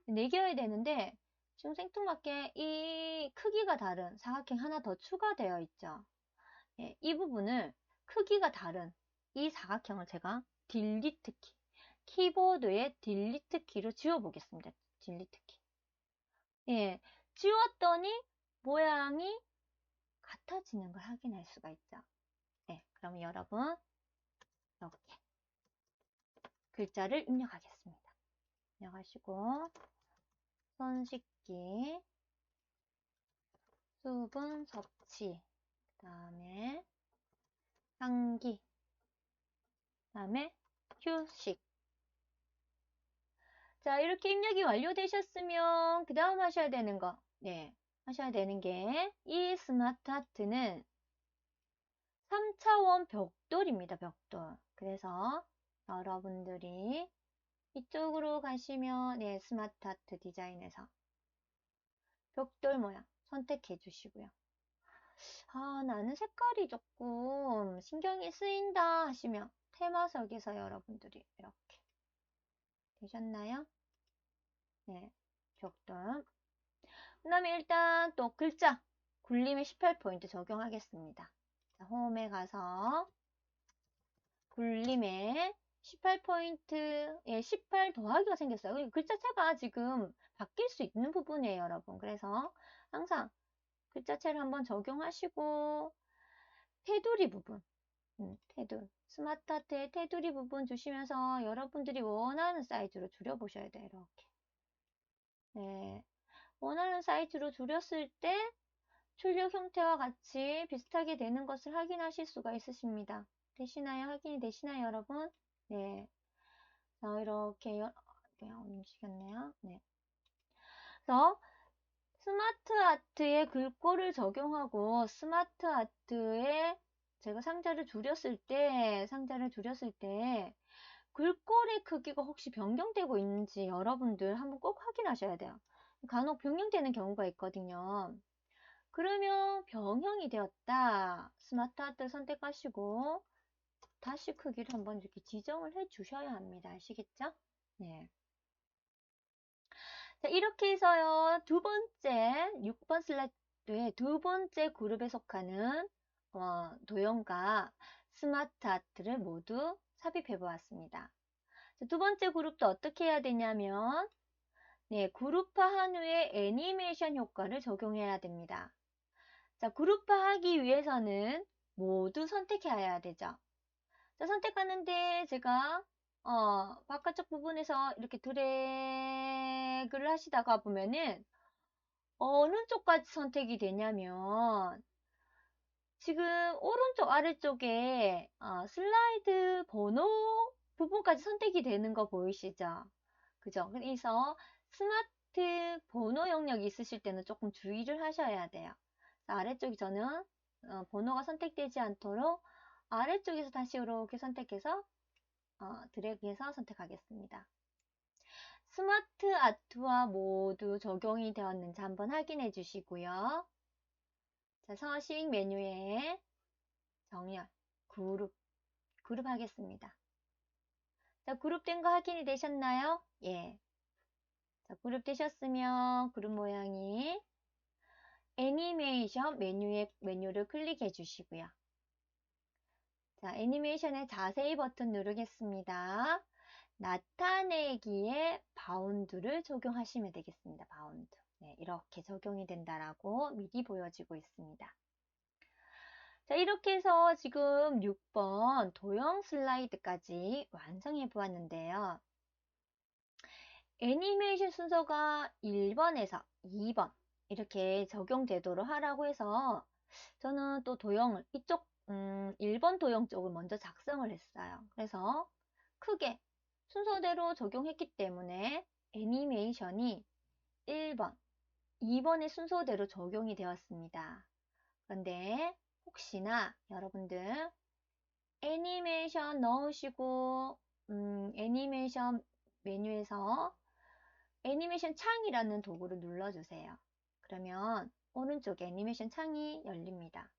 [SPEAKER 1] 네 개여야 되는데 지금 생뚱맞게 이 크기가 다른 사각형 하나 더 추가되어 있죠. 예, 이 부분을 크기가 다른 이 사각형을 제가 딜리트 키, 키보드의 딜리트 키로 지워보겠습니다. 딜리트 키. 예, 지웠더니 모양이 같아지는 걸 확인할 수가 있죠. 네, 그럼 여러분 이렇게 글자를 입력하겠습니다. 입력하시고 손 씻기, 수분 섭취, 그 다음에 환기, 그 다음에 휴식. 자, 이렇게 입력이 완료되셨으면 그 다음 하셔야 되는 거, 네, 하셔야 되는 게 이 스마트 아트는 3차원 벽돌입니다. 벽돌. 그래서 여러분들이 이쪽으로 가시면 네, 스마트 아트 디자인에서 벽돌 모양 선택해 주시고요. 아, 나는 색깔이 조금 신경이 쓰인다 하시면 테마석에서 여러분들이 이렇게 되셨나요? 네, 벽돌. 그 다음에 일단 또 글자 굴림의 18포인트 적용하겠습니다. 자, 홈에 가서 굴림의 18포인트, 예, 18 더하기가 생겼어요. 글자체가 지금 바뀔 수 있는 부분이에요, 여러분. 그래서 항상 글자체를 한번 적용하시고 테두리 부분, 테두리, 스마트 아트의 테두리 부분 주시면서 여러분들이 원하는 사이즈로 줄여보셔야 돼요, 이렇게. 네, 원하는 사이즈로 줄였을 때 출력 형태와 같이 비슷하게 되는 것을 확인하실 수가 있으십니다. 되시나요? 확인이 되시나요, 여러분? 네. 자, 이렇게 움직였네요. 네. 그래서 스마트 아트에 글꼴을 적용하고 스마트 아트에 제가 상자를 줄였을 때 글꼴의 크기가 혹시 변경되고 있는지 여러분들 한번 꼭 확인하셔야 돼요. 간혹 변경되는 경우가 있거든요. 그러면 변형이 되었다. 스마트 아트 선택하시고 다시 크기를 한번 이렇게 지정을 해 주셔야 합니다. 아시겠죠? 네. 자, 이렇게 해서요. 두 번째 6번 슬라이드의 두 번째 그룹에 속하는 도형과 스마트 아트를 모두 삽입해 보았습니다. 두 번째 그룹도 어떻게 해야 되냐면 네, 그룹화한 후에 애니메이션 효과를 적용해야 됩니다. 자, 그룹화하기 위해서는 모두 선택해야 되죠. 자, 선택하는데 제가 바깥쪽 부분에서 이렇게 드래그를 하시다가 보면은 어느 쪽까지 선택이 되냐면 지금 오른쪽 아래쪽에 슬라이드 번호 부분까지 선택이 되는 거 보이시죠? 그죠? 그래서 스마트 번호 영역이 있으실 때는 조금 주의를 하셔야 돼요. 아래쪽이 저는 번호가 선택되지 않도록 아래쪽에서 다시 이렇게 선택해서 드래그해서 선택하겠습니다. 스마트 아트와 모두 적용이 되었는지 한번 확인해 주시고요. 자, 서식 메뉴에 정렬, 그룹 하겠습니다. 자, 그룹된 거 확인이 되셨나요? 예. 자, 그룹 되셨으면 그룹 모양이 애니메이션 메뉴를 클릭해 주시고요. 자, 애니메이션의 자세히 버튼 누르겠습니다. 나타내기에 바운드를 적용하시면 되겠습니다. 바운드. 네, 이렇게 적용이 된다라고 미리 보여지고 있습니다. 자, 이렇게 해서 지금 6번 도형 슬라이드까지 완성해 보았는데요. 애니메이션 순서가 1번에서 2번, 이렇게 적용되도록 하라고 해서 저는 또 도형을 이쪽 1번 도형 쪽을 먼저 작성을 했어요. 그래서 크게 순서대로 적용했기 때문에 애니메이션이 1번, 2번의 순서대로 적용이 되었습니다. 그런데 혹시나 여러분들 애니메이션 넣으시고 애니메이션 메뉴에서 애니메이션 창이라는 도구를 눌러주세요. 그러면 오른쪽 애니메이션 창이 열립니다.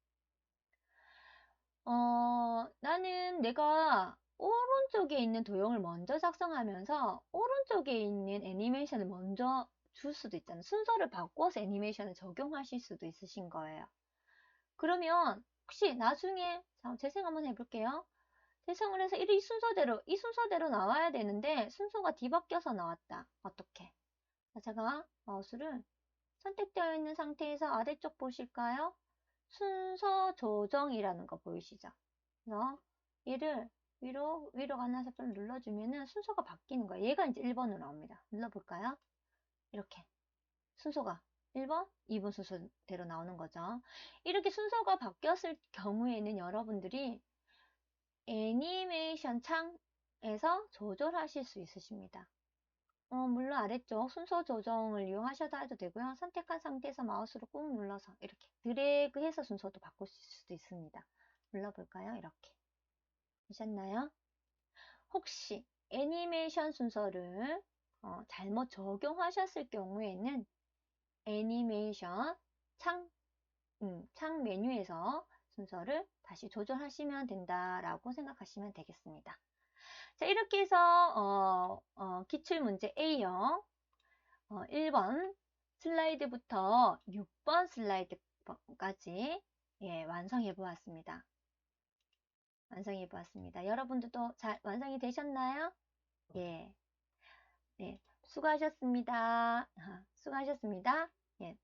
[SPEAKER 1] 나는 내가 오른쪽에 있는 도형을 먼저 작성하면서 오른쪽에 있는 애니메이션을 먼저 줄 수도 있잖아요. 순서를 바꿔서 애니메이션을 적용하실 수도 있으신 거예요. 그러면 혹시 나중에 재생 한번 해볼게요. 재생을 해서 이 순서대로 나와야 되는데 순서가 뒤바뀌어서 나왔다. 어떻게? 제가 마우스를 선택되어 있는 상태에서 아래쪽 보실까요? 순서 조정이라는 거 보이시죠? 그래서 얘를 위로 가면서 좀 눌러주면은 순서가 바뀌는 거예요. 얘가 이제 1번으로 나옵니다. 눌러볼까요? 이렇게 순서가 1번, 2번 순서대로 나오는 거죠. 이렇게 순서가 바뀌었을 경우에는 여러분들이 애니메이션 창에서 조절하실 수 있으십니다. 물론 아래쪽 순서 조정을 이용하셔도 해도 되고요. 선택한 상태에서 마우스로 꾹 눌러서 이렇게 드래그해서 순서도 바꿀 수도 있습니다. 눌러볼까요? 이렇게. 보셨나요? 혹시 애니메이션 순서를 잘못 적용하셨을 경우에는 애니메이션 창 메뉴에서 순서를 다시 조절하시면 된다라고 생각하시면 되겠습니다. 자, 이렇게 해서 기출문제 A형 1번 슬라이드부터 6번 슬라이드까지 완성해 보았습니다. 여러분들도 잘 완성이 되셨나요? 예. 네, 수고하셨습니다. 수고하셨습니다. 예.